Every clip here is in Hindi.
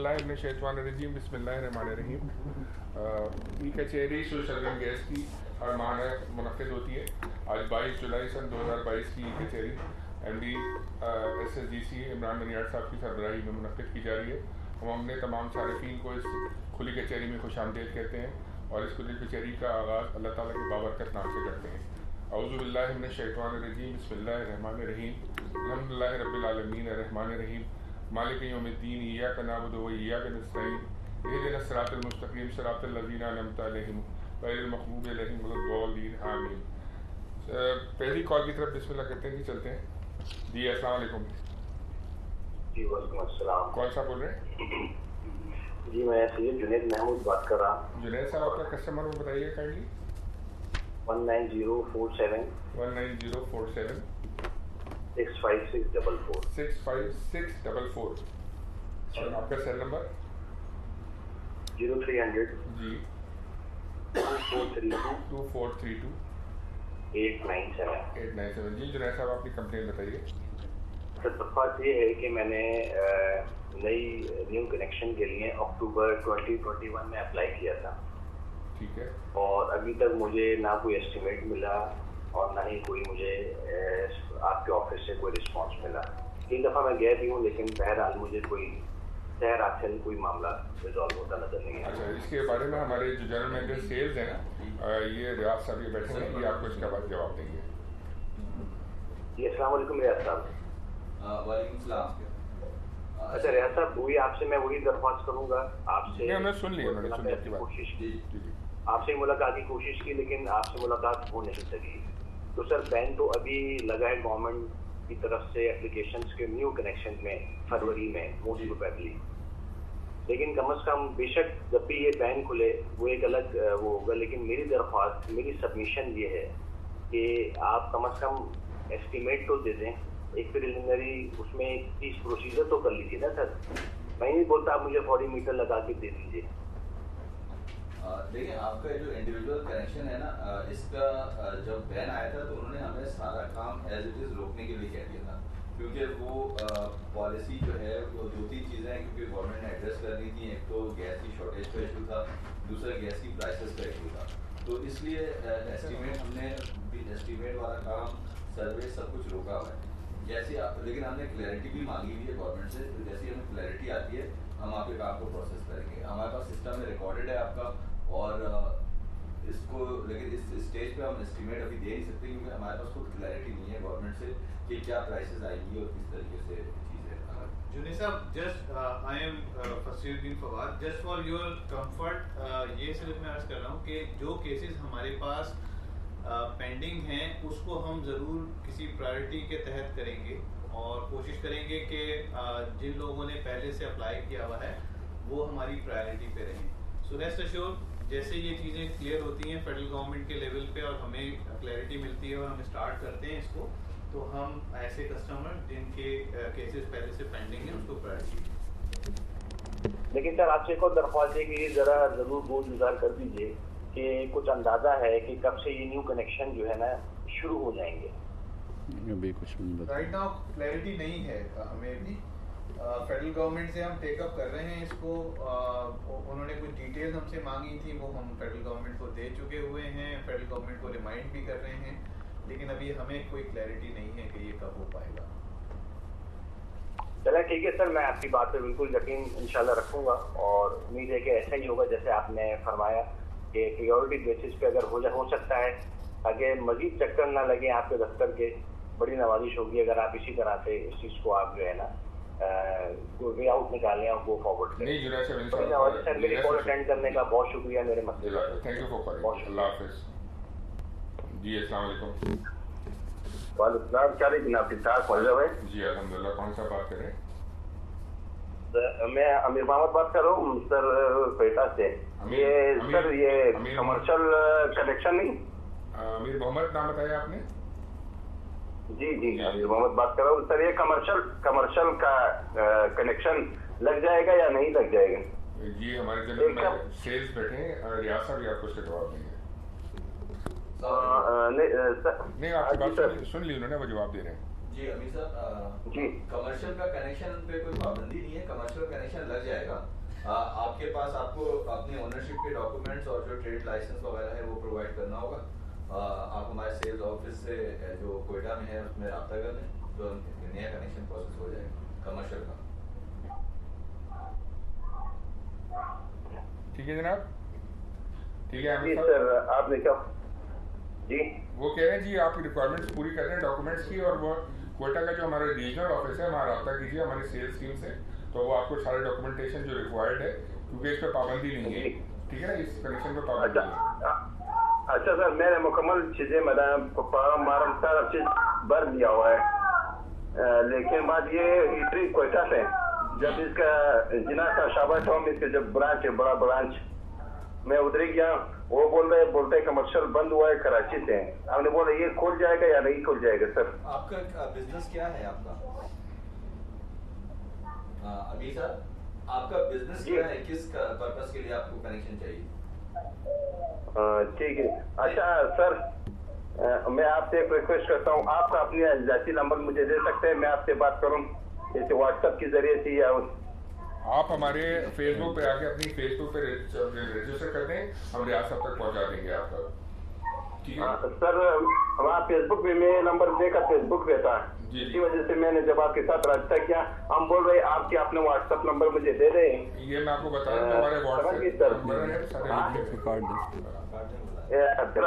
औज़ुबिल्लाहिमिनश्शैतानिर्रजीम बिस्मिल्लाहिर्रहमानिर्रहीम। ई कचहरी सोशल गैस की हर माह मुनक़्क़िद होती है। आज 22 जुलाई सन 2022 की कचहरी MD SSDC इमरान बनियाड साहब की सरबराही में मुनक़्क़िद की जा रही है। हम अपने तमाम सारिफ़ीन को इस खुली कचहरी में खुशामदीद कहते हैं और इस खुली कचहरी का आगाज़ अल्लाह ताला के बाबरकत नाम से करते हैं। औज़ुबिल्लाहिमिनश्शैतानिर्रजीम बिस्मिल्लाहिर्रहमानिर्रहीम। अल्हम्दुलिल्लाहि रब्बिल आलमीन अर्रहमानिर्रहीम मालिक यौमिद्दीन इय्याका नअबुदु व इय्याका नस्तईन इहदिनस सिरातल मुस्तक़ीम सिरातल लज़ीना अनअमता अलैहिम गैरिल मग़ज़ूबि अलैहिम वलद्दाल्लीन आमीन। पहली कॉल की तरफ बिस्मिल्लाह कहते हैं कि चलते हैं। जी अस्सलाम वालेकुम। जी वालेकुम अस्सलाम। कौन सा बोल रहे हैं? जी मैं सैयद जुनैद महमूद बात कर रहा हूँ। जुनैद साहब आपका कस्टमर वो बताइए काइंडली। 19047 19047 65644 65644 और आपका सेल नंबर 0300 जी 2432 897 जी जुनैद साहब अपनी कंप्लेंट बताइए। सर बात ये है कि मैंने नई न्यू कनेक्शन के लिए अक्टूबर 2021 में अप्लाई किया था। ठीक है। और अभी तक मुझे ना कोई एस्टिमेट मिला और ना ही कोई मुझे आपके ऑफिस से कोई रिस्पांस मिला। 3 दफ़ा मैं गया भी हूँ लेकिन बहरहाल मुझे कोई शहर आखिर कोई मामला रिजॉल्व होता नजर नहीं है। अच्छा, इसके बारे में हमारे जो जनरल मैनेजर सेल्स हैं ना ये रियाज साहब ये बैठे हैं, ये आपको इसका बाद जवाब देंगे। जी अस्सलाम वालेकुम रियाज साहब। वालेकुम सलाम। अच्छा रियाज साहब मैं वही दरख्वास्त करूँगा आपसे। हमने सुन लिया, उन्होंने सुन लिया आपकी बात। कोशिश की, आपसे मुलाकात की कोशिश की लेकिन आपसे मुलाकात हो नहीं सकी। तो सर बैन तो अभी लगा है गवर्नमेंट की तरफ से एप्लीकेशंस के न्यू कनेक्शन में फरवरी में मोस्ट प्रोबेबली, लेकिन कम से कम बेशक जब भी ये बैन खुले वो एक अलग वो होगा। लेकिन मेरी दरख्वास्त मेरी सबमिशन ये है कि आप कम से कम एस्टिमेट तो दे दें, एक प्रिलिमिनरी उसमें एक चीज प्रोसीजर तो कर लीजिए ना सर। मैं नहीं बोलता आप मुझे 40 मीटर लगा के दे दीजिए। देखिए आपका जो इंडिविजुअल कनेक्शन है ना इसका जब बैन आया था तो उन्होंने हमें सारा काम एज इट इज रोकने के लिए कह दिया था, क्योंकि वो पॉलिसी जो है वो 2-3 चीज़ें हैं क्योंकि गवर्नमेंट ने एड्रेस करनी थी। एक तो गैस की शॉर्टेज का इशू था, दूसरा गैस की प्राइसेस का इशू था। तो इसलिए एस्टिमेट वाला काम सर्वे सब कुछ रोका हुआ है। जैसे लेकिन हमने क्लैरिटी भी मांगी हुई है गवर्नमेंट से, तो जैसे हमें क्लैरिटी आती है हम आपके काम को प्रोसेस करेंगे। हमारे पास सिस्टम में रिकॉर्डेड है आपका और इसको, लेकिन इस स्टेज पे हम एस्टिमेट अभी दे नहीं सकते क्योंकि हमारे पास कोई क्लैरिटी नहीं है गवर्नमेंट से कि क्या प्राइसेस आएंगी और किस तरीके से चीज़ें। जुनैद साहब just I am Fasiruddin Fawad, just for your comfort ये सिर्फ मैं अर्ज कर रहा हूँ कि जो केसेस हमारे पास पेंडिंग हैं उसको हम ज़रूर किसी प्रायोरिटी के तहत करेंगे और कोशिश करेंगे कि जिन लोगों ने पहले से अप्लाई किया हुआ है वो हमारी प्रायोरिटी पे रहें। सो रेस्ट अश्योर जैसे ये चीज़ें क्लियर होती हैं फेडरल गवर्नमेंट के लेवल पे और हमें क्लैरिटी मिलती है और हम स्टार्ट करते हैं इसको, तो हम ऐसे कस्टमर जिनके केसेस पहले से पेंडिंग हैं उसको प्रायोरिटी। लेकिन सर आपसे एक और दरख्वास्त है कि ज़रा ज़रूर गुज़ार कर दीजिए कि कुछ अंदाज़ा है कि कब से ये न्यू कनेक्शन जो है ना शुरू हो जाएंगे। अभी कुछ राइट नाउ क्लैरिटी नहीं है हमें भी। फेडरल गवर्नमेंट से हम टेकअप कर रहे हैं इसको। उन्होंने कुछ डिटेल्स हमसे मांगी थी वो हम फेडरल गवर्नमेंट को दे चुके हुए हैं, फेडरल गवर्नमेंट को रिमाइंड भी कर रहे हैं, लेकिन अभी हमें कोई क्लैरिटी नहीं है कि ये कब हो पाएगा। चला ठीक है सर, मैं आपकी बात पे बिल्कुल यकीन इंशाल्लाह रखूंगा और उम्मीद है कि ऐसा ही होगा जैसे आपने फरमाया कि प्रायोरिटी बेसिस पे अगर हो सकता है ताकि मजीद चक्कर ना लगे आपके दफ्तर के। बड़ी नवाजिश होगी अगर आप इसी तरह से इस चीज़ को आप जो है ना वे आउट निकालें और गो फॉरवर्ड करें। नहीं जुनैद साहब बड़ी नवाजिश सर, मेरी कॉल अटेंड करने का बहुत शुक्रिया मेरे मसले। Thank you for calling. अल्लाह हाफिज़। जी अस्सलाम वालेकुम। वालेकुम क्या लेकिन आप ठीक ठाक मौजूद है? जी अल्हम्दुलिल्लाह। कौन सा बात करें? मैं अमीर मोहम्मद बात कर रहा हूँ सर पेटा से। ये सर ये कमर्शियल कनेक्शन नहीं? अमीर मोहम्मद नाम बताया आपने? जी अमीर मोहम्मद बात कर रहा हूँ सर। ये कमर्शियल का कनेक्शन लग जाएगा या नहीं लग जाएगा? जी हमारे जनरल मैनेजर सेल्स बैठे हैं, रियाज साहब भी आपको उसके जवाब देंगे। नहीं नहीं आपकी बात सुन ली उन्होंने, वो जवाब दे रहे हैं। जी अमीर साहब, जी कमर्शियल का कनेक्शन पे कोई पाबंदी नहीं है, कमर्शियल कनेक्शन लग जाएगा। आपके पास आपको अपने ओनरशिप के डॉक्यूमेंट्स और जो ट्रेड लाइसेंस वगैरह है वो प्रोवाइड करना होगा। आप हमारे सेल्स ऑफिस से जो कोयटा में है उसमें रब्ता कर लें, तो नया कनेक्शन प्रोसेस हो जाएगा कमर्शियल का। ठीक है जनाब, ठीक है जी आमिर सर, साहब। आपने क्या जी वो कह रहे हैं जी आपकी रिक्वायरमेंट्स पूरी कर रहे हैं डॉक्यूमेंट्स की, और वो कोयटा का जो हमारा रीजनल ऑफिस है वहाँ रब्ता कीजिए हमारी सेल्स टीम से, तो वो आपको सारे डॉक्यूमेंटेशन जो रिक्वायर्ड है, क्योंकि इस पर पाबंदी नहीं है, ठीक है ना, इस कनेक्शन पर पाबंदी है। अच्छा सर, मैंने मुकम्मल चीजें मारम सारा चीज भर दिया हुआ है, लेकिन बात ये इतनी कोयटा से जब इसका जिना का शाबा टॉम इसका जब ब्रांच है, बड़ा ब्रांच, मैं उधर ही गया, वो बोलते कमर्शियल बंद हुआ है कराची से। हमने बोला ये खोल जाएगा या नहीं खोल जाएगा सर? आपका बिजनेस क्या है आपका? अभी सर आपका बिजनेस क्या है, किस पर्पस के लिए आपको कनेक्शन चाहिए? ठीक है। अच्छा सर, मैं आपसे एक रिक्वेस्ट करता हूँ, आपका अपनी जाती नंबर मुझे दे सकते हैं, मैं आपसे बात करूँ जैसे व्हाट्सएप के जरिए से, या आप हमारे फेसबुक पे आके अपनी फेसबुक पे रजिस्टर कर दें, हम रियासत तक पहुंचा देंगे आपका, ठीक है सर? वहाँ फेसबुक पे मेरा नंबर देखा, फेसबुक पे था, जी। इसी वजह से मैंने जब आपके साथ रास्ता किया, हम बोल रहे आपके अपने व्हाट्सएप नंबर मुझे दे दें। ये मैं आपको बता रहा हूँ, हमारे व्हाट्सएप नंबर है सारे। फिर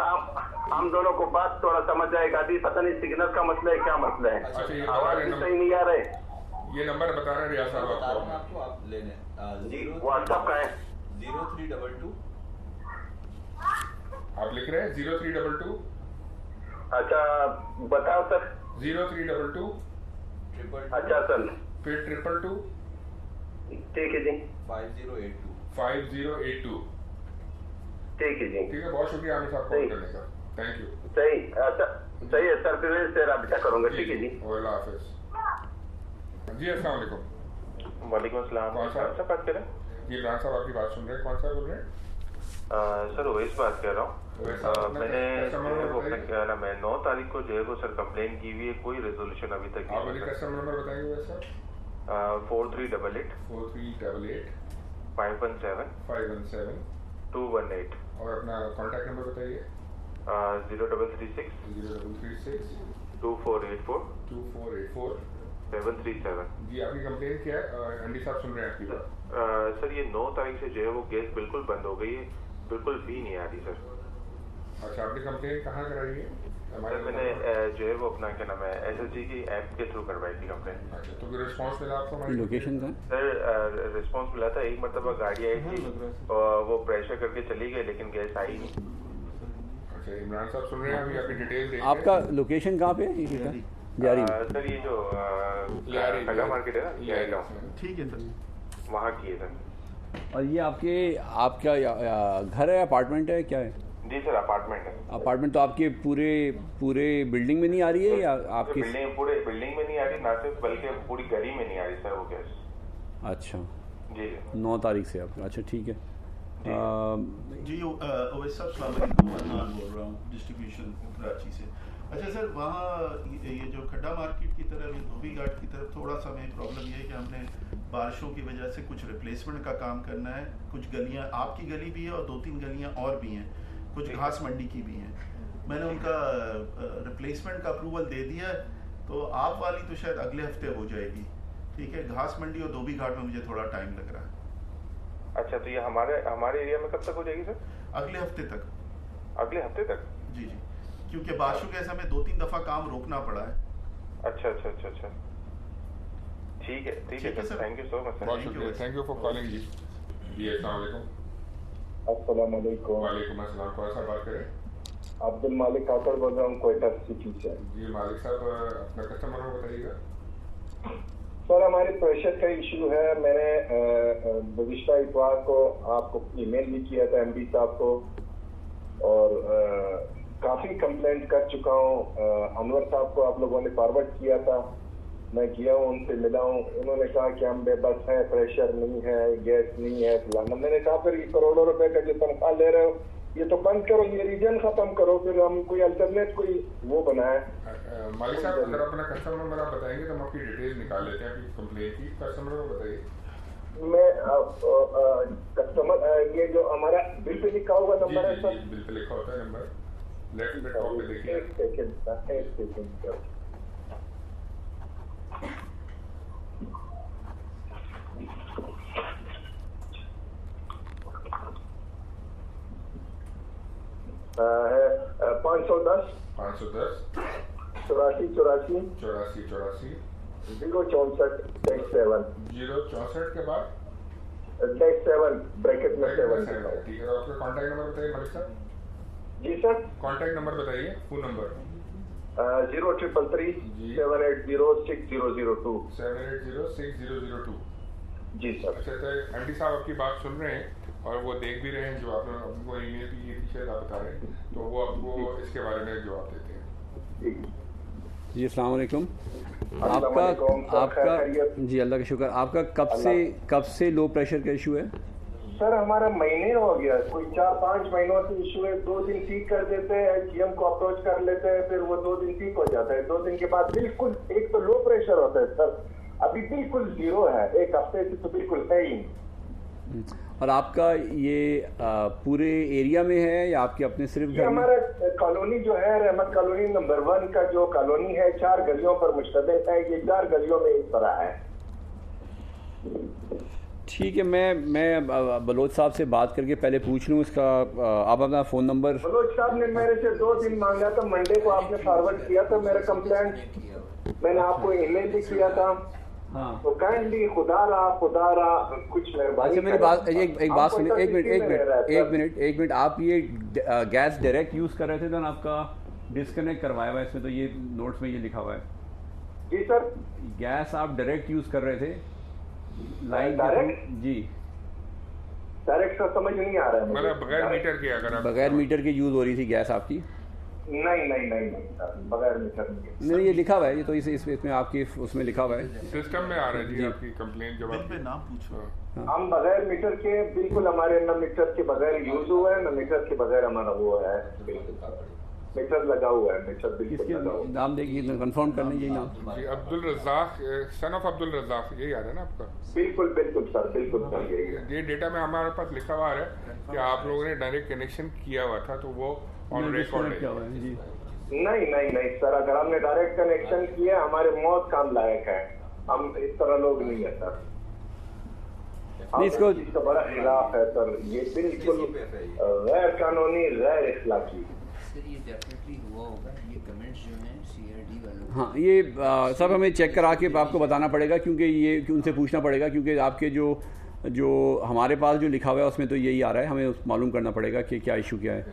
हम दोनों को बात थोड़ा समझ आएगा। अभी पता नहीं सिग्नल का मसला है, क्या मसला है, अच्छा, ये आवाज भी सही नहीं आ रहे। ये नंबर बता रहे हैं रियाज साहब आपको, आप ले लें। व्हाट्सएप का है 0322। आप लिख रहे हैं 0322। अच्छा बताओ सर। 0322। अच्छा सर, फिर 222। ठीक है जी। 5082। 5082। ठीक है जी। ठीक है, बहुत शुक्रिया आमिर साहब कॉल करने का, थैंक यू। सही, अच्छा सही है सर, फिर से राब्ता करूंगा। ठीक है जी, अल्लाह हाफिज। जी अस्सलाम वालेकुम। वालेकुम अस्सलाम। कौन सा से बात करें? जी इमरान साहब आपकी बात सुन रहे हैं, कौन सा बोल रहे हैं? सर ओवैस बात कर रहा हूँ। मैंने कस्टमर क्या नाम है 9 तारीख को जो है वो सर कंप्लेन की हुई है, कोई रेजोल्यूशन अभी तक आप मुझे कस्टमर नंबर बताएंगे वैसा? 4388 4388 517 517 218 और अपना कॉन्टैक्ट नंबर बताइए। 0336 0336 2484 2484 737। जी आपकी कंप्लेन क्या है? एमडी साहब सुन रहे हैं आपकी बात। सर ये 9 तारीख से जो है वो गैस बिल्कुल बंद हो गई है, बिल्कुल भी नहीं आ रही सर। अच्छा, आपने कंप्लेन कहाँ कराई है? सर मैंने जो है वो अपना क्या नाम है SSG की ऐप के थ्रू करवाई थी कंप्लेन। अच्छा, तो फिर रिस्पॉन्स मिला आपको? हमारी लोकेशन का सर रिस्पॉन्स मिला था, एक मरतबा गाड़ी आई थी और वो प्रेशर करके चली गई, लेकिन गैस आई नहीं। अच्छा, इमरान साहब सुन रहे हैं, अभी आपकी डिटेल देखिए। आपका लोकेशन कहाँ पे है? बिहारी सर ये जो खड़ा मार्केट है ना, लियारी गाँव, ठीक है सर, वहाँ की है सर। और ये आपका घर है, अपार्टमेंट है, क्या है? जी सर अपार्टमेंट है। अपार्टमेंट तो आपके पूरे बिल्डिंग में नहीं आ रही है या आपकी? पूरे बिल्डिंग में नहीं आ रही, ना सिर्फ बल्कि पूरी गली में नहीं आ रही सर वो गैस। अच्छा जी 9 तारीख से आपका, अच्छा ठीक है। जी ओवैस साहब अस्सलाम वालेकुम, अदनान बोल रहा हूँ डिस्ट्रीब्यूशन कराची से। अच्छा सर, वहाँ ये जो खड्डा मार्केट की तरफ, ये धोबी घाट की तरफ थोड़ा सा हमें प्रॉब्लम ये है कि हमने बारिशों की वजह से कुछ रिप्लेसमेंट का काम करना है। कुछ गलियाँ, आपकी गली भी है और 2-3 गलियाँ और भी हैं, कुछ घास मंडी की भी हैं। मैंने उनका रिप्लेसमेंट का अप्रूवल दे दिया है, तो आप वाली तो शायद अगले हफ्ते हो जाएगी। ठीक है, घास मंडी और धोबी घाट में मुझे थोड़ा टाइम लग रहा है। अच्छा, तो ये हमारे एरिया में कब तक हो जाएगी सर? अगले हफ्ते तक। अगले हफ्ते तक? जी जी, क्योंकि बारिशों के ऐसा हमें 2-3 दफा काम रोकना पड़ा है। अच्छा। ठीक है sir, thank you so much sir. बहुत शुक्रिया, थैंक यू फॉर कॉलिंग जी। जी अस्सलाम वालेकुम। अस्सलाम वालेकुम। वालेकुम अस्सलाम, कौन सा बात करें? अब्दुल मालिक काकड़ बोल रहा हूँ, कोयटा सिटी से। जी मालिक साहब, अपना कस्टमर नंबर बताइएगा। सर हमारे प्रेशर का इशू है। मैंने गुज़िश्ता इतवार को आपको ईमेल भी किया था एमडी साहब को, और काफ़ी कंप्लेंट कर चुका हूँ। अनवर साहब को आप लोगों ने फॉरवर्ड किया था, मैं गया हूँ, उनसे मिला हूँ, उन्होंने कहा कि हम बेबस हैं, प्रेशर नहीं है, गैस नहीं है, फलाना। मैंने कहा फिर करोड़ों रुपए का जो तनख्वाह ले रहे हो ये तो बंद करो, ये रीजन खत्म करो, फिर हम कोई अल्टरनेट कोई वो बनाए। मालिक साहब अगर अपना कस्टमर नंबर आप बताएंगे तो हम आपकी डिटेल निकाल लेते हैं आपकी कंप्लेंट की। कस्टमर नंबर बताइए। मैं कस्टमर ये जो हमारा बिल पे लिखा हुआ नंबर है सर, बिल पे लिखा होता है नंबर, लेफ्ट में टॉप पे देखिए। एक सेकंड सर, है 510 84 84 064 064 के बाद -7 ब्रैकेट में 7। ठीक है, और आपका कॉन्टैक्ट नंबर बताइए मालिक साहब। जी सर, कॉन्टैक्ट नंबर बताइए, फोन नंबर। 0333 780 6002। 7806002। जी सर। अच्छा, तो एमडी साहब आपकी बात सुन रहे हैं और वो देख भी रहे हैं जो आपने आपको ईमेल भी की थी, शायद आप बता रहे हैं, तो वो आपको इसके बारे में जवाब देते हैं। जी अस्सलाम वालेकुम। आपका जी अल्लाह का शुक्र। आपका कब से लो प्रेशर का इशू है? सर हमारा महीने हो गया, कोई 4-5 महीनों से इशू है। 2 दिन ठीक कर देते हैं, जीएम को अप्रोच कर लेते हैं, फिर वो 2 दिन ठीक हो जाता है। 2 दिन के बाद बिल्कुल एक तो लो प्रेशर होता है सर, अभी बिल्कुल 0 है, 1 हफ्ते से तो बिल्कुल है ही। और आपका ये पूरे एरिया में है या आपके अपने सिर्फ घर में? हमारा कॉलोनी जो है रहमत कॉलोनी नंबर 1 का जो कॉलोनी है 4 गलियों पर मुश्तमिल है। ये 4 गलियों में इस तरह है। ठीक है, मैं बलोच साहब से बात करके पहले पूछ लूँ इसका। आप अपना फ़ोन नंबर। बलोच साहब ने मेरे से 2 दिन मांगा था, मंडे को आपने फॉरवर्ड किया था मेरा कंप्लेंट, मैंने आपको ईमेल भी किया था। हाँ, तो काइंडली खुदा रहा कुछ मेहरबानी। अच्छा मेरी बात एक बात सुनिए, एक मिनट। आप ये गैस डायरेक्ट यूज़ कर रहे थे तो आपका डिस्कनेक्ट करवाया हुआ है इसमें, तो ये नोट्स में ये लिखा हुआ है। जी सर, गैस आप डायरेक्ट यूज़ कर रहे थे लाइन डायरेक्ट? जी डायरेक्ट सर समझ नहीं आ रहा है, मतलब बगैर मीटर के? अगर बगैर मीटर के यूज़ हो रही थी गैस आपकी? नहीं सर, बगैर मीटर नहीं, ये लिखा हुआ है, ये तो इसमें आपकी उसमें लिखा हुआ है, सिस्टम में आ रहा है जी आपकी कंप्लेंट। जब आप नाम पूछो। हम बगैर मीटर के बिल्कुल, हमारे न मीटर के बगैर यूज हुआ है, न मीटर के बगैर हमारा वो है। मीटर लगा हुआ है, मीटर बिल्कुल लगा हुआ है। नाम देखिए, कंफर्म करने यही नाम। जी अब्दुल रज़ाक, सन ऑफ अब्दुल रज़ाक, यही आ रहा है ना आपका? बिल्कुल सर, बिल्कुल सर, यही ये डेटा में हमारे पास लिखा हुआ है कि आप लोगों ने डायरेक्ट कनेक्शन किया हुआ था, तो वो ऑन रिकॉर्ड है जी। नहीं सर, अगर हमने डायरेक्ट कनेक्शन किया हमारे मौत काम लायक है, हम इस तरह लोग नहीं है सर। इसको इसका बड़ा खिलाफ है सर, ये बिल्कुल गैर कानूनी, गैर इखलाकी। हाँ, ये सब हमें चेक करा के आपको बताना पड़ेगा, क्योंकि ये उनसे पूछना पड़ेगा, क्योंकि आपके जो हमारे पास जो लिखा हुआ है उसमें तो यही आ रहा है। हमें मालूम करना पड़ेगा कि क्या इशू क्या है।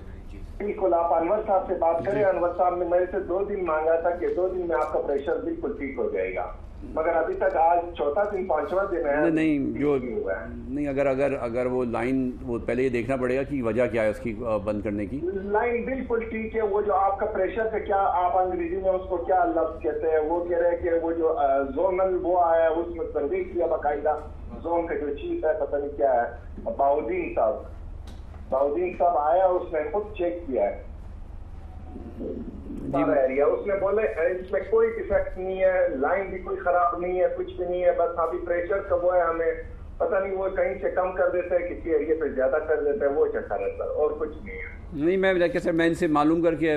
बिल्कुल, आप अनवर साहब से बात करें। अनवर साहब ने मेरे से 2 दिन मांगा था कि 2 दिन में आपका प्रेशर बिल्कुल ठीक हो जाएगा, मगर अभी तक आज 4था दिन 5वां दिन है। नहीं, अगर वो लाइन, वो पहले ये देखना पड़ेगा कि वजह क्या है उसकी बंद करने की। लाइन बिल्कुल ठीक है, वो जो आपका प्रेशर का क्या आप अंग्रेजी में उसको क्या लफ्ज कहते हैं, वो कह रहे हैं कि वो जो जोनल वो आया उसमें सर्वे किया बाकायदा, जोन का जो चीफ है पता नहीं क्या है, बाउद्दीन साहब आया, उसने खुद चेक किया है सारा एरिया। उसने बोले इसमें कोई डिफेक्ट नहीं है, लाइन भी कोई खराब नहीं है, कुछ भी नहीं है, बस अभी प्रेशर कब हुआ है हमें पता नहीं, वो कहीं से कम कर देते हैं, किसी एरिया पे ज्यादा कर देते हैं, वो चक्कर है सर, और कुछ नहीं है। नहीं, मैं जैसे सर मैं इनसे मालूम करके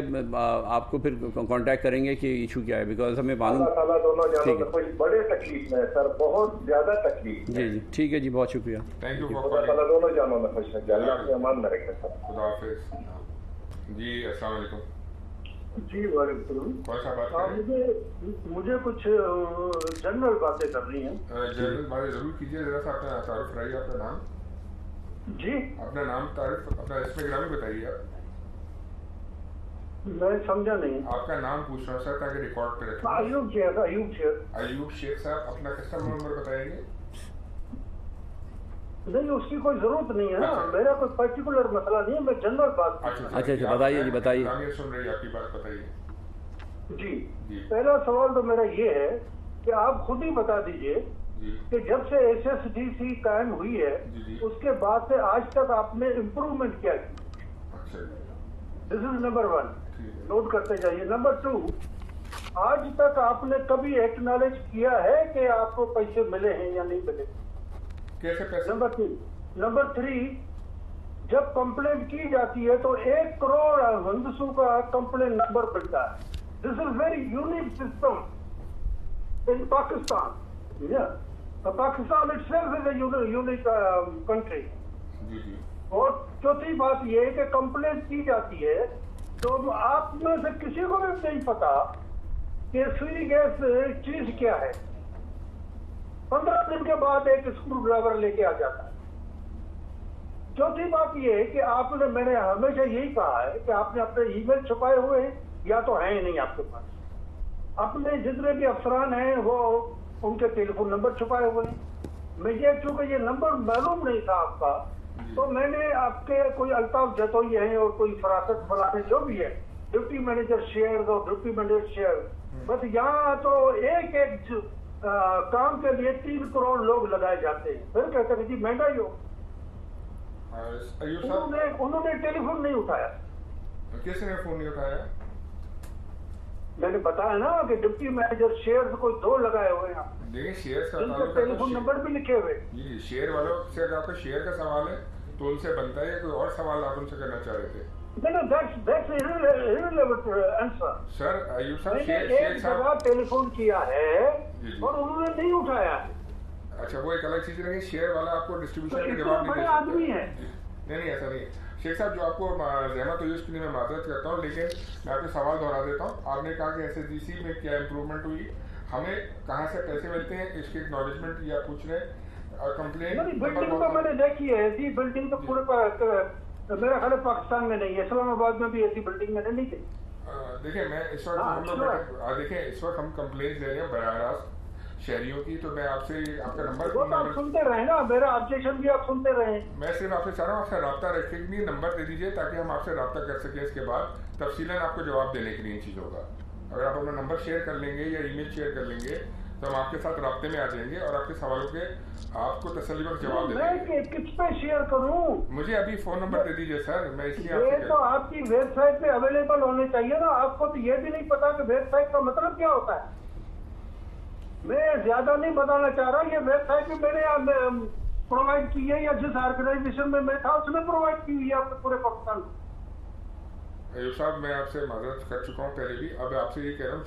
आपको फिर कांटेक्ट करेंगे कि इशू क्या है, बिकॉज हमें मालूम। अल्लाह दोनों जानों में कुछ बड़े तकलीफ में सर, बहुत ज्यादा तकलीफ। जी ठीक है जी, बहुत शुक्रिया, थैंक यू। अल्लाह दोनों जानों में खुश रखे, अल्लाह के अमान में रखे सर। खुदा हाफिज जी। अस्सलाम वालेकुम जी। वालेकुम। मुझे कुछ जनरल बातें करनी है। जनरल बातें जरूर कीजिए। जरा सा अपना तारुफ कराइए, अपना नाम जी, अपना नाम तारुफ, अपना इसमें ग्रामी बताइए आप। मैं समझा नहीं। आपका नाम पूछ रहा हूँ सर, ताकि रिकॉर्ड पे रखें। अयूब शेख साहब, अपना कस्टमर नंबर बताएंगे। नहीं, उसकी कोई जरूरत नहीं है ना, मेरा कोई पर्टिकुलर मसला नहीं है, मैं जनरल बात। अच्छा बताइए जी, बताइए। सुन रही है आपकी बात, बताइए जी। पहला सवाल तो मेरा ये है कि आप खुद ही बता दीजिए कि जब से SSDC कायम हुई है उसके बाद से आज तक आपने इम्प्रूवमेंट क्या की? अच्छा, दिस इज नंबर 1, नोट करते जाइए। नंबर 2, आज तक आपने कभी एक्नॉलेज किया है कि आपको पैसे मिले हैं या नहीं मिले? कैसे पैसे? नंबर 2। नंबर 3, जब कंप्लेंट की जाती है तो 1 करोड़ हिंदुओं का कंप्लेंट नंबर मिलता है। This is very unique system in Pakistan. Pakistan itself is a unique country. और चौथी बात यह है कि कंप्लेंट की जाती है तो आप में से किसी को भी नहीं पता कि फ्री गैस चीज क्या है। 15 दिन के बाद एक स्क्रू ड्राइवर लेके आ जाता है। चौथी बात यह है कि मैंने हमेशा यही कहा है कि आपने अपने ईमेल छुपाए हुए हैं या तो है ही नहीं आपके पास। अपने जितने भी अफसरान हैं वो उनके टेलीफोन नंबर छुपाए हुए हैं। मुझे चूंकि ये नंबर मालूम नहीं था आपका, तो मैंने आपके कोई अल्ताफ जतोई हैं और कोई फरासत फलाने जो भी है, डिप्टी मैनेजर शेयर और डिप्टी मैनेजर शेयर, बस यहाँ तो एक काम के लिए 3 करोड़ लोग लगाए जाते हैं। फिर कहते हैं जी महंगाई हो। उन्होंने टेलीफोन नहीं उठाया। किसने फोन नहीं उठाया? मैंने बताया ना कि डिप्टी मैनेजर शेयर कोई 2 लगाए हुए हैं। देखिए शेयर का टेलीफोन नंबर भी लिखे हुए। जी, शेयर वालों से अगर आपका शेयर का सवाल है तो उनसे बनता है, कोई और सवाल आप उनसे करना चाह रहे थे? that's irrelevant answer. Sir Ayub साहब, एक जगह टेलीफोन किया है और उन्होंने नहीं उठाया। अच्छा, वो एक अलग चीज है। शेयर वाला आपको डिस्ट्रीब्यूशन तो का जवाब नहीं दे सकता। आदमी है। नहीं ऐसा नहीं। शेख साहब, जो आपको जहमत हुई उसके लिए मैं माजरत करता हूँ, लेकिन मैं आपके सवाल दोहरा देता हूँ। आपने कहा कि SSGC में क्या इम्प्रूवमेंट हुई, हमें कहाँ से पैसे मिलते हैं, इसकी एक्नॉलेजमेंट या पूछ रहे हैं। कंप्लेन बिल्डिंग तो मैंने देखी है, ऐसी बिल्डिंग तो पूरे मेरा ख्याल पाकिस्तान में नहीं है। इस्लामाबाद में भी ऐसी बिल्डिंग मैंने नहीं देखी। देखिए मैं इस वक्त देखिए इस वक्त हम कंप्लेन ले रहे हैं बराह रास्त शहरियों की, तो मैं आपसे आपका नंबर वो तो आप सुनते रहे ना, मेरा ऑब्जेक्शन भी आप सुनते रहे। मैं सिर्फ आपसे चाह रहा हूँ आपसे रब्ता रखने के लिए नंबर दे दीजिए ताकि हम आपसे रब्ता कर सकें। इसके बाद तफसीलन आपको जवाब देने के लिए इन चीज़ों का, अगर आप अपना नंबर शेयर कर लेंगे या ईमेल शेयर कर लेंगे तो हम आपके साथ राब्ते में आ जाएंगे और आपके सवालों के आपको तसल्लीबख्श जवाब दे देंगे। मैं किस पे शेयर करूं? मुझे अभी फोन नंबर दे दीजिए सर, मैं इसलिए ये तो आपकी वेबसाइट पे अवेलेबल होने चाहिए ना। आपको तो ये भी नहीं पता कि वेबसाइट का मतलब क्या होता है। मैं ज्यादा नहीं बताना चाह रहा, ये वेबसाइट भी मैंने प्रोवाइड की है या जिस ऑर्गेनाइजेशन में मैं था उसने प्रोवाइड की हुई है आपके पूरे पाकिस्तान को। आयुब साहब, मैं आपसे माजरत कर चुका हूँ पहले भी, अब आपसे ये कह रहा हूँ।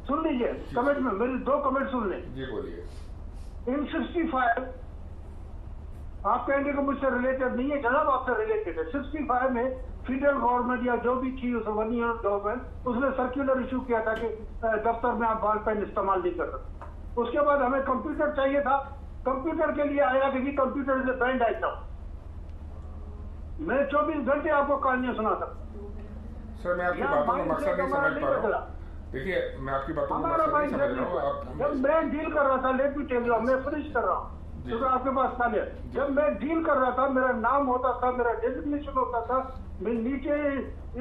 सुन लीजिए कमेंट में, मेरे 2 कमेंट सुन लें। जी बोलिए। इन 65 आप कहेंगे कि मुझसे रिलेटेड नहीं है, जनाब आपसे रिलेटेड है। 65 में फेडरल गवर्नमेंट या जो भी थी उस 1 ईयर गवर्नमेंट, उसने सर्कुलर इशू किया था कि दफ्तर में आप बॉल पेन इस्तेमाल नहीं कर सकते। उसके बाद हमें कंप्यूटर चाहिए था, कंप्यूटर के लिए आया कि कंप्यूटर इज बैंड आइटम। मैं 24 घंटे आपको कहानियां सुना सकता। सर मैं आपकी बातों का मकसद नहीं समझ पा रहा हूँ। देखिए मैं आपकी बातों का मकसद नहीं समझ रहा हूँ। जब मैं डील कर रहा था, लेट मी टेल यू, मैं फिनिश कर रहा हूँ क्योंकि आपके पास खाली है। जब मैं डील कर रहा था, मेरा नाम होता था, मेरा डेजिग्नेशन होता था, मैं नीचे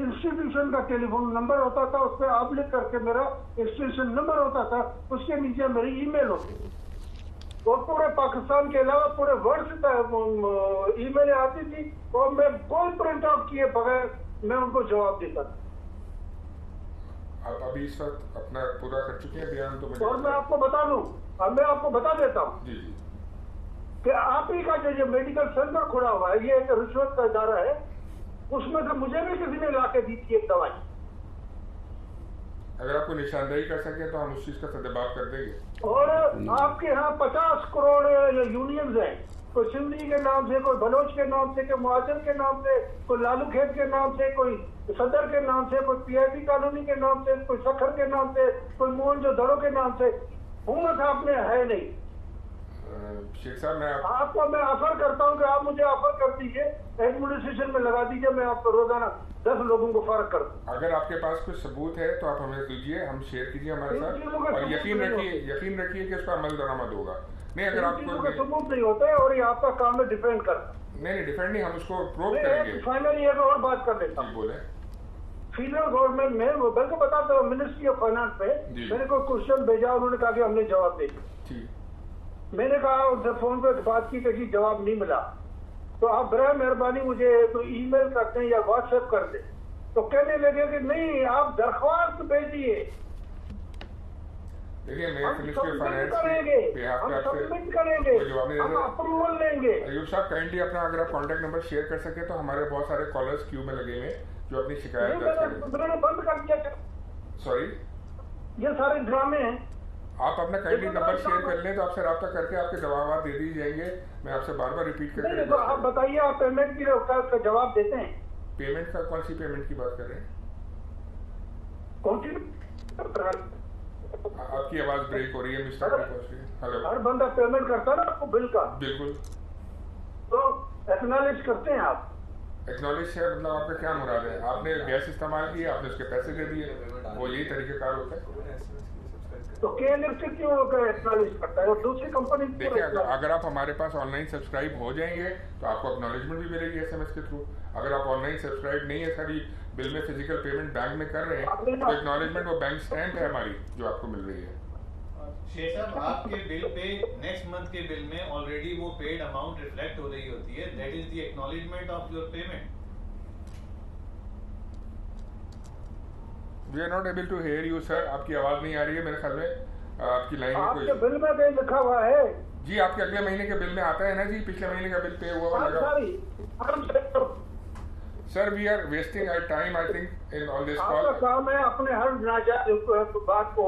इंस्टीट्यूशन का टेलीफोन नंबर होता था, उस पर आप लिख करके मेरा एक्सटेंशन नंबर होता था, उसके नीचे मेरी ईमेल होती। और पूरे पाकिस्तान के अलावा पूरे वर्ल्ड से ईमेल आती थी और मैं कोई प्रिंट आउट किए बगैर मैं उनको जवाब देता था। आप अभी इस वक्त अपना पूरा कर चुके हैं बयान, तो और मैं आपको बता दूं, अब मैं आपको बता देता हूँ जी जी कि आप ही का जो मेडिकल सेंटर खुला हुआ है, ये एक रिश्वत का इदारा है। उसमें से मुझे भी किसी ने लाके दी थी एक दवाई। अगर आपको निशानदेही कर सके तो हम उस चीज का सदबाव कर देंगे। और आपके यहाँ 50 करोड़ यूनियंस हैं, कोई सिंधी के नाम से, कोई बलोच के नाम से, कोई मुआजर के नाम से, कोई लालू खेत के नाम से, कोई सदर के नाम से, कोई PIP कॉलोनी के नाम से, कोई सखर के नाम से, कोई मोहनजोदड़ो के नाम से। हुकूमत आपने है नहीं। शेख साहब आपको मैं ऑफर करता हूँ कि आप मुझे ऑफर कर दीजिए, एडमिनिस्ट्रेशन में लगा दीजिए, मैं आपको रोजाना 10 लोगों को फर्क कर दूँ। अगर आपके पास कोई सबूत है तो आप हमें दीजिए, हम शेयर कीजिए हमारे साथ और यकीन रखिए कि उसका अमल दरामद होगा। नहीं अगर आपको सबूत नहीं होता है और ये आपका काम है डिफेंड करना। नहीं डिफेंड नहीं, हम उसको प्रूव करेंगे। फाइनली एक और बात कर लेता हूँ। बोले फेडरल गवर्नमेंट में वो बल्कि बताता हूँ, मिनिस्ट्री ऑफ फाइनेंस में मैंने कोई क्वेश्चन भेजा, उन्होंने कहा कि हमने जवाब दे दिया। मैंने कहा उनसे फोन पे बात की कि जवाब नहीं मिला। तो आप बराह मेहरबानी मुझे तो ईमेल कर दें या व्हाट्सएप कर दें। तो कहने लगे कि नहीं आप दरख्वास्त भेजिए, देखिए मैं हम मिनिस्ट्री ऑफ फाइनेंस करेंगे, पे आपके हम आपसे सबमिट करेंगे, कोई जवाब नहीं हम दे अप्रूवल लेंगे। अयूब साहब काइंडली अपना अगर आप कॉन्टैक्ट नंबर शेयर कर सके तो हमारे बहुत सारे कॉलर्स क्यू में लगे हुए हैं जो अपनी शिकायत दर्ज करें। मैंने बंद कर दिया। सॉरी, ये सारे ड्रामे हैं। आप अपना काइंडली नंबर शेयर कर लें तो आपसे रब्ता करके आपके जवाब दे दिए जाएंगे। मैं आपसे बार बार रिपीट करके नहीं, तो आप बताइए, आप पेमेंट की जवाब देते हैं? पेमेंट का कौन सी पेमेंट की बात कर रहे हैं? कौन सी? आपकी आवाज ब्रेक हो रही है मिस्टर त्रिपाठी। हेलो, हर बंदा पेमेंट करता है ना आपको बिल का, बिल्कुल। तो एक्नॉलेज करते हैं आप? एक्नॉलेज है मतलब आपका क्या मुराद है? आपने गैस इस्तेमाल किया, आपने उसके पैसे दे दिए, वो यही तरीकेकार होता है। तो KNFC क्यों एक्नॉलेज करता है और दूसरी कंपनी? देखिए अगर आप हमारे पास ऑनलाइन सब्सक्राइब हो जाएंगे तो आपको एक्नॉलेजमेंट भी मिलेगी SMS के थ्रू। अगर आप ऑनलाइन सब्सक्राइब नहीं है, सारी बिल में फिजिकल पेमेंट बैंक में कर रहे हैं तो एक्नॉलेजमेंट वो बैंक स्टैम्प है हमारी जो आपको मिल रही है। शेख साहब, आपके बिल पे नेक्स्ट मंथ के बिल में ऑलरेडी वो पेड अमाउंट रिफ्लेक्ट हो रही होती है, that is the acknowledgement of your payment. We are not able to hear you sir, आपकी आवाज नहीं आ रही है मेरे ख्याल में आपकी लाइन में आपके बिल में भी लिखा हुआ है जी। आपके अगले महीने के बिल में आता है ना जी, पिछले महीने का बिल पे हुआ लगा। Sir we are wasting our time I think in on this call. आपका काम है अपने हर नाजायज बात को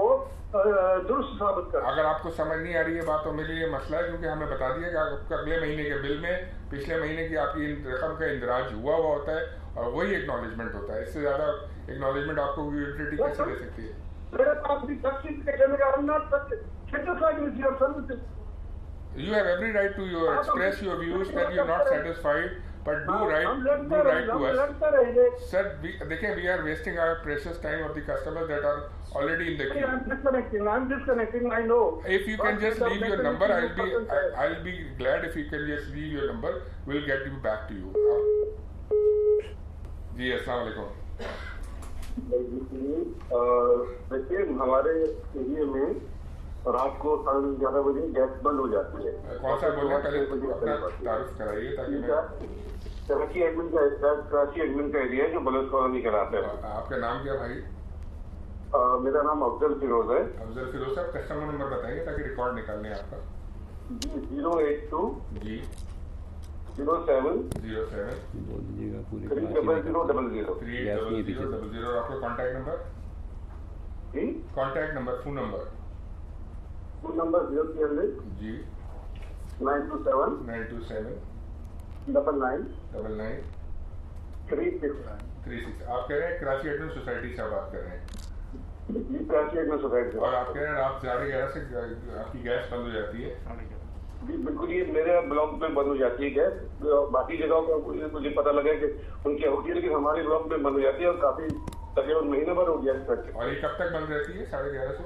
दुरुस्त साबित करना। अगर आपको समझ नहीं आ रही है बात तो मेरे लिए मसला है, क्योंकि हमें बता दिया कि आपके अगले महीने के बिल में पिछले महीने की आपकी रकम का इंदराज हुआ होता है और वही एक्नॉलेजमेंट होता है। इससे ज्यादा एक्नॉलेजमेंट आपको यूटिलिटी कैसे दे सकती है? मेरे पास भी You have every right to express your views that you are not satisfied, but do write to us. Sir, देखिए we are wasting our precious time of the customers that are already in the queue. I'm disconnecting, I know. If you can just leave your number, I'll be glad if you can just leave your number. We'll get you back to you. जी अस्सलाम वालेकुम। देखिए हमारे एरिया में रात को 11:30 बजे गैस बंद हो जाती है। कौन सा बोल रहे हैं पहले अपना तारुफ कराइए ताकि मैं। कराची एडमिन का एरिया है जो बलोच कॉलोनी कहलाता है। आपका नाम क्या भाई? मेरा नाम अफजल फिरोज है। अफजल फिरोज साहब कस्टमर नंबर बताइए ताकि रिकॉर्ड निकालने आपका। 082 जी 07 बोल दीजिएगा पूरे 30000। और आपका contact number? Contact number, phone number? Phone number 030 जी 927 99 36। आप कह रहे हैं कराची एडमिन सोसाइटी से बात कर रहे हैं? कराची एडमिन सोसाइटी से। और आप कह रहे हैं रात 11:30 से आपकी गैस बंद हो जाती है? जी बिल्कुल, ये मेरे ब्लॉक में बंद हो जाती है गैस। बाकी जगहों का मुझे पता लगा कि उनकी होती है, लेकिन हमारे ब्लॉक में बंद हो जाती है और काफी तकरीबन महीने भर हो गया इस तक। और ये कब तक बंद रहती है? 11:30 से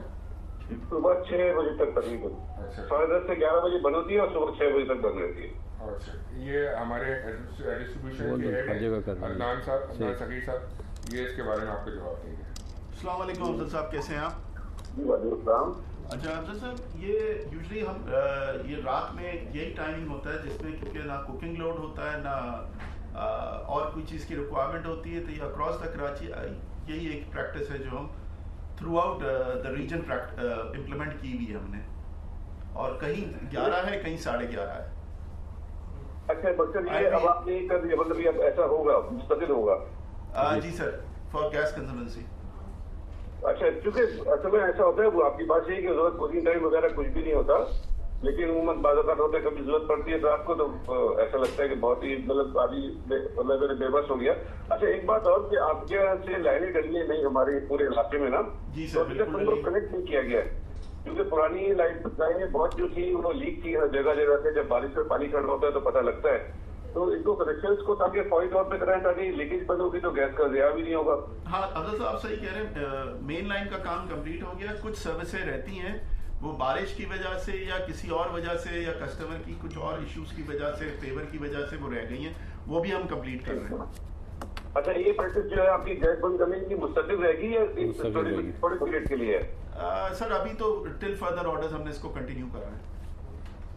सुबह 6 बजे तक तकरीबन। 10:30 से 11 बजे बंद होती है और सुबह 6 बजे तक बंद रहती है। अच्छा, ये हमारे डिस्ट्रीब्यूशन के हेड अदनान सगीर साहब ये इसके बारे में आपको जवाब देंगे। अस्सलाम वालेकुम अफजल साहब, कैसे हैं आप? जी वालेकुम। अच्छा अफजल साहब, ये यूजली हम ये रात में यही टाइमिंग होता है जिसमें क्योंकि ना कुकिंग लोड होता है ना और कोई चीज़ की रिक्वायरमेंट होती है, तो ये अक्रॉस द कराची यही एक प्रैक्टिस है जो हम throughout the region implement की हुई है हमने, और कहीं 11 है कहीं 11:30 है। अच्छा बच्चन, ये अब आपने कर दिया, मतलब ये अब ऐसा होगा, मुस्तकिल होगा? जी सर, फॉर गैस कंजम्पशन। अच्छा, क्योंकि असल में ऐसा होता है, वो आपकी बात यही कि जरूरत कुकिंग टाइम वगैरह कुछ भी नहीं होता, लेकिन उमूमन बाज़ होता है कभी जरूरत पड़ती है तो आपको तो ऐसा लगता है कि बहुत ही मतलब अभी मतलब बेबस हो गया। अच्छा एक बात और कि आपके यहाँ से लाइनें डली नहीं हमारे पूरे इलाके में ना, तो अभी तक उनको कनेक्ट नहीं किया गया है, क्योंकि पुरानी लाइनें बहुत जो थी वो लीक थी हर जगह जगह से। जब बारिश में पानी खड़ा होता है तो पता लगता है, तो इनको कनेक्शन को ताकि फौरी तौर पे कराएं ताकि लीकेज बंद होगी तो गैस का ज़िया भी नहीं होगा। हाँ अफजल साहब, आप सही कह रहे हैं, मेन लाइन का काम कंप्लीट हो गया। कुछ सर्विसेज रहती हैं वो बारिश की वजह से या किसी और वजह से या कस्टमर की कुछ और इश्यूज की वजह से, फेवर की वजह से वो रह गई हैं, वो भी हम कंप्लीट कर रहे हैं। अच्छा, ये प्रैक्टिस जो है आपकी गैस बंद करने की मुस्तकिल रहेगी या थोड़े पीरियड के लिए है? सर अभी तो टिल फर्दर ऑर्डर्स हमने इसको कंटिन्यू कर रहे हैं,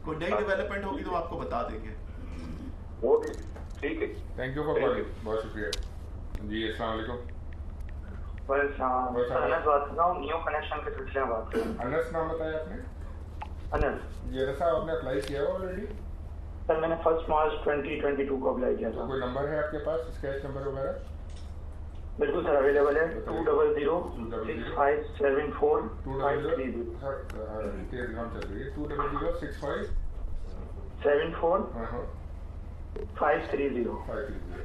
कोई नई डेवलपमेंट होगी तो आपको बता देंगे। वो भी ठीक है। थैंक यू फॉर कॉलिंग, बहुत शुक्रिया जी। अस्सलाम वालेकुम। अनस बात कर रहा हूँ, न्यू कनेक्शन के सिलसिले में बात कर रहा हूँ। अनस नाम बताया आपने? अनस जी अनस साहब, आपने अप्लाई किया है ऑलरेडी? सर मैंने 1 मार्च 2022 को अप्लाई किया था। कोई नंबर है आपके पास, स्केच नंबर वगैरह? बिल्कुल सर अवेलेबल है। 200-6574 530 टेलीग्राम चल रही है 200-65 74 530।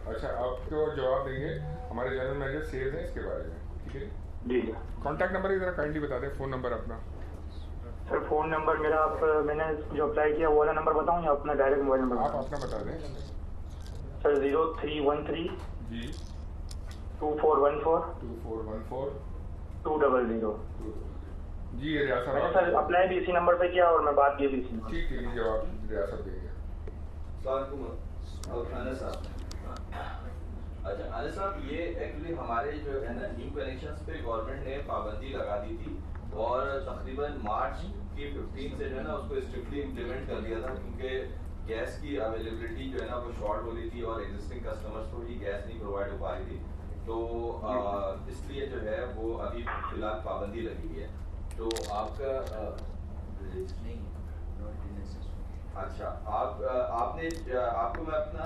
अच्छा, आपको जवाब देंगे हमारे जनरल मैनेजर सेल्स हैं इसके बारे में, ठीक है जी। कॉन्टैक्ट नंबर जरा काइंडली बता दें, फ़ोन नंबर अपना। सर फ़ोन नंबर मेरा, आप मैंने जो अप्लाई किया वो वाला नंबर बताऊँ या अपना डायरेक्ट मोबाइल नंबर? आप अपना बता दें सर। 0313 जी 2414 200 जी। ये रियासत मैंने सर अप्लाई भी इसी नंबर पे किया और मैं बात की भी इसी नंबर। ठीक है, जवाब रियासत देंगे। अच्छा आनंद साहब, ये एक्चुअली हमारे जो है ना न्यू कनेक्शंस पे गवर्नमेंट ने पाबंदी लगा दी थी और तकरीबन मार्च की 15 से जो है ना उसको स्ट्रिक्टली इम्प्लीमेंट कर दिया था, क्योंकि गैस की अवेलेबिलिटी जो है ना वो शॉर्ट हो रही थी और एग्जिस्टिंग कस्टमर्स को ही गैस नहीं प्रोवाइड हो पा रही थी। तो इसलिए जो है वो अभी फिलहाल पाबंदी लगी हुई है। तो आपका अच्छा, आपने आपको मैं अपना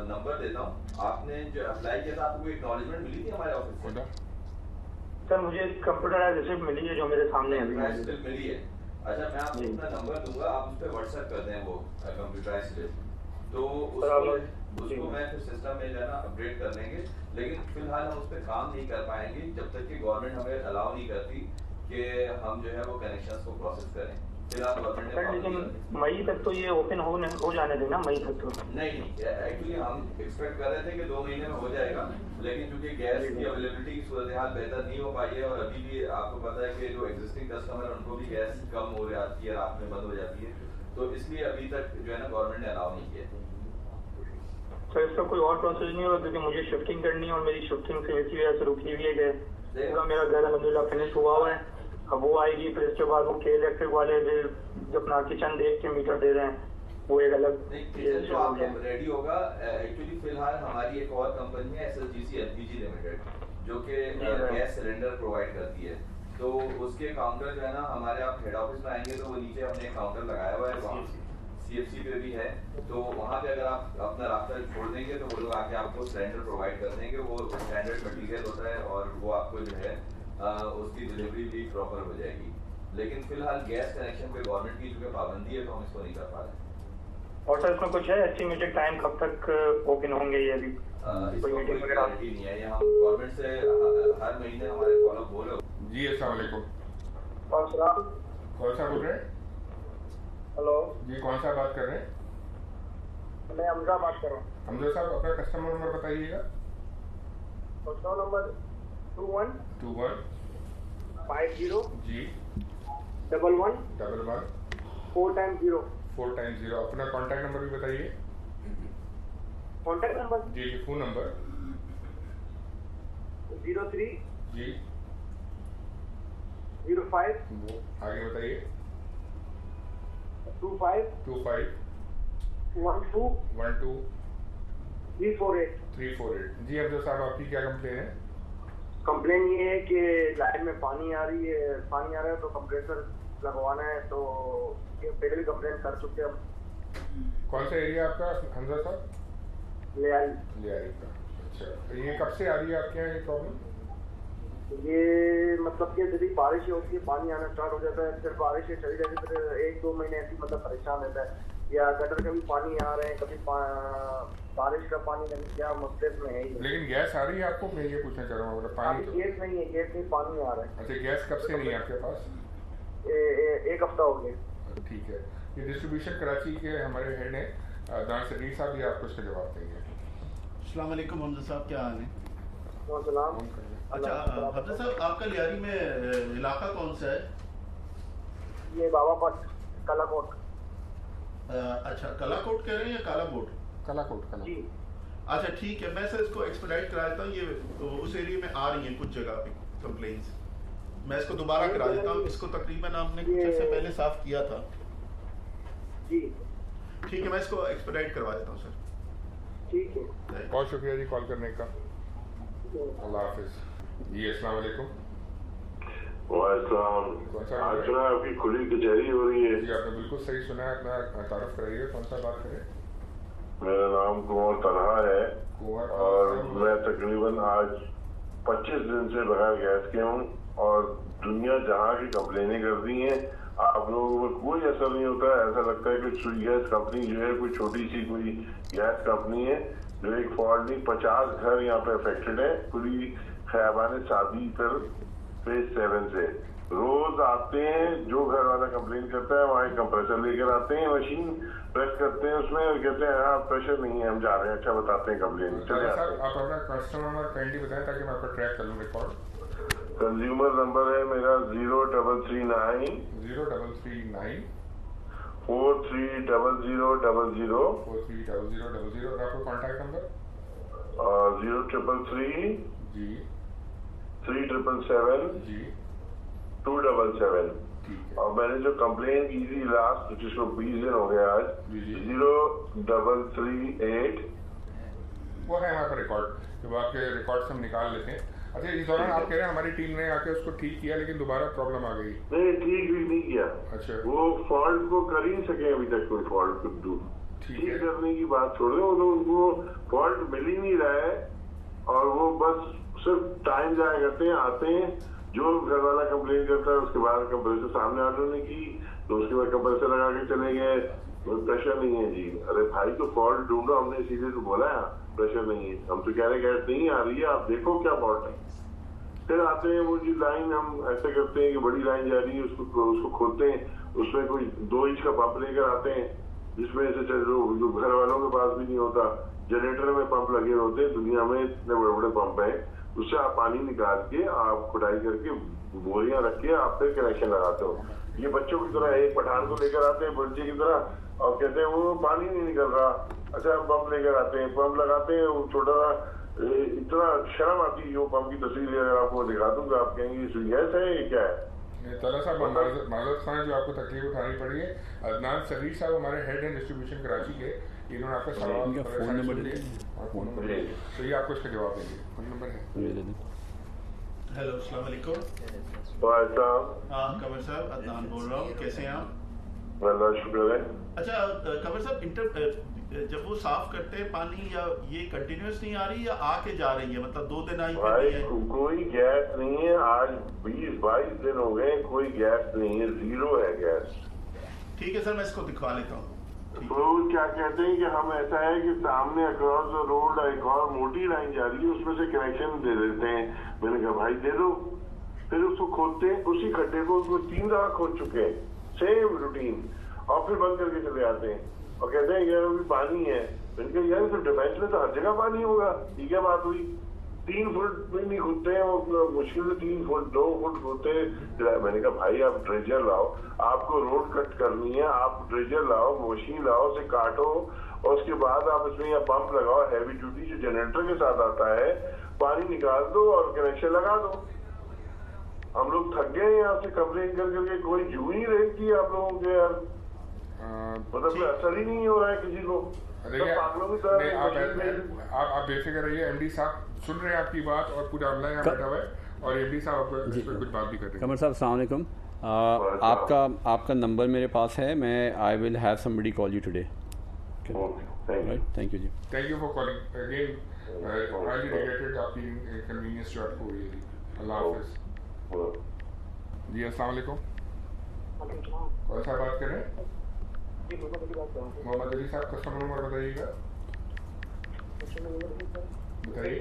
नंबर देता हूँ। आपने जो अप्लाई किया था आपको कोई एक्नॉलेजमेंट मिली थी हमारे ऑफिस से? सर मुझे कंप्यूटराइज्ड रिसिप्ट मिली है जो मेरे सामने है। मिली है। अच्छा, मैं आपको अपना नंबर दूंगा, आप उस पर व्हाट्सएप कर दें वो कंप्यूटराइज्ड रिसिप्ट, तो उसको मैं फिर सिस्टम में जो है ना अपडेट कर लेंगे। लेकिन फिलहाल हम उस पर काम नहीं कर पाएंगे जब तक कि गवर्नमेंट हमें अलाउ नहीं करती कि हम जो है वो कनेक्शंस को प्रोसेस करें। फिलहाल गवर्नमेंट ने लेकिन मई तक तो ये ओपन हो जाने देना, मई तक तो नहीं। एक्चुअली हम एक्सपेक्ट कर रहे थे कि 2 महीने में हो जाएगा, लेकिन चूंकि गैस की अवेलेबिलिटी की सूरत हाल बेहतर नहीं हो पाई है और अभी भी आपको पता है कि जो एग्जिस्टिंग कस्टमर है उनको भी गैस कम हो जाती है, रात में बंद हो जाती है, तो इसलिए अभी तक जो है ना गवर्नमेंट ने अलाउ नहीं किया। तो इसका कोई और प्रोसेस नहीं होगा? क्योंकि मुझे शिफ्टिंग करनी है और मेरी शिफ्टिंग से इसी वजह से रुकी हुई है। पूरा मेरा घर अल्हम्दुलिल्लाह फिनिश हुआ है, अब वो आएगी, फिर इसके बाद वो के इलेक्ट्रिक वाले जो अपना किचन देख के मीटर दे रहे हैं वो एक अलग तो आपका रेडी होगा। एक्चुअली फिलहाल हमारी एक और कंपनी है SSGC LPG लिमिटेड जो कि गैस सिलेंडर प्रोवाइड करती है, तो उसके काउंटर जो है ना हमारे, आप हेड ऑफिस में आएंगे तो वो नीचे हमने काउंटर लगाया हुआ है, वहाँ CFC पे भी है, तो वहाँ पे अगर आप अपना रास्ता छोड़ देंगे तो वो लोग आके आपको सिलेंडर प्रोवाइड कर देंगे। वो स्टैंडर्ड मटीरियल होता है और वो आपको जो है उसकी डिलीवरी भी प्रॉपर हो जाएगी। लेकिन फिलहाल गैस कनेक्शन पे गवर्नमेंट की चूंकि पाबंदी है तो हम इसको नहीं कर पा रहे। और सर इसमें कुछ है एस्टिमेटेड टाइम कब तक ओपन होंगे ये अभी? कोई मीटिंग वगैरह नहीं है, ये हम गवर्नमेंट से हर महीने हमारे फॉलोअप हो रहे हो। जी अस्सलाम वालेकुम। कौन सा बोल रहे हैं? हेलो जी, कौन सा बात कर रहे हैं? मैं हमजा बात कर रहा हूँ। हमजा साहब, अपना कस्टमर नंबर बताइएगा। कस्टमर नंबर 21 50 जी 11 11 4 times 0। अपना कॉन्टैक्ट नंबर भी बताइए। कॉन्टैक्ट नंबर जी फ़ोन नंबर 03 जी 05 आगे बताइए। 25 12 12 348। जी अफजल साहब, आपकी क्या कंप्लेन है? कंप्लेन ये है कि लाइन में पानी आ रहा है तो कंप्रेसर लगवाना है, तो ये पहले भी कंप्लेन कर चुके हैं हम। कौन सा एरिया आपका हमजा साहब? लियारी का। अच्छा, तो ये कब से आ रही है आपके यहाँ ये प्रॉब्लम? ये मतलब कि यदि बारिश होती है पानी आना स्टार्ट हो जाता है, फिर बारिश चली जाती है, फिर 1-2 महीने ऐसी मतलब परेशान रहता है, या गटर का भी पानी आ रहे हैं, कभी बारिश का पानी नहीं, क्या मुश्किल में है ही। लेकिन गैस आ रही है आपको? मैं ये पूछना चाह रहा हूँ, मतलब पानी तो गैस नहीं है, गैस नहीं, पानी आ रहा है। अच्छा, गैस कब से नहीं है आपके पास? 1 हफ्ता हो गया। ठीक है, ये डिस्ट्रीब्यूशन कराची के हमारे हेड हैं दान सदीर साहब, ये आपको इसका जवाब देंगे। अस्सलाम वालेकुम हमजा साहब, क्या हाल है? सलाम। अच्छा हमजा साहब, आपका लियारी में इलाका कौन सा है? ये बाबाकोट, कालाकोट। अच्छा, कालाकोट कह रहे हैं या कालाकोट? कालाकोट जी। अच्छा ठीक है, मैं सर इसको एक्सपेडाइट करा देता हूँ। ये उस एरिया में आ रही है कुछ जगह पे कंप्लेंट्स, मैं इसको दोबारा करा देता हूँ। इसको तकरीबन आपने कुछ अर्से पहले साफ किया था। जी ठीक है, मैं इसको एक्सपेडाइट करवा देता हूँ सर। ठीक है, बहुत शुक्रिया जी कॉल करने का। अल्लाह हाफिज जी। अस्सलाम वालेकुम। आज सुना आपकी खुली कचहरी हो रही है। जी आपने बिल्कुल सही सुना है। अपना तारुफ कराइए, कौन सा बात करें? मेरा नाम कुंवर तलहा है और मैं तकरीबन आज 25 दिन से बगैर गैस के हूँ और दुनिया जहाँ की कंप्लेनें कर दी हैं, आप लोगों को कोई असर नहीं होता है। ऐसा लगता है कि सुई गैस कंपनी जो है कोई छोटी सी कोई गैस कंपनी है जो एक फॉल्ट नहीं। 50 घर यहाँ पे अफेक्टेड है पूरी खैबान शादी पर फेज 7 से। रोज आते हैं, जो घर वाला कंप्लेन करता है वहाँ कंप्रेसर लेकर आते हैं, मशीन प्रेस करते हैं उसमें और कहते हैं हाँ प्रेशर नहीं है, हम जा रहे हैं। अच्छा बताते हैं कंप्लेन। चलिए आप अपना कस्टमर नंबर काइंडली बताएं ताकि मैं आपको ट्रैक कर लूँ रिकॉर्ड। कंज्यूमर नंबर है मेरा 0339 430000 और आपको कॉन्टैक्ट नंबर 0333 जी 3777 जी 277। और मैंने जो कंप्लेन की थी लास्ट जिसको 20 दिन हो गया आज 0338 वो है हमारे रिकॉर्ड। जब आपके रिकॉर्ड से हम निकाल लेते हैं। अच्छा इस दौरान आप कह रहे हैं हमारी टीम ने आके उसको ठीक किया लेकिन दोबारा प्रॉब्लम आ गई? नहीं ठीक भी नहीं किया। अच्छा वो फॉल्ट को कर ही नहीं सके अभी तक कोई फॉल्ट को दूर ठीक करने की बात छोड़ दे। वो तो उनको फॉल्ट मिल ही नहीं रहा है और वो बस सिर्फ टाइम जाया करते हैं, आते हैं, जो घर वाला कंप्लेन करता है उसके बाद कंप्रेसर सामने ऑर्डर ने की तो उसके बाद कंप्रेसर लगा के चले गए। प्रेशर नहीं है जी। अरे भाई तो फॉल्ट ढूंढो, हमने सीधे तो बोला है प्रेशर नहीं है। हम तो कह रहे गैस नहीं आ रही है, आप देखो क्या फॉल्ट है। फिर आते हैं वो जी लाइन हम ऐसे करते हैं कि बड़ी लाइन जा रही है उसको खोलते हैं, उसमें कोई 2 इंच का पंप लेकर आते हैं जिसमें से जो घर वालों के पास भी नहीं होता। जनरेटर में पंप लगे होते हैं, दुनिया में इतने बड़े बड़े पंप हैं, उससे आप पानी निकाल के आप खुदाई करके बोरियां रख के आप फिर कनेक्शन लगाते हो। ये बच्चों की तरह एक पठान को लेकर आते हैं बच्चे की तरह और कहते हैं वो पानी नहीं निकल रहा। अच्छा हम पंप लेकर आते हैं, पंप लगाते हैं, वो छोटा सा इतना शर्म आती है। वो पंप की तस्वीर अगर आपको दिखा दूंगा आप कहेंगे सुई गैस है ये क्या है? तला साहब माजरत खान जो आपको तकलीफ उठानी पड़ी है। अदनान सगीर साहब हमारे हेड एंड डिस्ट्रीब्यूशन कराची के, इन्होंने आपका सवाल फ़ोन नंबर दे और फ़ोन नंबर दे तो ये आपको इसका जवाब देंगे। फ़ोन नंबर है। हेलो अस्सलाम वालेकुम। हाँ कमर साहब अदनान बोल रहा हूँ, कैसे हैं आप? अल्लाह शुक्र है। अच्छा कमर साहब जब वो साफ करते हैं पानी या ये कंटिन्यूस नहीं आ रही या आके जा रही है, मतलब 2 दिन आई भाई कोई गैस नहीं है। आज 20-22 दिन हो गए कोई गैस नहीं है, 0 है गैस। ठीक है सर मैं इसको दिखवा लेता हूँ। तो क्या कहते हैं कि हम ऐसा है कि सामने अक्रॉस द रोड एक और मोटी लाइन जा रही है उसमें से कनेक्शन दे देते हैं। मैंने कहा भाई दे दो। फिर उसको खोदते हैं, उसी खड्डे को 3 दफा खोद चुके हैं, सेम रूटीन, और फिर बंद करके चले आते हैं और कहते हैं यार अभी पानी है। मैंने कहा यार तो डिफेंस में तो हर जगह पानी होगा। ये क्या बात हुई? 3 फुट में नहीं खोदते हैं वो, मुश्किल से 3 फुट 2 फुट खोदते हैं। मैंने कहा भाई आप ड्रेजर लाओ, आपको रोड कट करनी है, आप ड्रेजर लाओ, मशीन लाओ, उसे काटो और उसके बाद आप इसमें या पंप लगाओ हैवी ड्यूटी जो जनरेटर के साथ आता है, पानी निकाल दो और कनेक्शन लगा दो। हम लोग थक गए हैं आपसे कंप्लेन कर करके, कोई जू ही रही थी आप लोगों के यार। मतलब असर ही नहीं हो रहा है किसी को। आप बेफिक्र रहिए, एमडी साहब सुन रहे हैं आपकी बात और पूरा अमला यहाँ बैठा हुआ है और एमडी साहब इस पर कुछ बात भी कर रहे हैं। कमर साहब अस्सलाम वालेकुम। आपका नंबर मेरे पास है, मैं I will have somebody call you today. Thank you ji. Thank you for calling again. Highly regretted आपकी इनकन्वीनियंस जो आपको हुई है। अल्लाह हाफिज़ जी। अस्सलाम वालेकुम। कौन सा बात कर रहे हैं? मोहम्मद अली साहब कस्टमर नंबर बताइएगा। बताइए।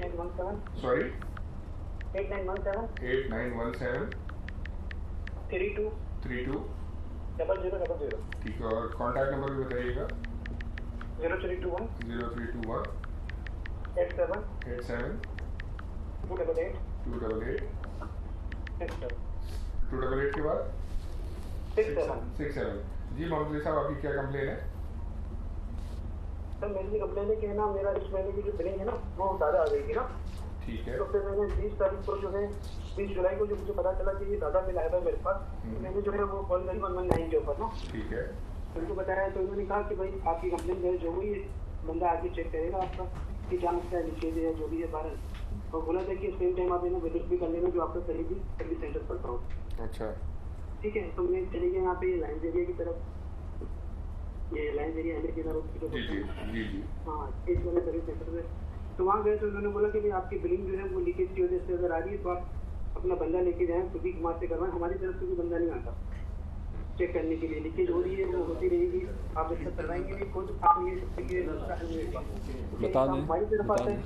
सॉरी 8917 32 0000। ठीक है और कॉन्टैक्ट नंबर भी बताइएगा। 0321 87 288 288 के बाद 67। जी मोहम्मद अली साहब आपकी क्या कंप्लेन है? सर मेरी कंप्लेन है कि ना मेरा इस महीने की जो बिलिंग है ना वो ज़्यादा आ गई थी ना। ठीक है। तो फिर मैंने 20 तारीख को जो है 20 जुलाई को जो मुझे पता चला कि ये ज़्यादा बिल आया था मेरे पास, मैंने जो है वो कॉल करी 119 के ऊपर ना। ठीक है। उनको बताया तो उन्होंने कहा कि भाई आपकी कंप्लेन दर्ज हो गई है, बंदा आके चेक करेगा आपका कि क्या मसला है, लीकेज है, जो भी है बाहर। और बोला था कि सेम टाइम आप विजिट भी कर लेना जो आपका करीबी सर्विस सेंटर पड़ता हो। अच्छा ठीक है, तो मैं चले गए यहाँ पे लाइन्स एरिया की तरफ, ये लाइन्स एरिया एमए की तरफ। जी जी जी जी हाँ, इस वाले सर्विस सेंटर में तो वहाँ गए तो उन्होंने बोला कि भाई आपकी बिलिंग जो है वो लीकेज की वजह से अगर आ रही है तो आप अपना बंदा लेके जाएं, खुद ही घुमा से करवाएं, हमारी तरफ से भी बंदा नहीं आता चेक करने के लिए। लीकेज हो रही है वो होती रहेगी, आप जब तक करवाएंगे नहीं खुद आप ये बता दें हमारी तरफ आते हैं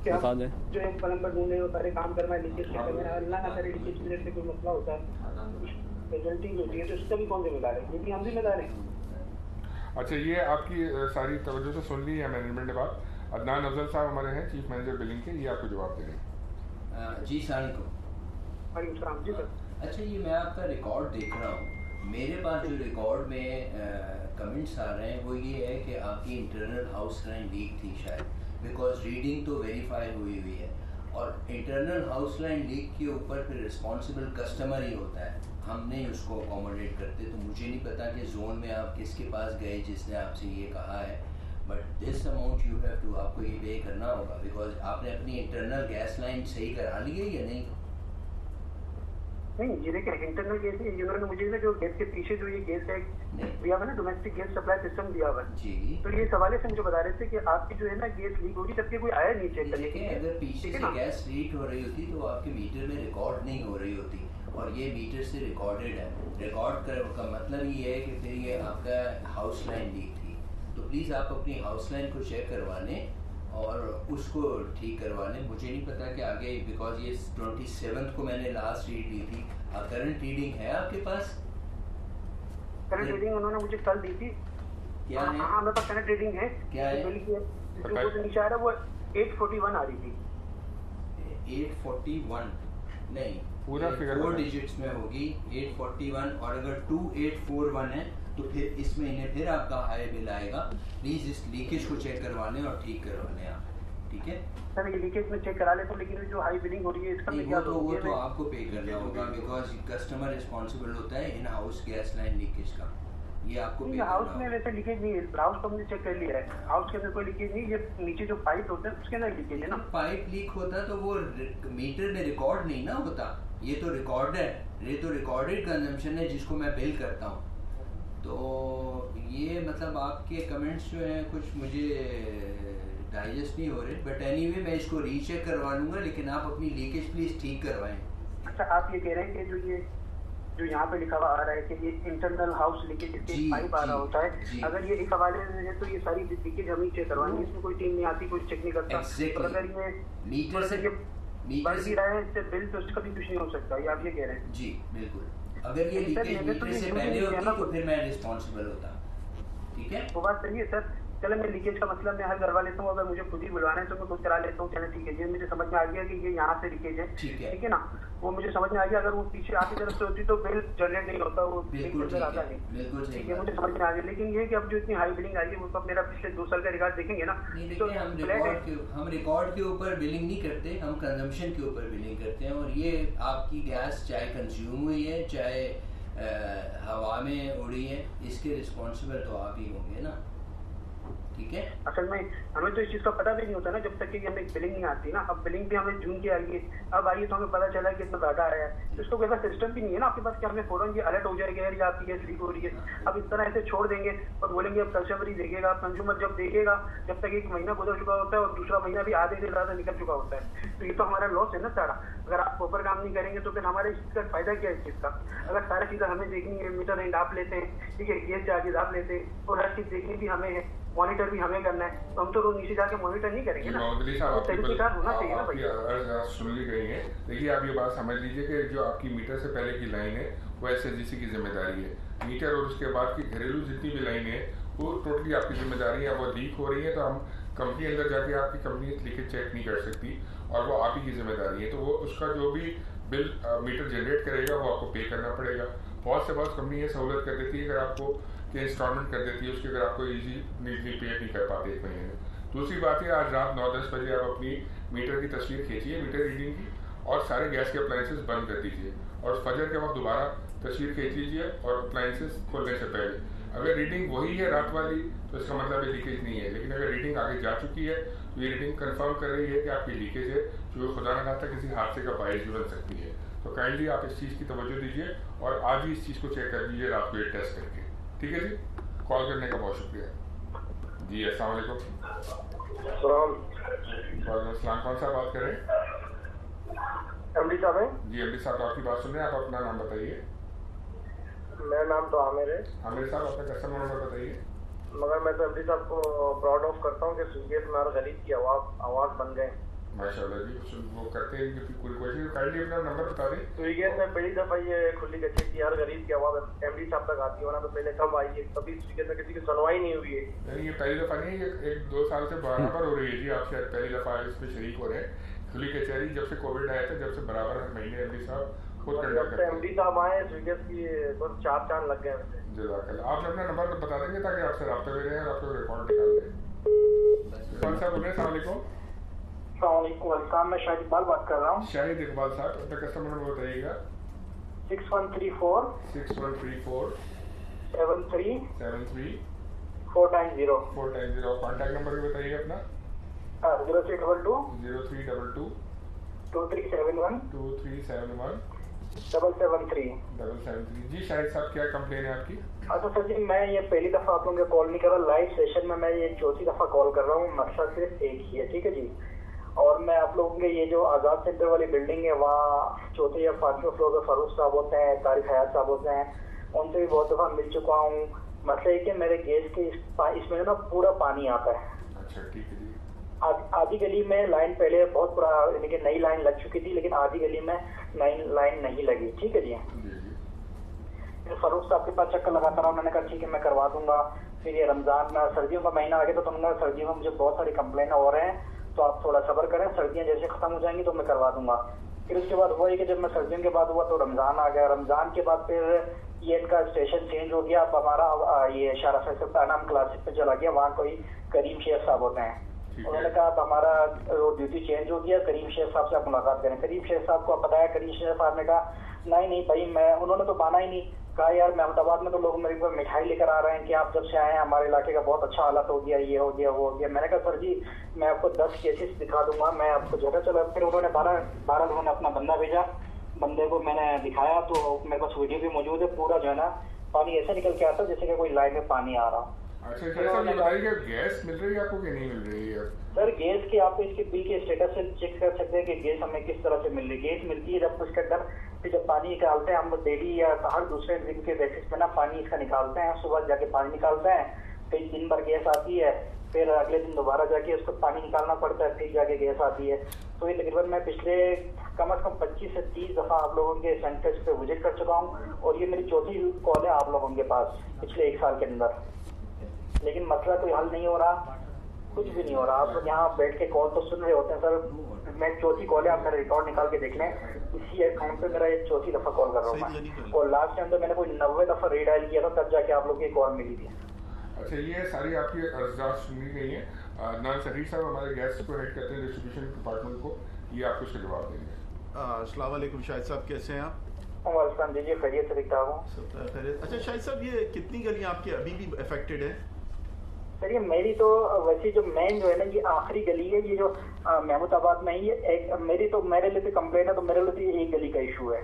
क्या जो एक प्लम्बर ढूंढे वो सारे काम करवाए, लीकेज चेक करवाए, अल्लाह ना करे लीकेज की वजह से कोई मसला होता है, रिजल्टिंग होती है, तो इसका भी कौन जिम्मेदार है? क्योंकि हम जिम्मेदार हैं। अच्छा, ये आपकी सारी तवज्जो से सुन ली है मैनेजमेंट ने बात। अदनान अफजल साहब हमारे हैं चीफ मैनेजर बिलिंग के, ये आपको जवाब दे रहे हैं। जी सलाम जी सर। अच्छा, ये मैं आपका रिकॉर्ड देख रहा हूँ, मेरे पास जो रिकॉर्ड में कमेंट्स आ रहे हैं वो ये है कि आपकी इंटरनल हाउस लाइन लीक थी शायद, बिकॉज रीडिंग तो वेरीफाई हुई है और इंटरनल हाउस लाइन लीक के ऊपर फिर रिस्पॉन्सिबल कस्टमर ही होता है, हम नहीं उसको अकोमोडेट करते। तो मुझे नहीं पता कि जोन में आप किसके पास गए जिसने आपसे ये कहा है, but this amount you have to, आपको ये पे करना होगा, बिकॉज आपने अपनी इंटरनल गैस लाइन सही करा ली है या नहीं? नहीं, ये देखिए इंटरनल गैस है, इन्होंने मुझे ना जो गैस के पीछे जो ये गैस है दिया हुआ है ना, डोमेस्टिक गैस सप्लाई सिस्टम दिया हुआ है जी, तो ये सवाल से मुझे बता रहे थे कि आपकी जो है ना गैस लीक हो रही, जबकि कोई आया नहीं चेक करने के लिए। अगर पीछे से गैस लीक हो रही होती तो आपके मीटर में रिकॉर्ड नहीं हो रही होती, और ये मीटर से रिकॉर्डेड है। रिकॉर्ड का मतलब ये है कि फिर ये आपका हाउस लाइन लीक थी, तो प्लीज़ आप अपनी हाउस लाइन को चेक करवा लें और उसको ठीक करवा लें। मुझे नहीं पता कि आगे, बिकॉज ये 27 को मैंने लास्ट रीड ली थी, करंट रीडिंग है आपके पास? करंट रीडिंग उन्होंने मुझे कल दी थी। क्या है? हाँ, मेरे पास करंट रीडिंग है। क्या है? जो नीचे आ रहा है वो 841 आ रही थी। 841 नहीं, पूरा फिगर 4 डिजिट्स में होगी 841, और अगर 2841 है तो फिर इस महीने फिर आपका हाई बिल आएगा। प्लीज इस लीकेज को चेक करवा लें और ठीक करवा लें आप, ठीक है सर? ये लीकेज में चेक करा लेते, लेकिन जो हाई बिलिंग हो रही है इसका क्या वो तो आपको पे करना होगा, बिकॉज कस्टमर रिस्पॉन्सिबल होता है in house gas line leakage का, ये आपको पे हाउस में वैसे लीकेज नहीं है, हाउस तो हमने चेक कर लिया है, हाउस के अंदर कोई लीकेज नहीं, ये नीचे जो पाइप होता है उसके अंदर लीकेज है ना। पाइप लीक होता तो वो मीटर में रिकॉर्ड नहीं ना होता, ये तो रिकॉर्ड है, ये तो रिकॉर्डेड कंजम्पशन है जिसको मैं बिल करता हूँ। तो ये मतलब आपके कमेंट्स जो हैं कुछ मुझे डाइजेस्ट नहीं हो रहे, बट एनीवे मैं इसको रीचेक करवा लूँगा, लेकिन आप अपनी लीकेज प्लीज ठीक करवाएं। अच्छा, आप ये कह रहे हैं कि जो यहाँ पे लिखा हुआ आ रहा है कि ये इंटरनल हाउस लीकेज पाइप आ रहा होता है, अगर ये एक हवाले से है तो ये सारी लीकेज हम ही चेक करवाएंगे, इसमें कोई टीम नहीं आती, कोई चेक नहीं करता। और अगर ये मीटर से बढ़ भी रहा है इससे बिल तो उसका भी कुछ नहीं हो सकता, ये आप ये कह रहे हैं? जी बिल्कुल, अगर ये लीकेज मीटर से पहले होती तो फिर मैं रिस्पॉन्सिबल होता, ठीक है? वो बात सही है सर, चलो मैं लीकेज का मतलब मैं हल करवा लेता हूँ, अगर मुझे खुद ही बुलवाना है तो मैं खुद करा लेता हूँ, चलो ठीक है। ये मुझे समझ में आ गया कि ये यहाँ से लीकेज है, ठीक है ना, वो मुझे समझ में आ गया। अगर वो पीछे आपकी तरफ से होती तो बिल जनरेट नहीं होता, वो नजर आता नहीं, ठीक है, मुझे समझ में आ गया। लेकिन ये कि अब जो इतनी हाई बिलिंग आई है वो अब मेरा पिछले 2 साल का रिकॉर्ड देखेंगे ना, तो हम रिकॉर्ड के ऊपर बिलिंग नहीं करते, हम कंजम्पशन के ऊपर बिलिंग करते हैं। और ये आपकी गैस चाहे कंज्यूम हुई है चाहे हवा में उड़ी है, इसके रिस्पॉन्सिबल तो आप ही होंगे ना, ठीक है? असल में हमें तो इस चीज का पता भी नहीं होता ना जब तक कि हमें बिलिंग नहीं आती ना। अब बिलिंग भी हमें जून की आई है, अब आई तो हमें पता चला कि इतना ज्यादा आया है, तो इसको वैसा सिस्टम भी नहीं है ना आपके पास कि हमें फौरन ये अलर्ट हो जाएगा यार ये आपकी गैस लीक हो रही है। अब इस तरह ऐसे छोड़ देंगे और बोलेंगे अब कंज्यूमर ही देखेगा, कंज्यूमर जब देखेगा जब तक 1 महीना गुजर चुका होता है और दूसरा महीना भी आधे से ज्यादा निकल चुका होता है, तो ये तो हमारा लॉस है ना सारा। अगर आप प्रॉपर काम नहीं करेंगे तो फिर हमारे इस चीज का फायदा क्या है इस चीज का? अगर सारी चीजें हमें देखनी है, मीटर एंड आप लेते हैं, ठीक है, गैस चार्जेस आप लेते हैं और हर चीज देखनी भी हमें है, मॉनिटर भी हमें करना है, तो हम तो रोज नीचे जाके मॉनिटर नहीं करेंगे ना, तो तरीकेकार होना चाहिए ना भैया। सुन ली गई है। देखिए, आप ये बात समझ लीजिए कि जो आपकी मीटर से पहले की लाइन है वो SSGC की जिम्मेदारी है। मीटर और उसके बाद की घरेलू जितनी भी लाइन है वो टोटली आपकी जिम्मेदारी है। वो लीक हो रही है तो हम कंपनी अंदर जाके आपकी कंपनी लीकेज चेक नहीं कर सकती और वो आप ही की जिम्मेदारी है। तो वो उसका जो भी बिल मीटर जनरेट करेगा वो आपको पे करना पड़ेगा। बहुत से बहुत कंपनी ये सहूलत कर देती है अगर आपको कि इंस्टॉलमेंट कर देती है उसकी, अगर आपको नीडली पे नहीं कर पाते 1 महीने में। दूसरी बात है, आज रात 9-10 बजे आप अपनी मीटर की तस्वीर खींचिए, मीटर रीडिंग की, और सारे गैस के अप्लायंसेस बंद कर दीजिए और फजर के वक्त दोबारा तस्वीर खींच लीजिए और अप्लायंसेस खोलने से पहले अगर रीडिंग वही है रात वाली तो इसका मतलब लीकेज नहीं है, लेकिन अगर रीडिंग आगे जा चुकी है तो ये रीडिंग कंफर्म कर रही है कि आपकी लीकेज है, जो खुदा न खास्ता किसी हादसे का बायस भी बन सकती है। तो काइंडली आप इस चीज़ की तवज्जो दीजिए और आज ही इस चीज़ को चेक कर लीजिए रात को ये टेस्ट करके। ठीक है जी, कॉल करने का बहुत शुक्रिया जी। अस्सलाम वालेकुम। वालेकुम अस्सलाम। कौन सा बात करें? एमडी साहब है जी एमडी साहब, तो आपकी बात सुन रहे हैं। आप अपना नाम बताइए। मेरा नाम तो आमिर है। आमिर साहब, अपना कस्टमर नंबर बताइए। मगर मैं तो एमडी साहब को प्राउड ऑफ करता हूँ कि स्विगी में हर गरीब की आवाज बन गए। माशाल्लाह जी, वो करते हैं कि कोई कोशिश। काइंडली अपना नंबर बता दें। स्विगी में पहली दफा ये खुली कच्ची की हर गरीब की आवाज एमडी साहब तक आती है, ना तो पहले कब आई है? कभी स्विगी में किसी की सुनवाई नहीं हुई है। नहीं, ये पहली दफा नहीं है, एक 2 साल से बराबर हो रही है जी। आप शायद पहली दफा इसमें शरीक हो रहे हैं। खुली कचहरी जब से कोविड आया था, जब से बराबर हर महीने एमडी साहब खुद कंडक्ट करते हैं। एमडी साहब आए स्विगी की बस 4 चांद लग गए। जज़ाकल्लाह। आपने अपना नंबर बता देंगे ताकि आपसे रब्ता में रहें और आपको रिकॉर्ड निकाल दें। कौन सा बोल रहे हैं? अस्सलाम वालेकुम। मैं शाहिद इकबाल बात कर रहा हूँ। शाहिद इकबाल साहब, अपना कस्टमर नंबर बताइएगा। 6134 6134 73 73 490 490। कॉन्टैक्ट नंबर भी बताइए अपना। 0322 0322 2371 2371 773 773। जी शाहिद साहब, क्या कंप्लेन है आपकी? अच्छा सर जी, मैं ये पहली दफा आप लोगों को कॉल नहीं कर रहा, लाइव सेशन में मैं ये चौथी दफा कॉल कर रहा हूँ। मकसद सिर्फ एक ही है, ठीक है जी। और मैं आप लोगों के ये जो आज़ाद सेंटर वाली बिल्डिंग है, वहाँ चौथे या 5वें फ्लोर पे फारूक साहब होते हैं, तारिक हयात साहब होते हैं, उनसे भी बहुत दफा मिल चुका हूँ। मसला ये कि मेरे गैस के इसमें ना पूरा पानी आता है। अच्छा ठीक है जी। आधी गली में लाइन पहले बहुत पूरा यानी कि नई लाइन लग चुकी थी, लेकिन आधी गली में नई लाइन नहीं लगी। ठीक है जी। फारूक साहब के पास चक्कर लगाता रहा, उन्होंने कहा ठीक है मैं करवा दूंगा। फिर ये रमजान में सर्दियों का महीना आ गया तो उन्होंने सर्दियों में मुझे बहुत सारी कंप्लेन हो रहे हैं, तो आप थोड़ा सब्र करें, सर्दियां जैसे खत्म हो जाएंगी तो मैं करवा दूंगा। फिर उसके बाद हुआ कि जब मैं सर्दियों के बाद हुआ तो रमजान आ गया। रमजान के बाद फिर ये इनका स्टेशन चेंज हो गया। अब हमारा ये शारा फैसल पैनाम क्लासिक पे चला गया, वहाँ कोई करीम शेख साहब होते हैं। उन्होंने कहा अब हमारा ड्यूटी चेंज हो गया, करीम शेख साहब से आप मुलाकात करें। करीम शेख साहब को बताया, करीम शेख साहब ने कहा नहीं भाई मैं, उन्होंने तो माना ही नहीं। कहा यार महमूदाबाद में तो लोग मेरे को मिठाई लेकर आ रहे हैं कि आप जब से आए हैं हमारे इलाके का बहुत अच्छा हालत हो गया, ये हो गया वो हो गया। मैंने कहा सर जी मैं आपको 10 केसेस दिखा दूंगा, मैं आपको जगह चला। फिर उन्होंने 12 उन्होंने अपना बंदा भेजा, बंदे को मैंने दिखाया तो मेरे पास वीडियो भी मौजूद है। पूरा जो है ना पानी ऐसा निकल के आता जैसे कि कोई लाइन में पानी आ रहा। अच्छा सर, ये बताइए कि गैस मिल रही है आपको कि नहीं मिल रही है? सर गैस के आप इसके बिल के स्टेटस से चेक कर सकते हैं कि गैस हमें किस तरह से मिल रही है। गैस मिलती है जब उसके अंदर फिर जब पानी निकालते हैं हम डेली या हर दूसरे दिन के बेसिस पे ना पानी इसका निकालते हैं। सुबह जाके पानी निकालते हैं, फिर दिन भर गैस आती है, फिर अगले दिन दोबारा जाके उसको पानी निकालना पड़ता है, फिर जाके गैस आती है। तो ये तकरीबन मैं पिछले कम से कम 25 से 30 दफा आप लोगों के सेंटर्स पे विजिट कर चुका हूँ और ये मेरी चौथी कॉल है आप लोगों के पास पिछले 1 साल के अंदर। लेकिन मसला कोई हल नहीं हो रहा, कुछ भी नहीं हो रहा। आप यहाँ बैठ के कॉल तो सुन रहे होते हैं सर, मैं चौथी कॉल है, आप मेरा रिकॉर्ड निकाल के देख लें। इसी अकाउंट पे मेरा ये चौथी दफा कॉल कर रहा हूँ मैं, और लास्ट टाइम तो मैंने कोई 90 दफा रीडायल किया था तब जाके आप लोग की कॉल मिली थी। अच्छा, ये सारी आपकी अर्जात सुनी गई हैं। नान सहीर साहब हमारे गेस्ट को हेड करते हैं डिस्ट्रीब्यूशन डिपार्टमेंट को, ये आपको इसका जवाब देंगे। अस्सलाम वालेकुम शाहिद साहब, कैसे हैं आप? जी खैरियत से दिखता हूँ। अच्छा शाहिद साहब, ये कितनी गलियाँ आपकी अभी भी अफेक्टेड है? सर ये मेरी तो वैसे जो मेन जो है ना ये आखिरी गली है, ये जो महमूदाबाद में ही एक मेरी तो मेरे लिए कंप्लेन है, तो मेरे लिए तो एक गली का इशू है।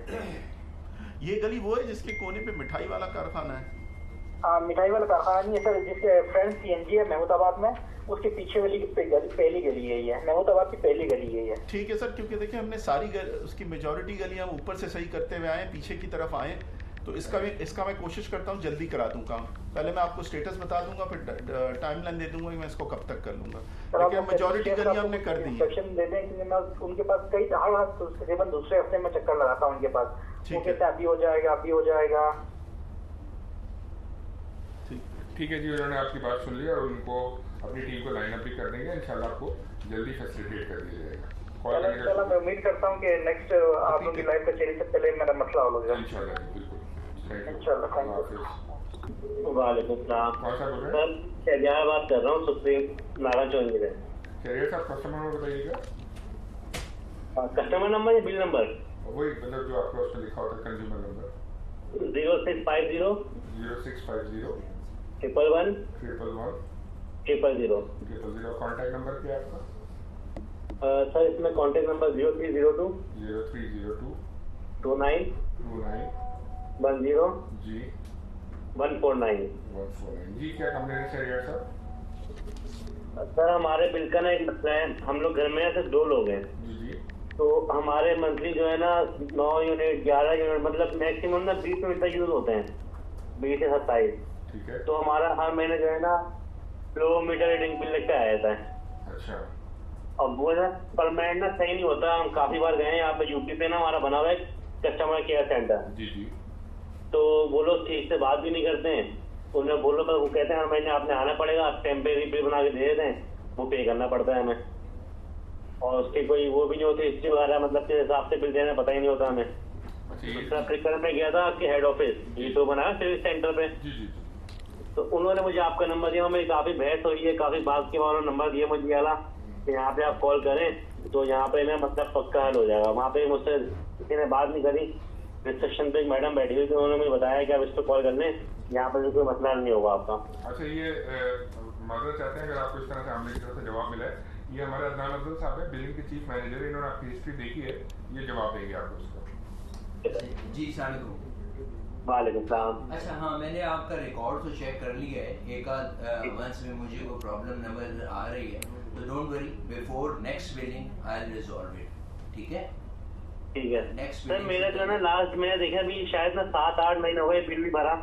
ये गली वो है जिसके कोने पे मिठाई वाला कारखाना है? मिठाई वाला कारखाना नहीं है सर, जिसके फ्रेंड सीएनजी है महमूदाबाद में, उसके पीछे वाली पहली गली है ये, महमूदाबाद की पहली गली है ये। ठीक है सर, क्योंकि देखिए हमने सारी उसकी मेजॉरिटी गलियां ऊपर से सही करते हुए आए, पीछे की तरफ आए, तो इसका मैं कोशिश करता हूँ जल्दी करा दूँ काम। पहले मैं आपको स्टेटस बता दूंगा, फिर टाइमलाइन दे दूंगा कि मैं इसको कब तक कर लूंगा। लेकिन मेजॉरिटी गलियां हमने कर दी है। देते हैं क्योंकि मैं उनके पास कई तकरीबन दूसरे हफ्ते में चक्कर लगाता हूँ उनके पास, वो कहते हैं अभी हो जाएगा अभी हो जाएगा। ठीक है जी, उन्होंने आपकी बात सुन ली और उनको अपनी टीम को लाइन अप भी कर देंगे, इंशाल्लाह आपको जल्दी फैसिलिटेट कर दिया जाएगा। इंशाल्लाह मैं उम्मीद करता हूँ कि नेक्स्ट आप लोगों की लाइफ कचहरी से पहले मेरा मसला हल हो जाएगा इंशाल्लाह। बिल्कुल इंशाल्लाह। वालेकुम सलाम। कौन सा बोल रहे हैं? सर क्या बात कर रहा हूँ, सुप्रीम नारा चौंगी से। चलिए साहब, कस्टमर नंबर बताइएगा। कस्टमर नंबर या बिल नंबर? वही मतलब जो आपको उसमें लिखा होता है, कंज्यूमर नंबर 0650 0650 111 111 000। कॉन्टैक्ट नंबर क्या है आपका? सर इसमें कॉन्टैक्ट नंबर 0302 29 10 जी 149। जी क्या कंप्लेन है सर? सर हमारे बिल का ना एक मसला है, हम लोग घर में सिर्फ 2 लोग हैं, तो हमारे मंथली जो है ना 9 यूनिट 11 यूनिट मतलब मैक्सिमम ना 20 यूनिट तक यूज होते हैं, 20 से 27। ठीक है। तो हमारा हर महीने जो है ना फ्लो मीटर रीडिंग बिल लेके आ जाता है। अच्छा। अब वो ना परमानेंट ना सही नहीं होता, हम काफी बार गए हैं यहाँ पे यूपी पे ना हमारा बना हुआ है कस्टमर केयर सेंटर। जी जी। तो वो लोग ठीक से बात भी नहीं करते हैं, उन्हें बोलो तो वो कहते हैं हर महीने आपने आना पड़ेगा, टेम्परेरी बिल बना के दे देते हैं, वो पे करना पड़ता है हमें, और उसकी कोई वो भी नहीं होती हिस्ट्री वगैरह, मतलब किस हिसाब से बिल देना पता ही नहीं होता हमें। दूसरा फ्लिकर में गया था आपके हेड ऑफिस वीटो बनाया सर्विस सेंटर पे, तो उन्होंने मुझे आपका नंबर दिया, मेरी काफी बहस हुई है, काफी बात के बाद उन्होंने नंबर दिया मुझे वाला कि यहाँ पे आप कॉल करें तो यहाँ पे ना मतलब पक्का हल हो जाएगा। वहाँ पे मुझसे किसी ने बात नहीं करी, रिसेप्शन पे एक मैडम बैठी हुई थी, उन्होंने मुझे बताया कि आप इस पर कॉल कर लें, यहाँ पे कोई मसला नहीं होगा आपका। अच्छा ये मदद चाहते हैं अगर आपको इस तरह से आमले की तरफ से जवाब मिला है, ये हमारे अदनान अफजल साहब है, बिलिंग के चीफ मैनेजर है, इन्होंने आपकी हिस्ट्री देखी है, ये जवाब देंगे आपको उसका। जी सलाम। वालेकुम सलाम। अच्छा हाँ, मैंने आपका रिकॉर्ड तो चेक कर लिया है, एक आध वंस में मुझे कोई प्रॉब्लम नंबर आ रही है, तो don't worry, before next billing I will resolve it. ठीक है नेक्स्ट सर मेरा जो है ना लास्ट मैंने देखा अभी शायद ना 7-8 महीने हो गए बिल भी भरा,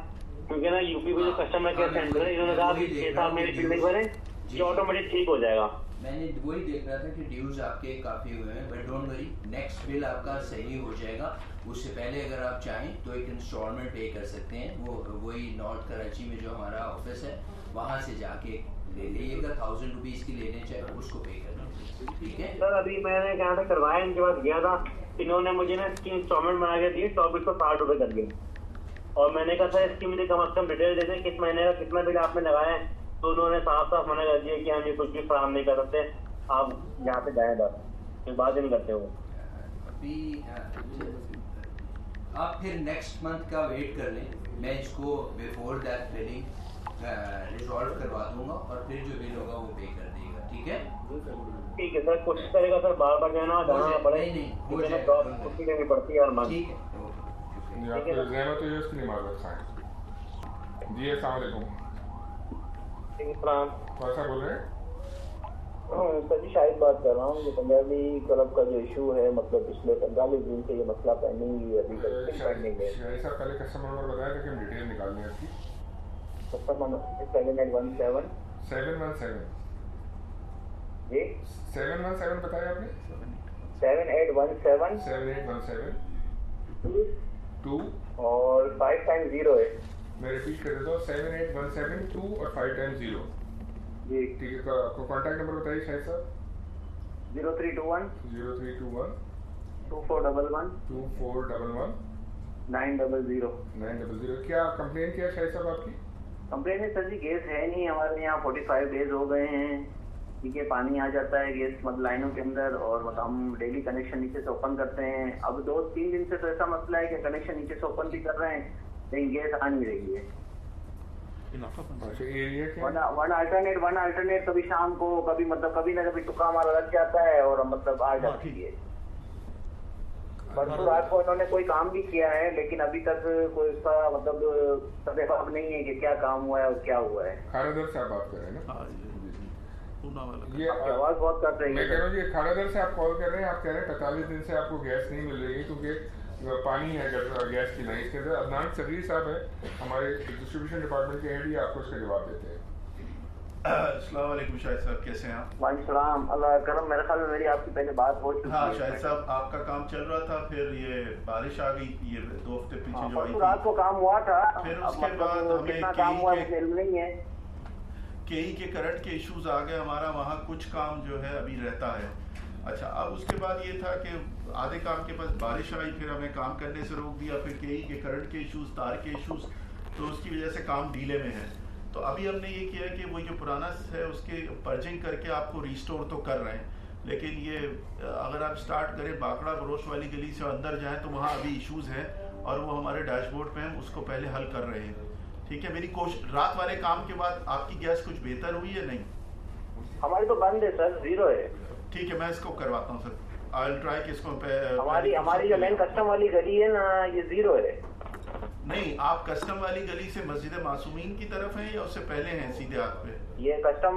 क्योंकि ना यूपी में जो कस्टमर केयर सेंटर है इन्होंने कहा कि 6 साल मेरी बिल नहीं भरे ये ऑटोमेटिक ठीक हो जाएगा। मैंने वही देख रहा था कि ड्यूज आपके काफ़ी हुए हैं, but don't worry, next bill आपका सही हो जाएगा। उससे पहले अगर आप चाहें तो एक इंस्टॉलमेंट पे कर सकते हैं, वो वही नॉर्थ कराची में जो हमारा ऑफिस है वहाँ से जाके ले लीजिएगा, 1000 रुपीज़ की लेने चाहिए उसको पे करना। ठीक है सर अभी मैंने क्या था करवाया, इनके पास गया था, इन्होंने मुझे ना इसकी इंस्टॉलमेंट बना के दी 160 रुपए कर दिए, और मैंने कहा था इसकी मुझे कम से कम डिटेल दे दें किस महीने का कितना बिल आपने लगाया है, तो उन्होंने साफ साफ मना कर दिया कि हम ये कुछ भी फराहम नहीं कर सकते, आप यहाँ पे जाएं बस, फिर बात ही नहीं करते वो। अभी आप फिर नेक्स्ट मंथ का वेट कर लें, मैं इसको बिफोर दैट बिलिंग रिजॉल्व करवा दूंगा, और फिर जो बिल होगा वो पे कर देगा। ठीक है सर, कोशिश करेगा सर, बार बार जाना पड़े नहीं हो जाएगा, छुट्टी लेनी पड़ती है हर मंथ। ठीक है आपको ज़हमत हुई उसकी माजरत खाएं। जी अस्सलाम वालेकुम। कौन सा बोल रहे हैं? सर जी शाहिद बात कर रहा हूँ, ये पंजाबी क्लब का जो इशू है, मतलब पिछले 45 दिन से ये मसला पेंडिंग अभी तक पेंडिंग है। शाहिद साहब पहले कस्टमर नंबर बताया था कि हम डिटेल निकाल लें आपकी। कस्टमर नंबर 7817 717 जी 717 बताया आपने? 7817 2 और 5 times 0 है। मैं रिपीट कर देता हूँ 7817 2 और 5 times 0 जी ठीक है। आपको कॉन्टैक्ट नंबर बताइए शाहिद साहब। 0321 2411 900। क्या कंप्लेन किया शाहिद साहब आपकी? कंप्लेन है सर जी, गैस है नहीं हमारे यहाँ, 45 डेज हो गए हैं, ठीक है, पानी आ जाता है गैस मतलब लाइनों के अंदर, और मतलब हम डेली कनेक्शन नीचे से ओपन करते हैं। अब 2-3 दिन से तो ऐसा मसला है कि कनेक्शन नीचे से ओपन भी कर रहे हैं लेकिन गैस आ नहीं रही है। वन अल्टरनेट कभी शाम को, कभी मतलब कभी ना कभी टुका हमारा लग जाता है और मतलब आ जाती है। परसों रात को इन्होंने कोई काम भी किया है, लेकिन अभी तक कोई उसका मतलब जवाब नहीं है कि क्या काम हुआ है और क्या हुआ है। खानादर से आप बात कर रहे हैं ना? ये आवाज बहुत कट रही है। मैं कह रहा हूँ ये खानादर से आप कॉल कर रहे हैं, आप कह रहे हैं 45 दिन से आपको गैस नहीं मिल रही है क्योंकि पानी है गैस की लाइन के अंदर। अदनान सगीर साहब है हमारे डिस्ट्रीब्यूशन डिपार्टमेंट के हेड, ही आपको इसका जवाब देते हैं। अस्सलाम वालेकुम शाहिद साहब, कैसे हैं आप? वालेकुम अल्लाह करम, मेरे ख्याल में मेरी आपकी पहले बात हो चुकी है। हाँ शाहिद साहब, आपका काम चल रहा था, फिर ये बारिश आ गई, ये 2 हफ्ते पीछे जो आई थी, रात को काम हुआ था, फिर उसके बाद हमें केई के करंट के इश्यूज आ गए, हमारा वहाँ कुछ काम जो है अभी रहता है। अच्छा, अब उसके बाद ये था कि आधे काम के पास बारिश आई, फिर हमें काम करने से रोक दिया, फिर केई के करंट के इश्यूज, तार के इश्यूज, तो उसकी वजह से काम डीले में है। तो अभी हमने ये किया कि वो जो पुराना है उसके पर्जिंग करके आपको रिस्टोर तो कर रहे हैं, लेकिन ये अगर आप स्टार्ट करें बाकड़ा बरोश वाली गली से अंदर जाएं तो वहाँ अभी इश्यूज हैं और वो हमारे डैशबोर्ड पे हम उसको पहले हल कर रहे हैं। ठीक है, मेरी कोशिश रात वाले काम के बाद आपकी गैस कुछ बेहतर हुई है नहीं? हमारी तो बंद है सर, 0 है। ठीक है, मैं इसको करवाता हूँ सर, आई विल ट्राई कि इसको हमारी जो मेन कस्टम वाली गली है ना, ये 0 है। नहीं, आप कस्टम वाली गली से मस्जिद मासूमीन की तरफ हैं या उससे पहले हैं सीधे हाथ पे? ये कस्टम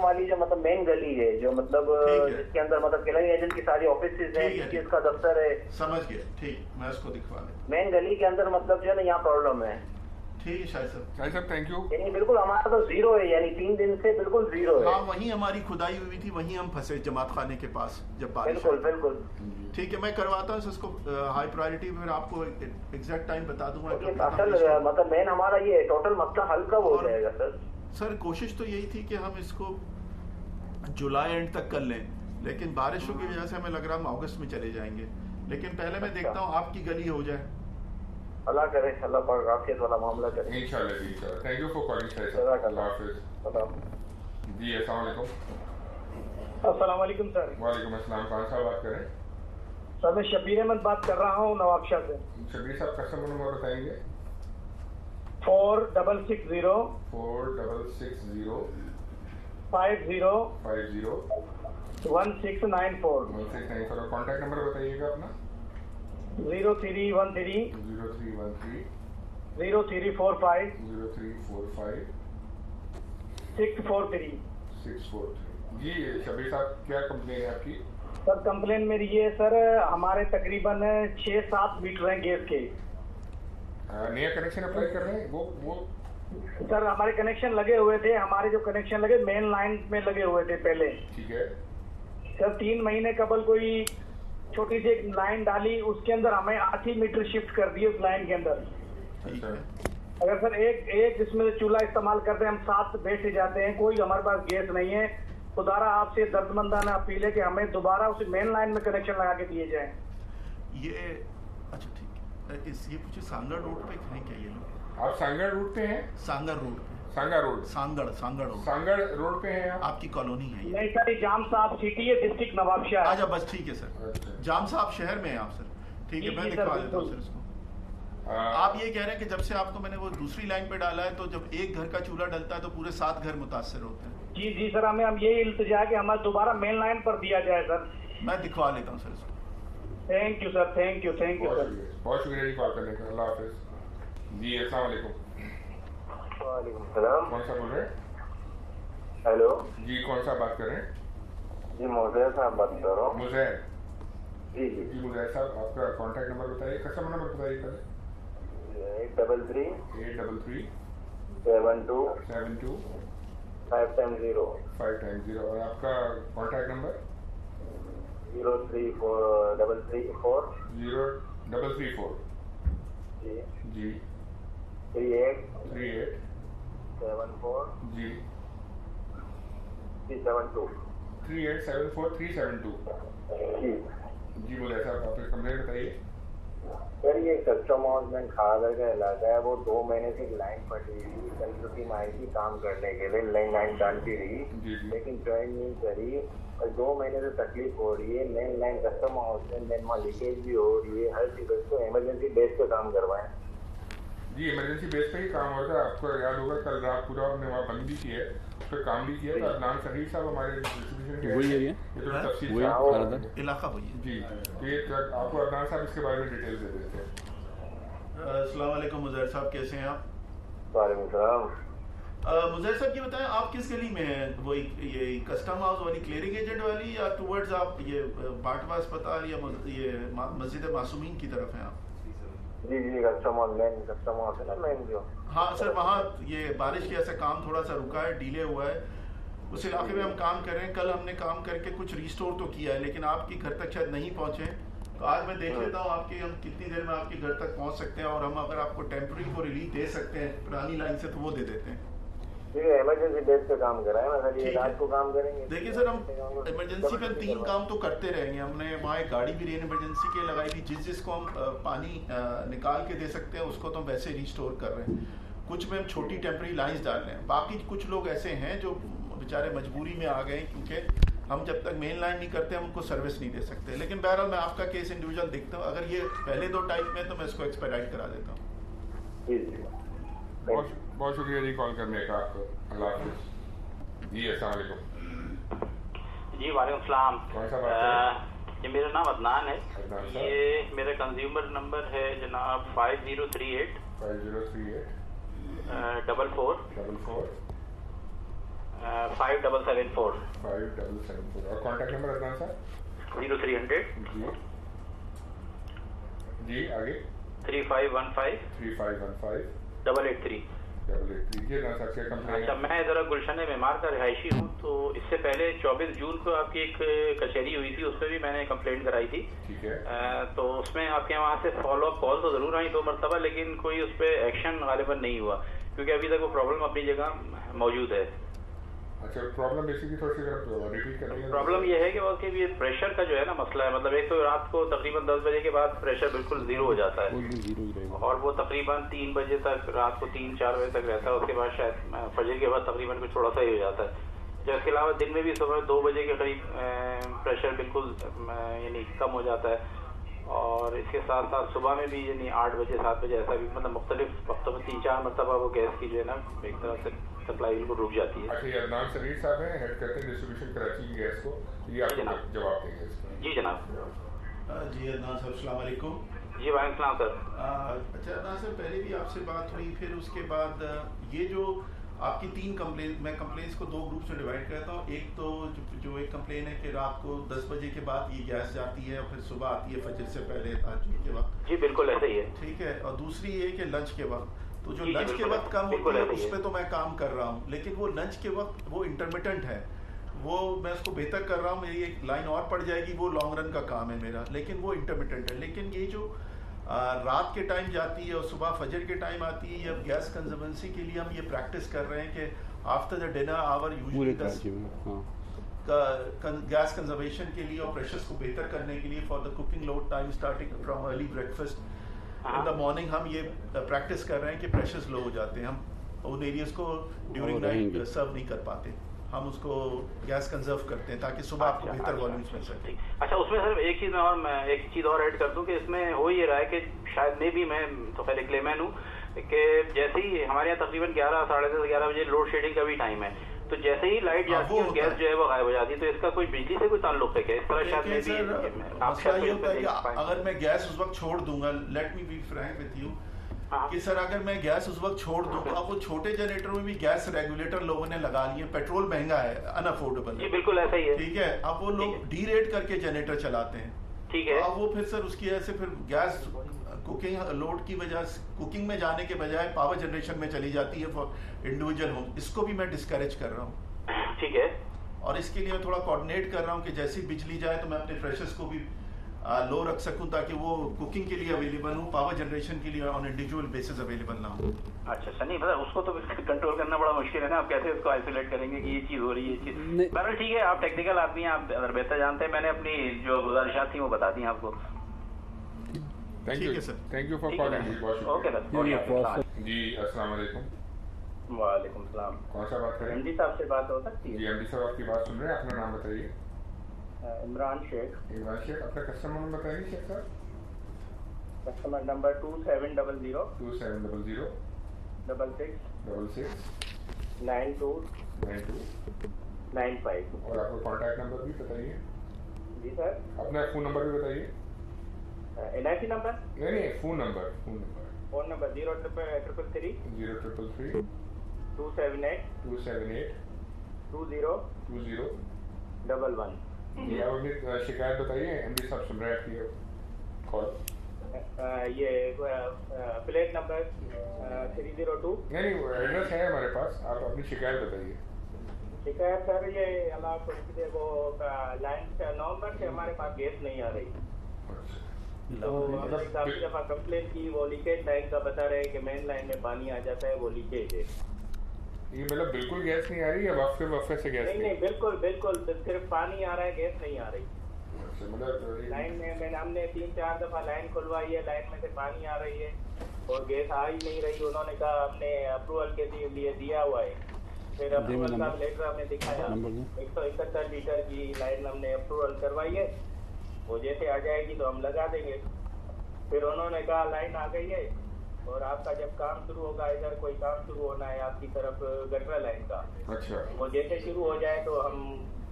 वाली जो मतलब मेन गली है, जो मतलब जिसके अंदर मतलब क्लियरिंग एजेंट की सारी ऑफिसेज है, इसका दफ्तर है। समझ गया, ठीक, मैं इसको दिखवा लेता। मेन गली के अंदर मतलब जो है ना, यहाँ प्रॉब्लम है। ठीक है शायद साहब, थैंक यू। यानी बिल्कुल हमारा तो 0 है, यानी 3 दिन से बिल्कुल 0 है। हाँ, वहीं हमारी खुदाई हुई थी, वहीं हम फंसे जमात खाने के पास जब बारिश। बिल्कुल। ठीक है, मैं करवाता हूँ इसको हाई प्रायोरिटी, फिर आपको एग्जैक्ट टाइम बता दूंगा। मतलब मेन हमारा ये टोटल मसला हल कब हो जाएगा सर? सर कोशिश तो यही थी कि हम इसको जुलाई एंड तक कर लें, लेकिन बारिशों की वजह से हमें लग रहा है हम अगस्त में चले जाएंगे। लेकिन पहले मैं देखता हूँ आपकी गली हो जाए। अल्लाह करे, अल्लाह पर आफियत वाला मामला करे इंशाल्लाह जी, इंशाल्लाह। Thank you for calling sir. अल्लाह हाफिज़ जी। अस्सलाम वालेकुम। अस्सलाम वालेकुम सर। वालेकुम अस्सलाम। कौन सा बात कर रहे हैं सर? मैं शबीर अहमद बात कर रहा हूँ नवाबशाह से। शबीर साहब, कस्टमर नंबर बताएंगे? 4660 4660 50 50 1694। 1694। और कॉन्टैक्ट नंबर बताइएगा अपना। 0313 0313 0345 0345 643 643। जी शबीर साहब, क्या कंप्लेन है आपकी? सर कंप्लेन मेरी ये है सर, हमारे तकरीबन 6-7 मीटर हैं गैस के। नया कनेक्शन अप्लाई कर रहे हैं? वो सर हमारे कनेक्शन लगे हुए थे, हमारे जो कनेक्शन लगे मेन लाइन में लगे हुए थे पहले। ठीक है सर, 3 महीने कबल कोई छोटी सी एक लाइन डाली, उसके अंदर हमें 8 ही मीटर शिफ्ट कर दिए उस लाइन के अंदर। अगर सर एक इसमें चूल्हा इस्तेमाल करते हैं, हम 7 बैठ जाते हैं, कोई हमारे पास गैस नहीं है। खुदारा आपसे दर्दमंदाना अपील है कि हमें दोबारा उस मेन लाइन में कनेक्शन लगा के दिए जाए। ये अच्छा ठीक है, ये पूछे सांगड़ रोड पे हैं क्या ये लोग? आप सांगड़ रोड पे हैं? सांगड़ रोड सांगड़ रोड पे हैं आपकी कॉलोनी है? नहीं सर, जाम साहब सिटी है, डिस्ट्रिक्ट नवाबशाह। अच्छा बस ठीक है सर, जाम साहब शहर में है आप सर? ठीक है, मैं दिखवा देता हूँ सर इसको। आप ये कह रहे हैं कि जब से आपको मैंने वो दूसरी लाइन पे डाला है, तो जब एक घर का चूल्हा डलता है तो पूरे 7 घर मुतासर होते हैं। जी सर, हमें हम यही इल्तिजा है कि हमारे दोबारा मेन लाइन पर दिया जाए सर। मैं दिखवा लेता हूँ सर इसको। Thank you sir, thank you sir. बहुत शुक्रिया कॉल करने का। अल्लाह हाफिज़ जी। अस्सलाम वालेकुम। वालेकुम सलाम। कौन सा बोल रहे हैं? हेलो जी, कौन सा बात कर रहे हैं? जी मुज़ैर साहब बात कर रहा हूँ। मुज़ैर जी मुज़ैर साहब, आपका कॉन्टैक्ट नंबर बताइए, कस्टमर नंबर बताइए पहले। 833 72 72 5 times 0 और आपका कॉन्टैक्ट नंबर? 034 0334 जी 38 74 जी 372 3874 372 जी। बोले साहब, आप कंप्लेंट बताइए। सर ये कस्टम हाउस में खागर का इलाका है, वो 2 महीने से लाइन पड़ी हुई, कंस्ट्रक्शन में आई थी काम करने के लिए, लाइन डालती रही लेकिन ज्वाइन नहीं करी, और 2 महीने से तकलीफ हो रही है। मेन लाइन कस्टम हाउस में मेन वहाँ लीकेज भी हो रही है, हर चीज को इमरजेंसी बेस पे काम करवाएं। जी, इमरजेंसी बेस पे ही काम होता है। आपको याद होगा कल रात पूरा हमने वहाँ बंद भी किया है, उस पर काम भी किया। तो अदनान शहीद साहब हमारे डिस्ट्रीब्यूशन के वही ये तो तफसील इलाका वही जी। तो ये आपको अदनान साहब इसके बारे में डिटेल दे देते हैं। अस्सलाम वालेकुम मुज़ैर साहब, कैसे हैं आप? वालेकुम सलाम। मुज़ैर साहब ये बताएं, आप किस गली में हैं? वो ये कस्टम हाउस वाली क्लियरिंग एजेंट वाली, या टुवर्ड्स आप ये बाटवा अस्पताल या ये मस्जिद मासूमीन की तरफ हैं आप? जी कस्टम हाउस है ना मेन जो। हाँ सर, वहाँ ये बारिश की वजह से काम थोड़ा सा रुका है, डिले हुआ है। उस इलाके में हम काम कर रहे हैं। कल हमने काम करके कुछ रिस्टोर तो किया है, लेकिन आपके घर तक शायद नहीं पहुँचे। तो आज मैं देख लेता हूँ आपके हम कितनी देर में आपके घर तक पहुँच सकते हैं, और हम अगर आपको टेम्पररी को रिलीफ दे सकते हैं पुरानी लाइन से तो वो दे देते हैं। ठीक है, इमरजेंसी बेस पे काम कर रहे हैं ना सर, ये रात को काम करेंगे। देखिए सर, हम इमरजेंसी पे 3 काम तो करते रहेंगे। हमने वहाँ एक गाड़ी भी रेन इमरजेंसी के लगाई थी, जिसको हम पानी निकाल के दे सकते हैं उसको तो हम वैसे रिस्टोर कर रहे हैं। कुछ में हम छोटी टेम्पररी लाइन्स डाल रहे हैं। बाकी कुछ लोग ऐसे हैं जो बेचारे मजबूरी में आ गए, क्योंकि हम जब तक मेन लाइन नहीं करते हम उनको सर्विस नहीं दे सकते। लेकिन बहरहाल मैं आपका केस इंडिविजुअल देखता हूँ, अगर ये पहले 2 टाइप में तो मैं इसको एक्सपेडाइट करा देता हूँ। बहुत शुक्रिया जी कॉल करने का आपको। अल्लाह हाफिज़ जी। अस्सलाम वालेकुम जी। वालेकुम सलाम। कौन सा बात ये मेरा नाम अदनान है। ये मेरा कंज्यूमर नंबर है जनाब 5038 44 5774 577 और कॉन्टैक्ट नंबर अदनान साहब 0300 जी आगे 3515 883। अच्छा, मैं ज़रा गुलशन मेमार का रिहायशी हूँ। तो इससे पहले 24 जून को आपकी एक कचहरी हुई थी, उस पर भी मैंने कंप्लेंट कराई थी। ठीक है। तो उसमें आपके वहाँ से फॉलो अप कॉल तो ज़रूर आई 2 मरतबा, लेकिन कोई उस पर एक्शन गालिबन नहीं हुआ, क्योंकि अभी तक वो प्रॉब्लम अपनी जगह मौजूद है। अच्छा, प्रॉब्लम बेसिकली थोड़ी सी रिपीट करेंगे? प्रॉब्लम यह है कि वो कि प्रेशर का जो है ना मसला है, मतलब एक तो रात को तकरीबन 10 बजे के बाद प्रेशर बिल्कुल जीरो हो जाता है और वो तकरीबन 3 बजे तक, रात को 3-4 बजे तक रहता है। उसके बाद शायद फजर के बाद तकरीबन कुछ थोड़ा सा ही हो जाता है। जब इसके अलावा दिन में भी सुबह 2 बजे के करीब प्रेशर बिल्कुल यानी कम हो जाता है और इसके साथ साथ सुबह में भी यानी 8 बजे 7 बजे ऐसा भी, मतलब मुख्तलिफ वक्तों में 3-4 मरतबा वो गैस की जो है ना एक तरह से सप्लाई बिल्कुल रुक जाती है। अच्छा, ये अदनान सरीर साहब हैं, हेड करते हैं डिस्ट्रीब्यूशन कराची की गैस को, ये आपको जवाब देंगे इसका। जी जनाब। जी अदनान साहब अस्सलाम वालेकुम। जी वालेकुम सलाम सर। अच्छा अदनान साहब, पहले भी आपसे बात हुई, फिर उसके बाद ये जो आपकी 3 कंप्लेन, मैं कंप्लेंट्स को 2 ग्रुप्स में डिवाइड करता हूँ। एक तो जो एक कंप्लेन है कि रात को 10 बजे के बाद ये गैस जाती है और फिर सुबह आती है फजर से पहले ताज्जुद के वक्त। जी बिल्कुल ऐसा ही है। ठीक है। और दूसरी ये कि लंच के वक्त, तो जो लंच के वक्त कम होती है उस पर तो मैं काम कर रहा हूँ, लेकिन वो लंच के वक्त वो इंटरमिटेंट है, वो मैं उसको बेहतर कर रहा हूँ। मेरी एक लाइन और पड़ जाएगी, वो लॉन्ग रन का काम है मेरा, लेकिन वो इंटरमिटेंट है। लेकिन ये जो रात के टाइम जाती है और सुबह फजर के टाइम आती है, ये अब गैस कंजर्वेंसी के लिए हम ये प्रैक्टिस कर रहे हैं कि after the dinner hour usually gas conservation के लिए और प्रेशर्स को बेहतर करने के लिए for the cooking load time starting from early breakfast in the morning हम ये प्रैक्टिस कर रहे हैं कि प्रेशर्स लो हो जाते हैं, हम उन एरियाज को ड्यूरिंग नाइट सर्व नहीं कर पाते, हम उसको गैस कंजर्व करते हैं ताकि सुबह आपको बेहतर वॉल्यूम्स मिल सके। अच्छा, उसमें सर एक चीज़ और मैं एक चीज़ और ऐड कर दूं कि इसमें हो ये रहा है कि शायद में भी मैं तो पहले क्लेमैन हूँ कि जैसे ही हमारे यहाँ तकरीबन 11-10-11 बजे लोड शेडिंग का भी टाइम है, तो जैसे ही लाइट जाती है और गैस जो है वो गायब हो जाती है, तो इसका कोई बिजली से कोई ताल्लुक है क्या? इस तरह शायद में भी आप अगर मैं गैस उस वक्त छोड़ दूंगा, let me be frank with you कि सर अगर मैं गैस उस वक्त छोड़ दूंगा, अब वो छोटे जनरेटर में भी गैस रेगुलेटर लोगों ने लगा लिए, पेट्रोल महंगा है, अनअफोर्डेबल है। बिल्कुल ऐसा ही है। ठीक है। अब वो लोग डी रेट करके जनरेटर चलाते हैं। ठीक है। अब वो फिर सर उसकी वजह से फिर गैस कुकिंग लोड की वजह से कुकिंग में जाने के बजाय पावर जनरेशन में चली जाती है फॉर इंडिविजुअल होम। इसको भी मैं डिस्करेज कर रहा हूँ। ठीक है। और इसके लिए थोड़ा कोऑर्डिनेट कर रहा हूँ कि जैसी बिजली जाए तो मैं अपने फ्रेशर्स को भी लो रख सकूं ताकि वो कुकिंग के लिए अवेलेबल हो, पावर जनरेशन के लिए ऑन इंडिविजुअल बेसिस अवेलेबल ना हो। अच्छा सनी, मतलब उसको तो कंट्रोल करना बड़ा मुश्किल है ना, आप कैसे उसको आइसोलेट करेंगे कि ये चीज़ हो रही है, ये चीज़। बहरहाल ठीक है, आप टेक्निकल आदमी हैं, आप अगर बेहतर जानते हैं। मैंने अपनी जो गुजारिशात थी वो बता दी आपको। Thank you sir, thank you for calling. Okay sir जी। अस्सलाम वालेकुम। वालेकुम सलाम। कौन सा बात करें? एमडी साहब से बात हो सकती है? जी एमडी साहब आपकी बात सुन रहे हैं, अपना नाम बताइए। इमरान शेख। इमरान शेख, अपना कस्टमर नंबर बताइए शेख साहब। Customer number 2700 2700 66 92 95। और आपका कॉन्टैक्ट नंबर भी बताइए। जी सर। अपना फ़ोन नंबर भी बताइए। NIC number? नहीं, फ़ोन नंबर। Phone number 0333 278 20 11। ये आप अपनी शिकायत बताइए, एमडी साहब सुन रहे हैं आपकी कॉल। ये प्लेट नंबर 302। नहीं, एड्रेस है हमारे पास, आप अपनी शिकायत बताइए। शिकायत सर ये अलावा वो लाइन नवंबर से हमारे पास गैस नहीं आ रही, तो हमने काफ़ी दफ़ा कंप्लेन की, वो लीकेज लाइन का बता रहे हैं कि मेन लाइन में पानी आ जाता है, वो लीकेज है। ये मतलब बिल्कुल गैस नहीं आ रही है, वफ़े से गैस नहीं, बिल्कुल सिर्फ पानी आ रहा है, गैस नहीं आ रही। मतलब लाइन में हमने 3-4 दफ़ा लाइन खुलवाई है, लाइन में से पानी आ रही है और गैस आ ही नहीं रही। उन्होंने कहा हमने अप्रूवल के लिए दिया हुआ है, फिर अप्रूवल का लेटर हमने दिखाया, 171 लीटर की लाइन हमने अप्रूवल करवाई है, वो जैसे आ जाएगी तो हम लगा देंगे। फिर उन्होंने कहा लाइन आ गई है और आपका जब काम शुरू होगा, इधर कोई काम शुरू होना है आपकी तरफ गटर लाइन का, अच्छा, वो जैसे शुरू हो जाए तो हम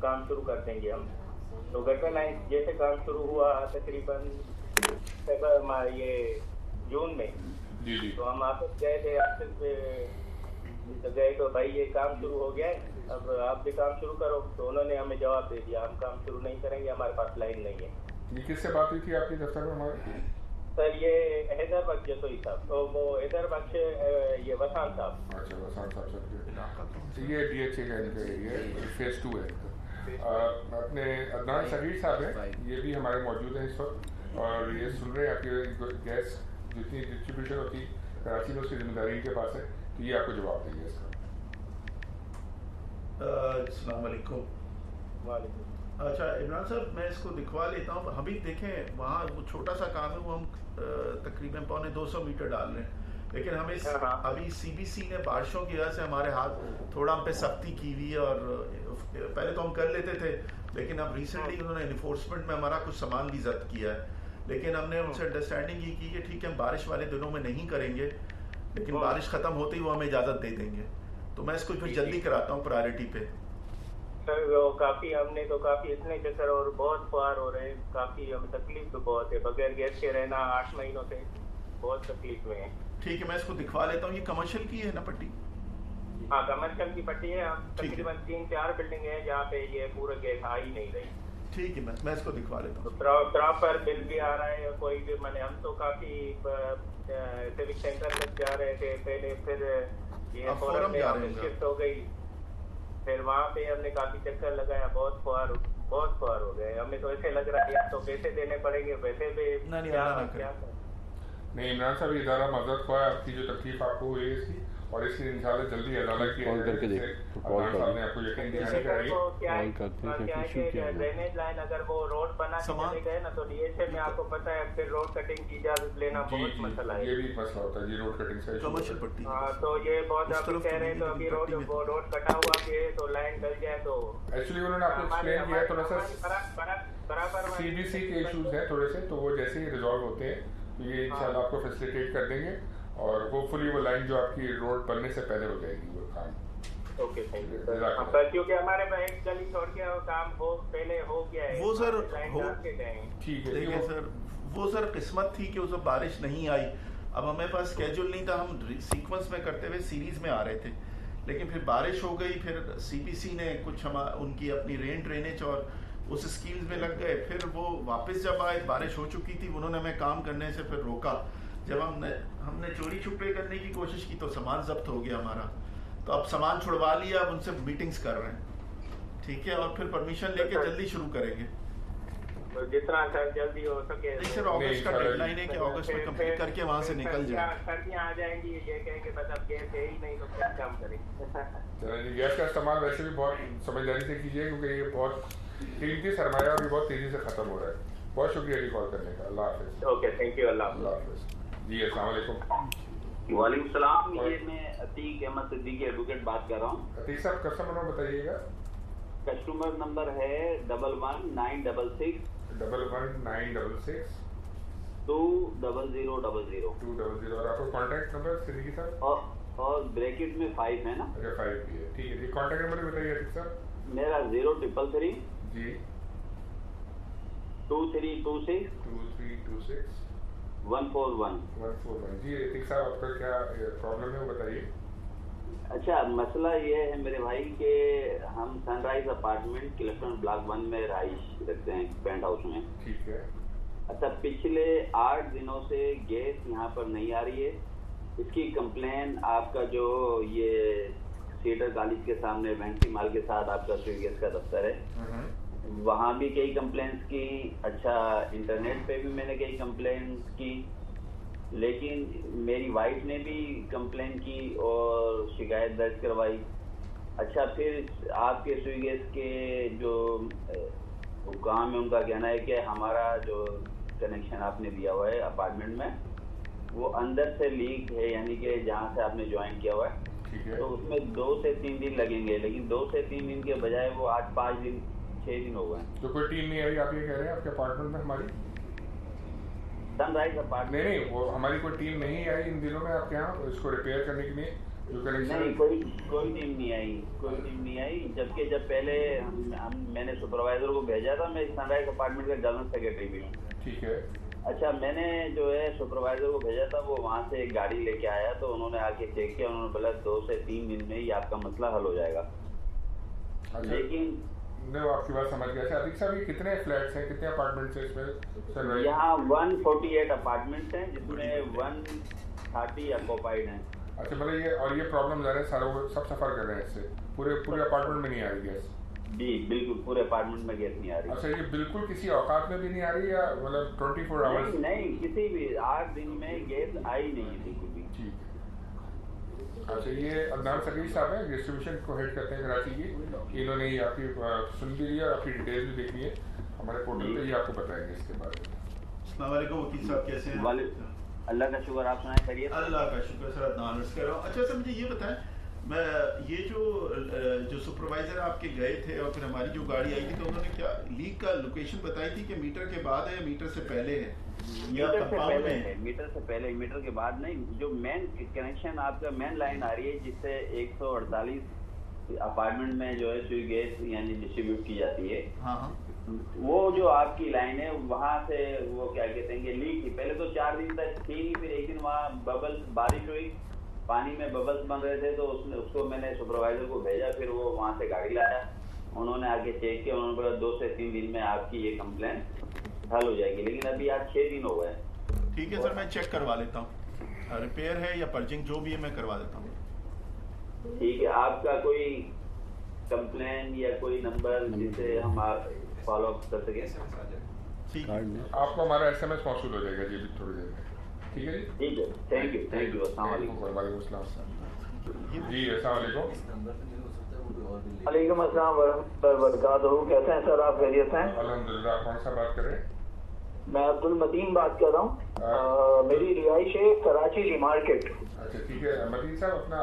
काम शुरू कर देंगे हम। तो गटर लाइन जैसे काम शुरू हुआ तकरीबन ये जून में, जी, तो हम ऑफिस गए थे, ऑफिस पे तो गए तो भाई ये काम शुरू हो गया है, अब आप भी काम शुरू करो। तो उन्होंने हमें जवाब दे दिया हम काम शुरू नहीं करेंगे, हमारे पास लाइन नहीं है। ये किससे बात हुई थी आपके दफ्तर में हमारे? सर ये हैदर बख्श जसोई साहब, तो वो हैदर बख्श ये वसान साहब। अच्छा, वसान साहब से ये DHA का इनका ये फेज 2 है। अपने अदनान सगीर साहब हैं, ये भी हमारे मौजूद हैं इस वक्त और ये सुन रहे हैं आपकी गैस जितनी डिस्ट्रीब्यूशन होती कराची में उसकी जिम्मेदारी इनके पास है, तो ये आपको जवाब देंगे इसका। अस्सलाम वालेकुम। अच्छा इमरान साहब, मैं इसको दिखवा लेता हूँ। अभी देखें वहाँ वो छोटा सा काम है, वो हम तकरीबन 250 मीटर डाल रहे हैं, लेकिन हमें अभी CBC ने बारिशों की वजह से हमारे हाथ थोड़ा हम पे सख्ती की हुई है और पहले तो हम कर लेते थे, लेकिन अब रिसेंटली उन्होंने इन्फोर्समेंट में हमारा कुछ सामान भी जब्त किया है। लेकिन हमने उनसे अंडरस्टैंडिंग ये की कि ठीक है हम बारिश वाले दिनों में नहीं करेंगे, लेकिन बारिश ख़त्म होते ही वो हमें इजाज़त दे देंगे। तो मैं इसको फिर जल्दी कराता हूँ प्रायोरिटी पे। सर वो काफ़ी हमने तो काफ़ी इतने चक्कर और बहुत पार हो रहे हैं, काफ़ी हमें तकलीफ तो बहुत है, बगैर गैस के रहना 8 महीनों से बहुत तकलीफ में है। ठीक है, मैं इसको दिखवा लेता हूँ। ये कमर्शियल की है ना पट्टी? हाँ कमर्शियल की पट्टी है। हम तकरीबन 3-4 बिल्डिंग है जहाँ पे ये पूरा गैस आ ही नहीं रही। ठीक है, मैं इसको दिखवा लेता हूँ। तो प्रॉपर बिल भी आ रहा है, कोई भी मैंने हम तो काफ़ी सिविक सेंटर तक जा रहे थे पहले, फिर ये फोरम में शिफ्ट हो गई, फिर वहाँ पे हमने काफ़ी चक्कर लगाया, बहुत ख्वार हो गए। हमें तो ऐसे लग रहा है या तो पैसे देने पड़ेंगे, वैसे भी क्या नहीं इमरान साहब, इदारा मदद को आपकी जो तकलीफ आपको हुई है इसकी, और इसकी इंशाल्लाह जल्दी अदालत की कॉल करके देख, कॉल साहब ने आपको यकीन दिलाना चाहिए। कॉल करते हैं क्या इशू क्या है। ड्रेनेज लाइन अगर वो रोड बना के चले गए ना, तो DHA में आपको पता है फिर रोड कटिंग की इजाजत लेना बहुत मसला है। ये भी मसला होता है जी, रोड कटिंग से कमर्शियल पट्टी। हाँ तो ये बहुत आप कह रहे हैं, तो अभी रोड कटा हुआ भी है, तो लाइन डल जाए तो एक्चुअली उन्होंने आपको एक्सप्लेन किया थोड़ा सा बराबर CBC के इश्यूज हैं थोड़े से, तो वो जैसे ही रिजॉल्व होते हैं तो ये इंशाल्लाह आपको फैसिलिटेट कर देंगे और होपफुली वो लाइन जो आपकी रोड बनने से पहले हो जाएगी वो काम। ओके थैंक यू सर, क्योंकि हमारे में एक गली छोड़ के काम हो पहले हो गया है वो सर हो ठीक है। देखिए सर, वो सर किस्मत थी कि उस वक्त बारिश नहीं आई। अब हमें पास स्केड्यूल नहीं था, हम सीक्वेंस में करते हुए सीरीज में आ रहे थे, लेकिन फिर बारिश हो गई, फिर CBC ने कुछ हम उनकी अपनी रेन ड्रेनेज और उस स्कीम्स में लग गए। फिर वो वापस जब आए, बारिश हो चुकी थी, उन्होंने हमें काम करने से फिर रोका। जब हमने चोरी छुपे करने की कोशिश की तो सामान जब्त हो गया हमारा, तो अब सामान छुड़वा लिया, अब उनसे मीटिंग्स कर रहे हैं, ठीक है, और फिर परमिशन लेके जल्दी शुरू करेंगे। तो जितना सर जल्दी हो सके। नहीं सर, अगस्त का डेडलाइन है कि अगस्त में कंप्लीट करके वहाँ से निकल जाए। सर्दियाँ आ जाएंगी, ये कहेंगे बस अब गैस है ही नहीं तो क्या काम करेंगे। गैस का इस्तेमाल वैसे भी बहुत समझदारी से कीजिए, क्योंकि ये बहुत कीमती सरमाया और बहुत तेजी से खत्म हो रहा है। बहुत शुक्रिया जी कॉल करने का। अल्लाह हाफिज़। Okay thank you. अल्लाह हाफिज़ जी। अस्सलाम वालेकुम। वालेकुम सलाम। ये मैं अतीक अहमद सिद्दीकी एडवोकेट बात कर रहा हूँ। अतीक साहब कस्टमर नंबर बताइएगा। कस्टमर नंबर है 11966 11966 20000 200। और आपका कॉन्टैक्ट नंबर सिद्दीकी साहब? और ब्रैकेट में 5 है ना? अच्छा 5 भी है, ठीक है जी। कॉन्टैक्ट नंबर बताइए अतीक साहब। मेरा 0333 जी 2326 2326 141 जी। अतीक साहब आपका क्या प्रॉब्लम है वो बताइए। अच्छा, मसला ये है मेरे भाई के हम सनराइज अपार्टमेंट इलेक्ट्रॉनिक ब्लॉक 1 में रहाइश रखते हैं, पेंट हाउस में। ठीक है। अच्छा, पिछले 8 दिनों से गैस यहाँ पर नहीं आ रही है। इसकी कंप्लेन आपका जो ये थिएटर कॉलेज के सामने वेंटी माल के साथ आपका स्वीट गैस का दफ्तर है, वहाँ भी कई कंप्लेंट्स की। अच्छा, इंटरनेट पे भी मैंने कई कंप्लेंट्स की, लेकिन मेरी वाइफ ने भी कंप्लेन की और शिकायत दर्ज करवाई। अच्छा, फिर आपके स्वीट गैस के जो हुकाम है उनका कहना है कि हमारा जो कनेक्शन आपने दिया हुआ है अपार्टमेंट में वो अंदर से लीक है, यानी कि जहाँ से आपने ज्वाइन किया हुआ है, तो उसमें 2 से 3 दिन लगेंगे। लेकिन 2 से 3 दिन के बजाय वो 8-5 दिन 6 दिन हो गए। तो कोई टीम नहीं आई आप ये कह रहे हैं आपके अपार्टमेंट में हमारी? सनराइज अपार्टमेंट नहीं, वो हमारी कोई टीम नहीं आई इन दिनों में आपके यहाँ इसको रिपेयर करने के लिए जो कनेक्शन? नहीं, कोई टीम नहीं आई, जबकि जब पहले मैंने सुपरवाइजर को भेजा था, मैं सनराइज अपार्टमेंट का जनरल सेक्रेटरी भी हूँ। ठीक है। अच्छा, मैंने जो है सुपरवाइजर को भेजा था, वो वहाँ से एक गाड़ी लेके आया, तो उन्होंने आके चेक किया, उन्होंने बोला 2 से 3 दिन में ही आपका मसला हल हो जाएगा। लेकिन नहीं, आपकी बात समझ गया। अच्छा अतीक साहब, ये कितने फ्लैट्स हैं, कितने अपार्टमेंट्स हैं इसमें? यहाँ 148 अपार्टमेंट्स हैं, जिसमें 130 ऑक्यूपाइड हैं। अच्छा, मतलब ये प्रॉब्लम जा रहे हैं, सारे सब सफर कर रहे हैं इससे, पूरे अपार्टमेंट में नहीं आ रही गैस? जी बिल्कुल, पूरे अपार्टमेंट में गैस नहीं आ रही। अच्छा, ये बिल्कुल किसी औकात में भी नहीं आ रही या मतलब 24 आवर्स? नहीं, किसी भी 8 दिन में गैस आई नहीं है बिल्कुल भी। ठीक। अच्छा, ये अदनान सकीर साहब है, डिस्ट्रीब्यूशन को हेड करते हैं कराची की। इन्होंने ये आपकी सुन भी लिया और आपकी डिटेल भी देखी है हमारे पोर्टल पे, ये आपको बताएंगे इसके बारे में। अस्सलाम वालेकुम वकील साहब, कैसे हैं? अल्लाह का शुक्र, आप सुनाए खैरियत? अल्लाह का शुक्र सर, अदनान अर्ज कर रहा हूँ। अच्छा सर, मुझे ये बताएं, मैं ये जो सुपरवाइजर आपके गए थे और फिर हमारी जो गाड़ी आई थी, तो उन्होंने क्या लीक का लोकेशन बताई थी कि मीटर के बाद है या मीटर से पहले है? मीटर से पहले है, मीटर से पहले, मीटर के बाद नहीं। जो मेन कनेक्शन आपका मेन लाइन आ रही है, जिससे 148 अपार्टमेंट में जो है स्वी गैस यानी डिस्ट्रीब्यूट की जाती है, वो जो आपकी लाइन है, वहाँ से वो क्या कहते हैं कि लीक थी। पहले तो 4 दिन तक थी नहीं, फिर एक दिन वहाँ बबल्स, बारिश हुई, पानी में बबल्स बन रहे थे, तो उसको मैंने सुपरवाइजर को भेजा, फिर वो वहाँ से गाड़ी लाया, उन्होंने आके चेक किया, उन्होंने बोला 2 से 3 दिन में आपकी ये कंप्लेन हल हो जाएगी। लेकिन अभी आज 6 दिन हो गए। ठीक है सर, मैं चेक करवा लेता हूँ, रिपेयर है या पर्जिंग जो भी है मैं करवा देता हूँ। ठीक है, आपका कोई कंप्लेन या कोई नंबर जिससे हम फॉलो अप कर सकें? ठीक है, आपको हमारा SMS मौसूल हो जाएगा जी थोड़ी देर में। ठीक है जी, ठीक है, थैंक यू। अस्सलाम वालेकुम। वालेकुम अस्सलाम जी, अस्सलाम वालेकुम। वालेकुम अस्सलाम वरहमतुल्लाहि वबरकातुहू। कैसे हैं सर आप, खैरियत हैं? अल्हम्दुलिल्लाह। कौन सा बात कर रहे हैं? मैं अब्दुल मतीन बात कर रहा हूँ, मेरी रिहाइश है कराची ली मार्केट। अच्छा ठीक है, मतीन साहब अपना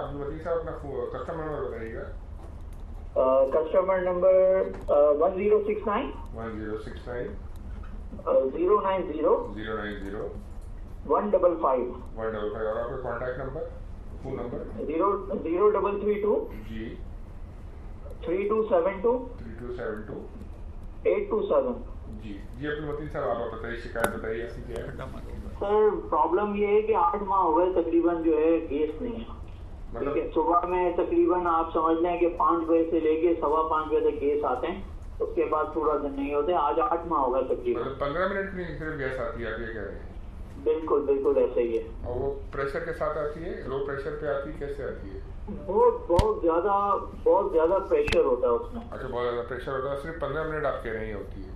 कस्टमर नंबर बताइएगा। कस्टमर नंबर 1069 1069 090 090 155 155 और आपका कॉन्टैक्ट नंबर, फोन नंबर? 0332 जी 3272 3272 827। जी अपने मतीन साहब आप बताइए, शिकायत बताइए ऐसी क्या है? सर प्रॉब्लम ये है कि 8 माह हो गए तकरीबन जो है गैस नहीं है। ठीक है, सुबह में तकरीबन आप समझ लें कि 5 बजे से लेके 5:15 बजे तक गैस आते हैं, उसके बाद पूरा दिन नहीं होते। आज 8 माह हो गए तकरीबन। 15 मिनट में सिर्फ गैस आती है, आप ये कह रहे हैं? बिल्कुल ऐसा ही है। और वो प्रेशर के साथ आती है, लो प्रेशर पे आती है, कैसे आती है? बहुत ज्यादा प्रेशर होता है उसमें। अच्छा, बहुत ज्यादा प्रेशर होता है, सिर्फ 15 मिनट आप कह रहे हैं होती है?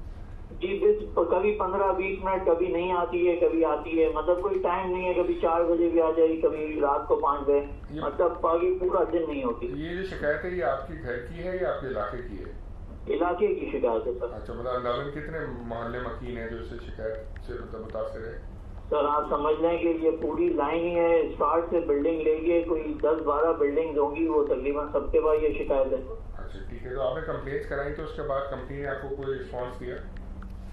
जी, कभी 15-20 मिनट, कभी नहीं आती है, कभी आती है, मतलब कोई टाइम नहीं है, कभी 4 बजे भी आ जाएगी, कभी रात को 5 बजे, मतलब बाकी पूरा दिन नहीं होती। ये जो शिकायत है, ये आपके घर की है या आपके इलाके की है? इलाके की शिकायत है सर। अच्छा, मतलब अंदाजन कितने मोहल्ले मकीन है जो इससे शिकायत से मुतासिर है? सर आप समझ लें कि ये पूरी लाइन ही है, स्टार्ट से बिल्डिंग लेके कोई 10-12 बिल्डिंग होंगी, वो तकरीबन सबके पास ये शिकायत है। अच्छा ठीक है, तो आपने कंप्लेंट कराई, तो उसके बाद कंपनी ने आपको कोई रिस्पॉन्स दिया?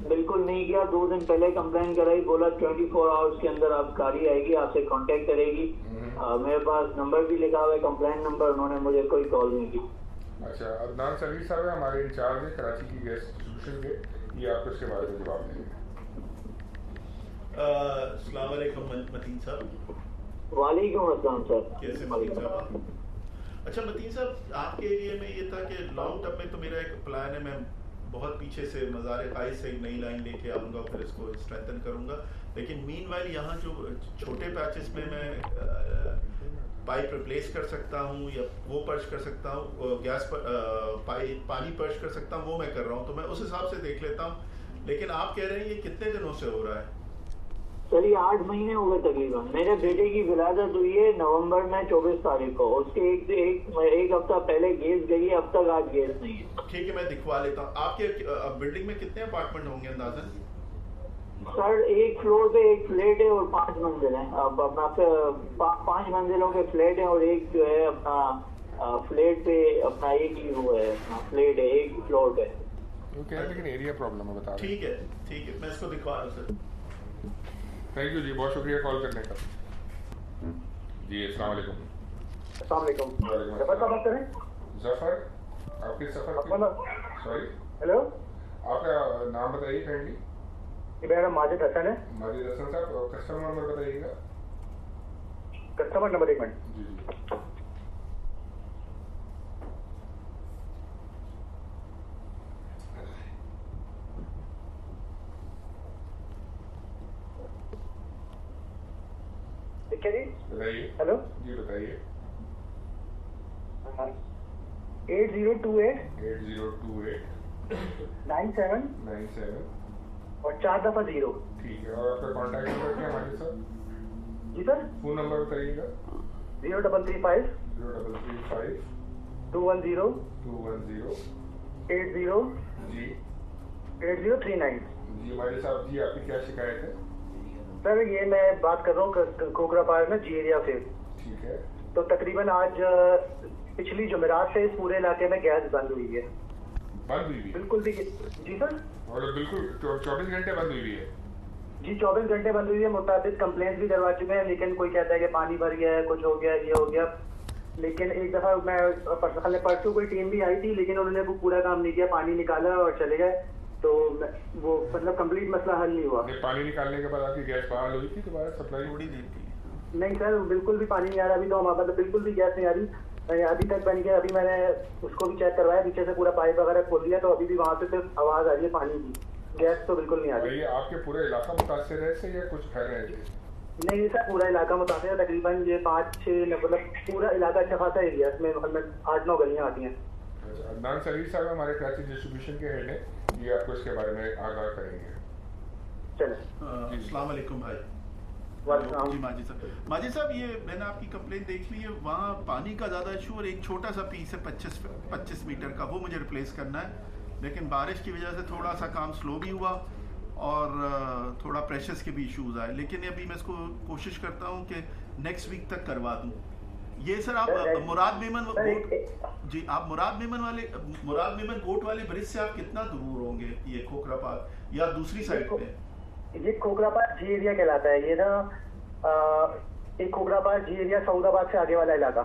बिल्कुल नहीं किया। 2 दिन पहले कंप्लेन कराई, बोला 24 आवर्स के अंदर आप गाड़ी आएगी, आपसे कांटेक्ट करेगी। मेरे पास नंबर भी लिखा हुआ है, कंप्लेन नंबर, उन्होंने मुझे कोई कॉल नहीं की। अच्छा, अदनान सलीर साहब हमारे इंचार्ज है कराची की गैस डिस्ट्रीब्यूशन के, ये आपको इसके बारे में जवाब देंगे। अस्सलाम वालेकुम मतीन साहब। वालेकुम अस्सलाम सर, कैसे मतीन साहब? अच्छा मतीन साहब, आपके एरिया में ये था कि लॉन्ग टर्म में तो मेरा एक प्लान है, मैं बहुत पीछे से मज़ार कायद से एक नई लाइन लेके आऊँगा, फिर इसको स्ट्रेंथन करूँगा। लेकिन मीनवाइल यहाँ जो छोटे पैचेस में मैं पाइप रिप्लेस कर सकता हूँ या वो पर्च कर सकता हूँ, गैस पानी पर्च कर सकता हूँ, वो मैं कर रहा हूँ, तो मैं उस हिसाब से देख लेता हूँ। लेकिन आप कह रहे हैं ये कितने दिनों से हो रहा है? सर ये 8 महीने हो गए तकरीबन। मेरे बेटे की विलादत हुई है नवंबर में 24 तारीख को, उसके एक हफ्ता पहले गैस गई है, अब तक आज गैस नहीं है। ठीक है, मैं दिखवा लेता हूँ। आपके बिल्डिंग में कितने अपार्टमेंट होंगे अंदाजन? सर एक फ्लोर पे एक फ्लैट है और 5 मंजिल है। अब अपना 5 मंजिलों के फ्लैट है और एक जो है अपना फ्लैट पे अपना एक ही वो है, फ्लैट है एक फ्लोर पे। लेकिन एरिया प्रॉब्लम है, बता रहे। ठीक है मैं इसको दिखवा रहा हूँ सर। थैंक यू जी, बहुत शुक्रिया कॉल करने का जी। अस्सलाम वालेकुम। जफर साहब बात करें? जफर, आपके सफर सॉरी, हेलो, आपका नाम बताइए काइंडली। मेरा नाम माजिद हसन है। माजिद हसन साहब, कस्टमर नंबर बताइएगा। Customer number 1 minute. जी जी। ठीक है जी, बताइए। हेलो जी बताइए। 8028 97 और 4 दफा 0। ठीक है, और आपका कॉन्टैक्ट नंबर क्या है माजिद साहब? जी सर, फोन नंबर बताइएगा। 0335 0335 210 210 80 जी 8039। जी माजिद साहब जी, आपकी क्या शिकायत है? सर ये मैं बात कर रहा हूँ खोखरा पार्क में जी एरिया से। ठीक है। तो तकरीबन आज पिछली जुमेरात से इस पूरे इलाके में गैस बंद हुई है। बंद हुई है? बिल्कुल भी। जी सर, और बिल्कुल 24 घंटे बंद हुई है? जी 24 घंटे बंद हुई है। मुताबिक कंप्लेंट भी करवा चुके हैं, लेकिन कोई कहता है कि पानी भर गया है, कुछ हो गया, ये हो गया। लेकिन एक दफा मैं परसों कोई टीम भी आई थी, लेकिन उन्होंने वो पूरा काम नहीं किया, पानी निकाला और चले गए। तो वो मतलब कंप्लीट मसला हल नहीं हुआ। पानी निकालने के बाद आपकी गैस बहाल हुई थी दोबारा सप्लाई? थोड़ी देर की नहीं सर, बिल्कुल भी पानी नहीं आ रहा अभी। तो हमारे पास बिल्कुल भी गैस नहीं आ रही अभी तक बन गया। अभी मैंने उसको भी चेक करवाया, पीछे से पूरा पाइप वगैरह खोल दिया, तो अभी भी वहाँ से सिर्फ आवाज आ रही है पानी की, गैस तो बिल्कुल नहीं आ रही। आपके पूरा इलाका मुतासर है इससे या कुछ घर है? नहीं सर, पूरा इलाका मुतासर है। तकरीबन ये 5-6 मतलब पूरा इलाका अच्छा खासा एरिया, इसमें 8-9 गलियाँ आती हैं। अदनान सलीम साहब हमारे कराची डिस्ट्रीब्यूशन के हेड हैं, ये आपको इसके बारे में आगाह करेंगे। चलो, अस्सलाम वालेकुम भाई। जी माजिद साहब, ये मैंने आपकी कंप्लेंट देख ली है। वहाँ पानी का ज़्यादा इशू और एक छोटा सा पीस है 25 मीटर का, वो मुझे रिप्लेस करना है। लेकिन बारिश की वजह से थोड़ा सा काम स्लो भी हुआ और थोड़ा प्रेशर्स के भी इश्यूज आए। लेकिन अभी मैं इसको कोशिश करता हूँ कि नेक्स्ट वीक तक करवा दूँ। ये सर आप मुराद मेमन जी, आप मुराद मेमन गोट वाले ब्रिज से आप कितना दूर होंगे ये खोखरा पार्क या दूसरी साइड पे? ये खोखरा पार्क जी एरिया कहलाता है। ये ना एक खोखरा पार्क जी एरिया सऊदाबाद से आगे वाला इलाका।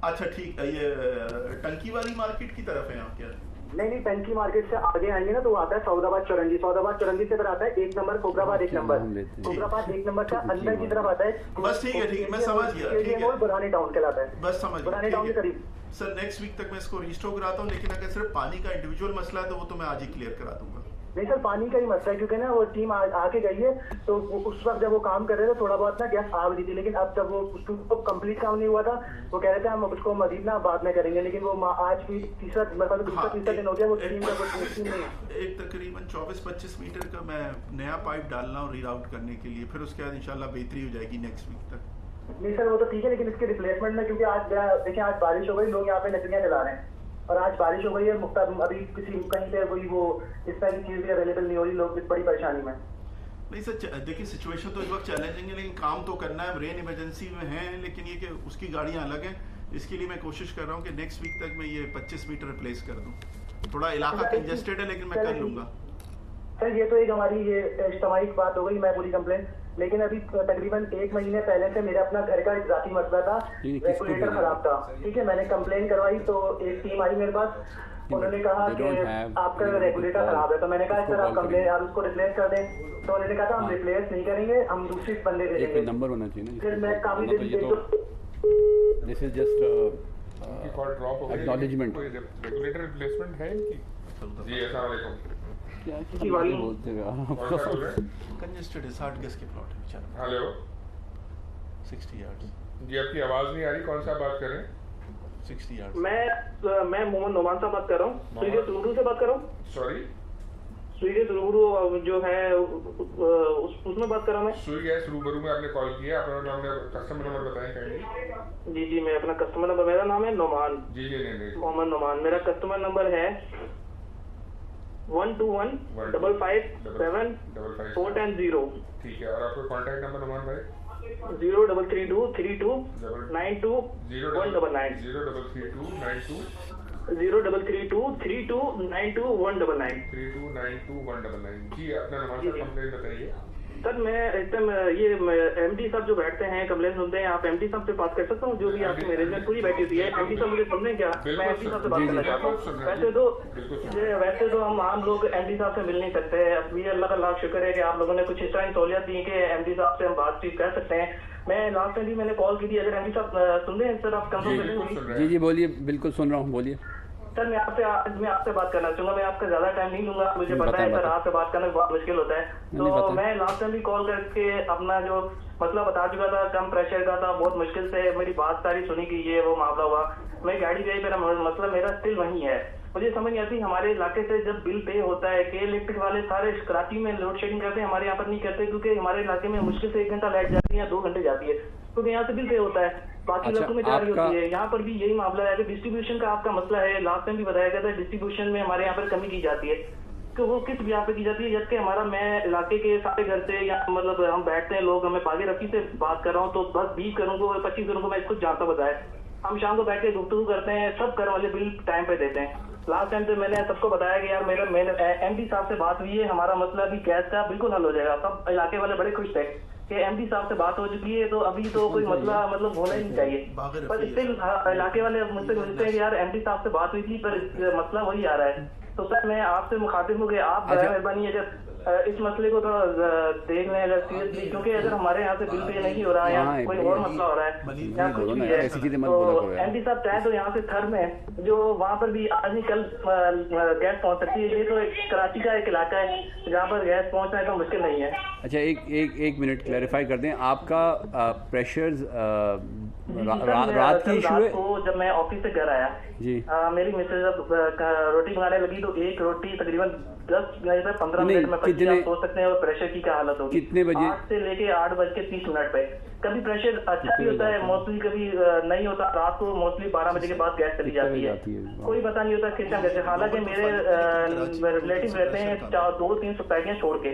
अच्छा ठीक है, ये टंकी वाली मार्केट की तरफ है आप क्या? नहीं, टंकी मार्केट से आगे आएंगे ना तो आता है सऊदाबाद चौरंगी। सऊदाबाद चौरंगी से फिर आता है 1 नंबर खोखराबाद 1 नंबर। खोखराबाद 1 नंबर का अंदर की तरफ आता है। बस ठीक है, मैं समझ गया। बुरहानी टाउन कहलाता है। बस समझ गया। बुरहानी टाउन के करीब। सर नेक्स्ट वीक तक मैं इसको रिस्टोर कराता हूँ, लेकिन अगर सिर्फ पानी का इंडिविजुअल मसला है तो वो तो मैं आज ही क्लियर करा दूंगा। नहीं सर, पानी का ही मसला है, क्योंकि ना वो टीम आके गई है, तो उस वक्त जब वो काम कर रहे थे थोड़ा बहुत ना गैस आ रही थी। लेकिन अब जब वो उसको कंप्लीट काम नहीं हुआ था, वो कह रहे थे हम उसको मजीद ना बाद में करेंगे। लेकिन वो आज भी तीसरा दिन हो गया, वो टीम का कुछ नहीं है। एक तकरीबन 24-25 मीटर का मैं नया पाइप डालना और रीराउट करने के लिए, फिर उसके बाद इंशाल्लाह बेहतरी हो जाएगी नेक्स्ट वीक तक। नहीं सर, वो तो ठीक है, लेकिन इसके रिप्लेसमेंट में, क्योंकि आज देखिए आज बारिश हो गई, लोग यहाँ पे नचनियाँ चला रहे हैं और आज बारिश हो गई है। अभी किसी कहीं पे कोई वो इस तरह की चीज भी अवेलेबल नहीं हो रही, लोग बड़ी परेशानी में। नहीं सर, देखिए सिचुएशन तो इस वक्त चैलेंजिंग है, लेकिन काम तो करना है। रेन इमरजेंसी में है, लेकिन ये कि उसकी गाड़ियाँ अलग हैं। इसके लिए मैं कोशिश कर रहा हूँ कि नेक्स्ट वीक तक मैं ये 25 मीटर रिप्लेस कर दूँ। थोड़ा इलाका कंजेस्टेड है, लेकिन मैं कर लूँगा। सर ये तो एक हमारी ये इज्तिमाई बात हो गई, मैं पूरी कंप्लेन। लेकिन अभी तकरीबन 1 महीने पहले से मेरे अपना घर का एक जाती मसला था, रेगुलेटर खराब था। ठीक है, मैंने कंप्लेन करवाई तो एक टीम आई मेरे पास, उन्होंने कहा कि आपका रेगुलेटर खराब है। तो मैंने कहा सर आप कंप्लेन आप उसको रिप्लेस कर दें। तो उन्होंने कहा था हम रिप्लेस नहीं करेंगे, हम दूसरे बंदे दे देंगे। नंबर होना चाहिए ना। फिर मैं काफी there this is just acknowledgement. Regulator replacement है इनकी? जी अस्सलाम वालेकुम। बोलते कंजेस्टेड है, 60 गज के प्लॉट है बेचारा। Hello 60 yards. जी आपकी आवाज नहीं आ रही, कौन सा बात कर रहे हैं? 60 यार्ड्स। मैं मोहम्मद नोमान साहब बात कर रहा हूँ, स्वीडिश रूबरू से बात कर रहा हूँ। सॉरी, स्वीडिश रूबरू जो है उसमें बात कर रहा हूँ मैं। स्वीडिश रूबरू में आपने कॉल किया, अपना नाम कस्टमर नंबर बताएं काइंडली। जी मैं अपना कस्टमर नंबर, मेरा नाम है नोमान। जी नहीं मोहम्मद नोमान। मेरा कस्टमर नंबर है 121557410। ठीक है, और आपका कॉन्टैक्ट नंबर नोमान भाई? 03323292 199 03323292 199 जी। अपना नंबर का कंप्लेंट बताइए। सर मैं इस टाइम ये एमडी साहब जो बैठते हैं कंप्लेन सुनते हैं, आप एमडी साहब से बात कर सकता हूँ? जो भी आपकी मैनेजमेंट पूरी बैठी होती है, एमडी साहब मुझे सुन रहे हैं क्या? मैं एमडी साहब से बात करना चाहता हूँ। वैसे तो हम आम लोग एमडी साहब से मिल नहीं सकते। अब ये अल्लाह का लाख शुक्र है कि आप लोगों ने कुछ इस तरह सहूलियत दी कि एमडी साहब से हम बातचीत कर सकते हैं। मैं लास्ट टाइम भी मैंने कॉल की थी, अगर एमडी साहब सुन रहे हैं सर, आप कंफर्म करें? जी बोलिए, बिल्कुल सुन रहा हूँ, बोलिए सर। मैं आपसे बात करना चाहूंगा, मैं आपका ज्यादा टाइम नहीं लूंगा, मुझे पता है सर आपसे बात करना बहुत मुश्किल होता है। तो मैं लास्ट टाइम भी कॉल करके अपना जो मसला बता चुका था, कम प्रेशर का था, बहुत मुश्किल से मेरी बात सारी सुनी कि ये वो मामला हुआ। मैं गाड़ी गई, मेरा मसला मेरा स्टिल वही है। मुझे समझ नहीं आती, हमारे इलाके से जब बिल पे होता है कि इलेक्ट्रिक वाले सारे कराची में लोड शेडिंग करते हैं, हमारे यहाँ पर नहीं करते, क्योंकि हमारे इलाके में मुश्किल से 1 घंटा लाइट जाती है या 2 घंटे जाती है, तो यहाँ से बिल पे होता है, बाकी इलाकों में जारी होती है। यहाँ पर भी यही मामला है कि डिस्ट्रीब्यूशन का आपका मसला है। लास्ट टाइम भी बताया गया था, डिस्ट्रीब्यूशन में हमारे यहाँ पर कमी की जाती है, तो वो किस ब्याह पे की जाती है? जबकि हमारा, मैं इलाके के सारे घर से या मतलब हम बैठते हैं लोग, हमें बागे रफी से बात कर रहा हूँ, तो बस 20 घरों को 25 घरों को मैं खुद जानता बताया, हम शाम को बैठ के गुफ्तगू करते हैं, सब घर वाले बिल टाइम पे देते हैं। लास्ट टाइम तो मैंने सबको बताया कि यार मैंने एमडी साहब से बात हुई है, हमारा मसला भी गैस का बिल्कुल हल हो जाएगा। सब इलाके वाले बड़े खुश थे कि एमडी साहब से बात हो चुकी है, तो अभी तो कोई मसला मतलब होना ही नहीं चाहिए। पर स्टिल इलाके वाले मुझसे मिलते हैं कि यार एमडी साहब से बात हुई थी, पर मसला वही आ रहा है। तो सर मैं आपसे मुखातिब हूँ कि आप मेहरबानी अगर इस मसले को थोड़ा देख लें अगर सीरियसली, क्योंकि अगर हमारे यहाँ से बिल पे नहीं हो रहा है या कोई और मसला हो रहा है या कुछ भी है, तो एमडी साहब चाहे तो यहाँ से थर में जो वहाँ पर भी आज नहीं कल गैस पहुँच सकती है। ये तो कराची का एक इलाका है जहाँ पर गैस पहुँचना तो मुश्किल नहीं है। अच्छा, एक मिनट क्लैरिफाई कर दें, आपका प्रेशर रात की इशू है? जब मैं ऑफिस से घर आया जी, मेरी मिसेज जब रोटी बनाने लगी तो एक रोटी तकरीबन 10 नहीं से 15 मिनट में पकी, आप सोच सकते हैं और प्रेशर की क्या हालत होगी। कितने बजे? 8 से लेके 8:30 पे। कभी प्रेशर अच्छा भी होता है मोस्टली, कभी नहीं होता। रात को मोस्टली 12 बजे के बाद गैस चली जाती है, कोई पता नहीं होता कितना कैसे। हालांकि मेरे रिलेटिव रहते हैं 2-3 सोसाइटियाँ छोड़ के,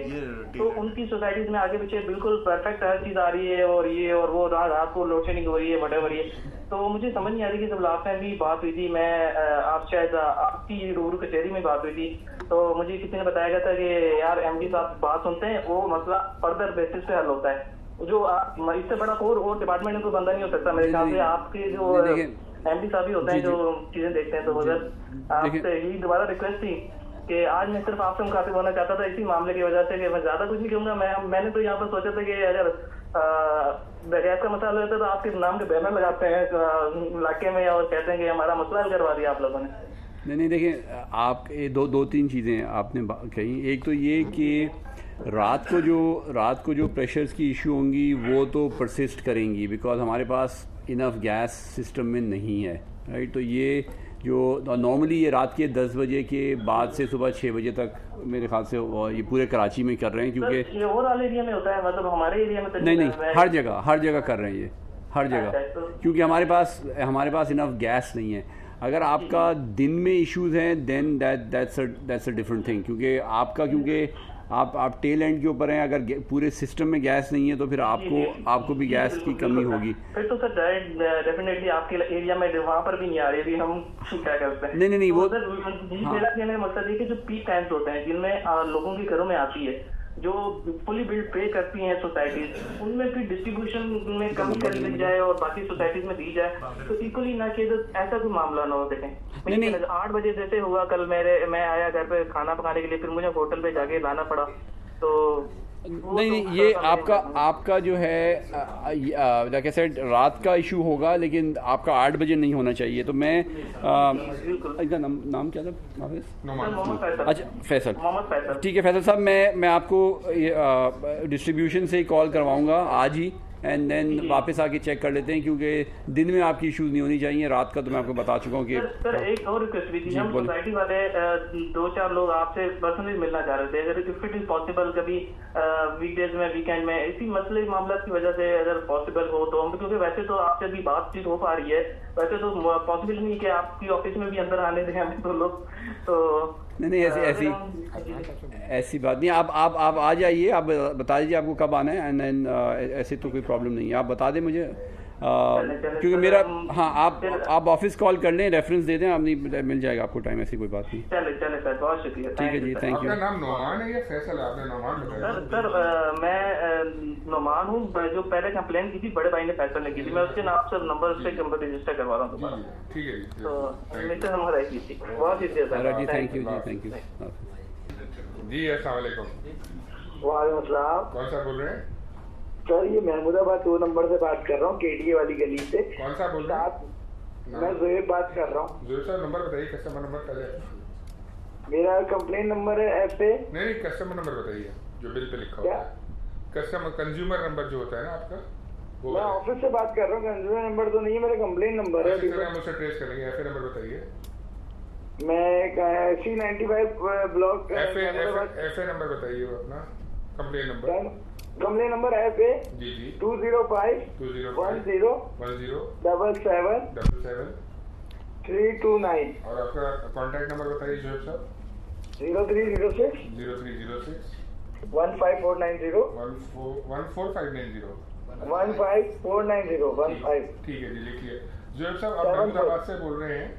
तो उनकी सोसाइटीज में आगे पीछे बिल्कुल परफेक्ट हर चीज आ रही है, और ये और वो, रात को लोड शेडिंग हो रही है, वट एवर। तो मुझे समझ नहीं आ रही कि जब लास्ट टाइम भी बात हुई थी, मैं आप शायद आपकी रूबरू कचहरी में बात हुई थी, तो मुझे किसी ने बताया गया था कि यार एमडी साहब बात सुनते हैं, वो मसला फर्दर बेसिस पे हल होता है। जो आप इससे बड़ा और डिपार्टमेंट में कोई बंदा नहीं हो सकता मेरे ख्याल से। आपके जो एमडी साहब ही होते हैं जो चीजें देखते हैं। तो अगर आपसे यही दोबारा रिक्वेस्ट थी कि आज मैं सिर्फ आपसे मुखातिब होना चाहता था इसी मामले की वजह से, कि मैं ज्यादा कुछ नहीं कहूँगा। मैंने तो यहाँ पर सोचा था कि अगर गैस का मसला होता है तो आपके नाम के बैनर लगाते हैं इलाके में और कहते हैं कि हमारा मसला हल करवा दिया आप लोगों ने। नहीं देखिए, आप दो तीन चीज़ें आपने कही। एक तो ये कि रात को जो प्रेशर्स की इशू होंगी वो तो परसिस्ट करेंगी, बिकॉज हमारे पास इनफ गैस सिस्टम में नहीं है, राइट। तो ये जो नॉर्मली ये रात के 10 बजे के बाद से सुबह 6 बजे तक मेरे ख्याल से ये पूरे कराची में कर रहे हैं, क्योंकि ये ओवरऑल एरिया में होता है, मतलब हमारे एरिया में तो नहीं हर जगह कर रहे हैं ये, हर जगह, क्योंकि हमारे पास इनफ गैस नहीं है। अगर आपका दिन में इश्यूज हैं then that's a different thing, क्योंकि आप टेल एंड के ऊपर हैं। अगर पूरे सिस्टम में गैस नहीं है तो फिर आपको भी गैस की कमी होगी। फिर तो सर डेफिनेटली आपके एरिया में वहाँ पर भी नहीं आ रही, अभी हम क्या करते हैं। नहीं वो मेरा मकसद है कि जो पीक टाइम्स होते हैं जिनमें लोगों के घरों में आती है, जो फुली बिल्ड पे करती हैं सोसाइटीज, उनमें फिर डिस्ट्रीब्यूशन में कमी कर दी जाए और बाकी सोसाइटीज में दी जाए, तो इक्वली ना कि ऐसा कोई मामला ना हो। देखें 8 बजे जैसे हुआ कल, मैं आया घर पे खाना पकाने के लिए, फिर मुझे होटल पे जाके लाना पड़ा। तो नहीं ये आपका जो है लाइक आई सेड रात का इशू होगा, लेकिन आपका 8 बजे नहीं होना चाहिए। तो मैं इनका नाम क्या था? अच्छा फैसल, ठीक है फैसल साहब, मैं आपको डिस्ट्रीब्यूशन से ही कॉल करवाऊंगा आज ही, एंड देन वापस आके चेक कर लेते हैं, क्योंकि दिन में आपकी इश्यूज नहीं होनी चाहिए। रात का तो मैं आपको बता चुका हूँ कि सर एक और रिक्वेस्ट भी थी, हम सोसाइटी वाले 2-4 लोग आपसे पर्सनली मिलना चाह रहे थे, अगर इफ इट इज पॉसिबल कभी वीकडेज में, वीकेंड में, इसी मसले मामला की वजह से अगर पॉसिबल हो तो हम, क्योंकि वैसे तो आपसे भी बातचीत हो पा रही है, वैसे तो पॉसिबल नहीं कि आपकी ऑफिस में भी अंदर आने दें हमें तो लोग, तो नहीं ऐसी बात नहीं। आप आ जाइए, आप बता दीजिए आपको कब आना है, एंड ऐसे तो कोई प्रॉब्लम नहीं है, आप बता दें मुझे। क्योंकि मेरा हाँ आप ऑफिस कॉल कर लें, रेफरेंस दे दें, आप नहीं मिल जाएगा आपको टाइम, ऐसी कोई बात नहीं। चले सर, बहुत शुक्रिया। ठीक है जी, थैंक यू। आपका नाम नोमान है या फैसल? आपने नोमान बताया। सर मैं नोमान हूँ, जो पहले कंप्लेन की थी बड़े भाई ने फैसल ने की थी, मैं उसके नाम से नंबर से रजिस्टर करवा रहा हूँ दोबारा। ठीक है जी, तो मिस्टर नंबर आई थी, बहुत शुक्रिया सर। जी thank you ji, thank you जी। अस्सलाम वालेकुम। वालेकुम अस्सलाम। कौन सा बोल रहे हैं सर? ये महमूदाबाद 2 नंबर से बात कर रहा हूँ, केडीए वाली गली से। कौन सा बोल रहे हैं? मैं जोएब बात कर रहा हूँ। जोएब साहब नंबर बताइए, कस्टमर नंबर पहले। मेरा कंप्लेन नंबर है FA। नहीं, कस्टमर नंबर बताइए जो बिल पे लिखा होता है। कस्टमर कंज्यूमर नंबर जो होता है ना आपका, मैं ऑफिस से बात कर रहा हूँ, कंज्यूमर नंबर तो नहीं है, मेरा कंप्लेन नंबर है। हम उससे ट्रेस करेंगे। FA नंबर बताइए। मैं C95 ब्लॉक। FA नंबर बताइए अपना, complain number. Complain number FA जी 205 329। और आपका कॉन्टैक्ट नंबर बताइए जोएब साहब। 0306 15490 15490 ठीक है जी, लिखिए। जोएब साहब आप महमूदाबाद से बोल रहे हैं?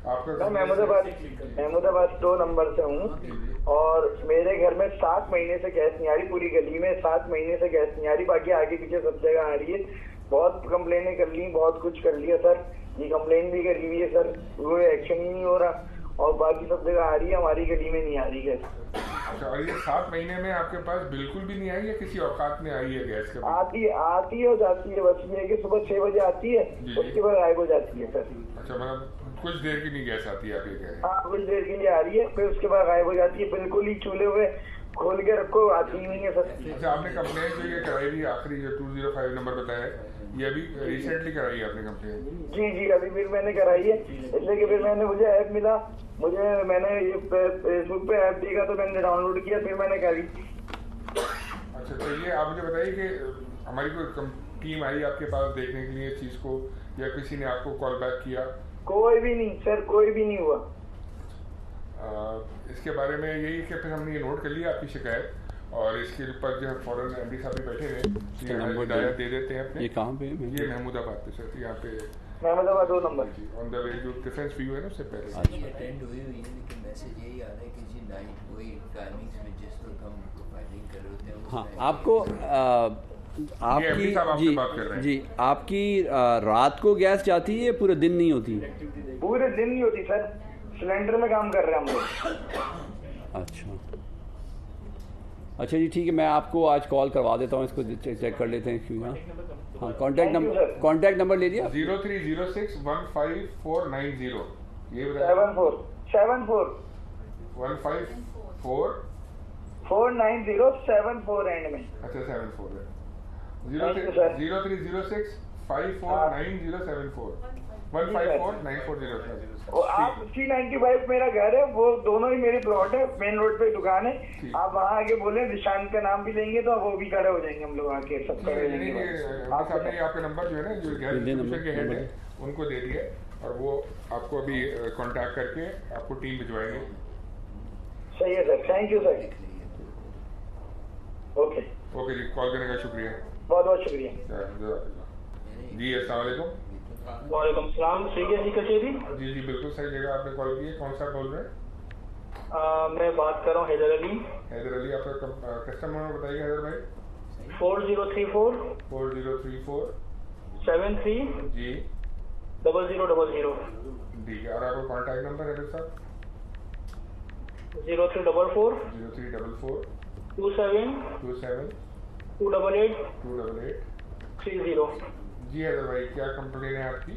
आपका महमूदाबाद 2 नंबर से हूँ, और मेरे घर में 7 महीने से गैस नहीं आ रही, पूरी गली में 7 महीने से गैस नहीं आ रही, बाकी आगे पीछे सब जगह आ रही है। बहुत कंप्लेनें कर ली, बहुत कुछ कर लिया सर, ये कंप्लेन भी करी हुई है सर, कोई एक्शन ही नहीं हो रहा, और बाकी सब जगह आ रही है, हमारी गली में नहीं आ रही गैस। अच्छा, और ये 7 महीने में आपके पास बिल्कुल भी नहीं आई है? किसी औकात में आई है गैस? आती है और जाती है, बस ये है कि सुबह 6 बजे आती है, उसके बाद गायब हो जाती है सर। अच्छा, मतलब कुछ देर की नहीं गैस आती है, आप ये कह रहे हैं? हाँ, कुछ देर के लिए आ रही है, फिर उसके बाद गायब हो जाती है, बिल्कुल ही चूल्हे हुए खोल के रखो, आती ही नहीं है सर। अच्छा, आपने कंप्लेन जो ये कराई थी आखिरी जो 205 नंबर बताया है, ये अभी रिसेंटली कराई है आपने कंप्लेन? जी, अभी फिर मैंने कराई है, इसलिए कि फिर मुझे ऐप मिला, मैंने ये फेसबुक पे ऐप देखा तो मैंने डाउनलोड किया, फिर मैंने करी। अच्छा, तो ये आप मुझे बताइए कि हमारी कोई टीम आई आपके पास देखने के लिए इस चीज़ को, या किसी ने आपको कॉल बैक किया? कोई भी नहीं सर, कोई भी नहीं हुआ। इसके बारे में यही कि फिर हमने ये नोट कर लिया आपकी शिकायत, और इसके ऊपर जो है फौरन MD साहब भी बैठे हैं, हिदायत दे देते हैं अपने। ये कहाँ पे? ये महमूदाबाद पे सर, यहाँ पे Mahmudabad 2 number on the way जो डिफेंस व्यू है ना, उससे पहले अटेंड हुई है, लेकिन मैसेज यही आ रहा है कि जी नाइट कोई टाइमिंग्स में जिस वक्त हम प्रोवाइडिंग कर रहे होते हैं। हाँ, आपको आपकी आपकी रात को गैस जाती है, पूरे दिन नहीं होती? पूरे दिन नहीं होती सर, सिलेंडर में काम कर रहे हैं हम लोग। अच्छा जी, ठीक है, मैं आपको आज कॉल करवा देता हूँ, इसको चेक कर लेते हैं क्यों। हाँ, कॉन्टैक्ट नंबर ले लिया? 0306 15490। ये 74 490 एंड में। अच्छा, 74 है। 0306 549074 1549407। आप C95 मेरा घर है, वो दोनों ही मेरी प्लॉट है, मेन रोड पे दुकान है, आप वहाँ आके बोले, निशान का नाम भी लेंगे तो वो भी खड़े हो जाएंगे, हम लोग आके सब खड़े हो जाएंगे। आपका नंबर जो है ना, जो गैस डिस्ट्रीब्यूशन के हेड है, उनको दे दिया, और वो आपको अभी कांटेक्ट करके आपको टीम भिजवाएंगे। सही है sir, thank you sir. Okay ji, call करने का शुक्रिया, बहुत बहुत शुक्रिया जी। अस्सलाम वालेकुम। वालेकुम सलाम। स्वीगेस कचेरी? जी, बिल्कुल सही जगह आपने कॉल की है। कौन सा बोल रहे हैं? मैं बात कर रहा हूँ हैदर अली। आपका कस्टमर नंबर बताइए हैदर भाई। 4034 73 जी 0000। ठीक है, और आपका कॉन्टैक्ट नंबर हैदर साहब? 0344 27 288 30। जी हैदर भाई, क्या कंप्लेन है आपकी?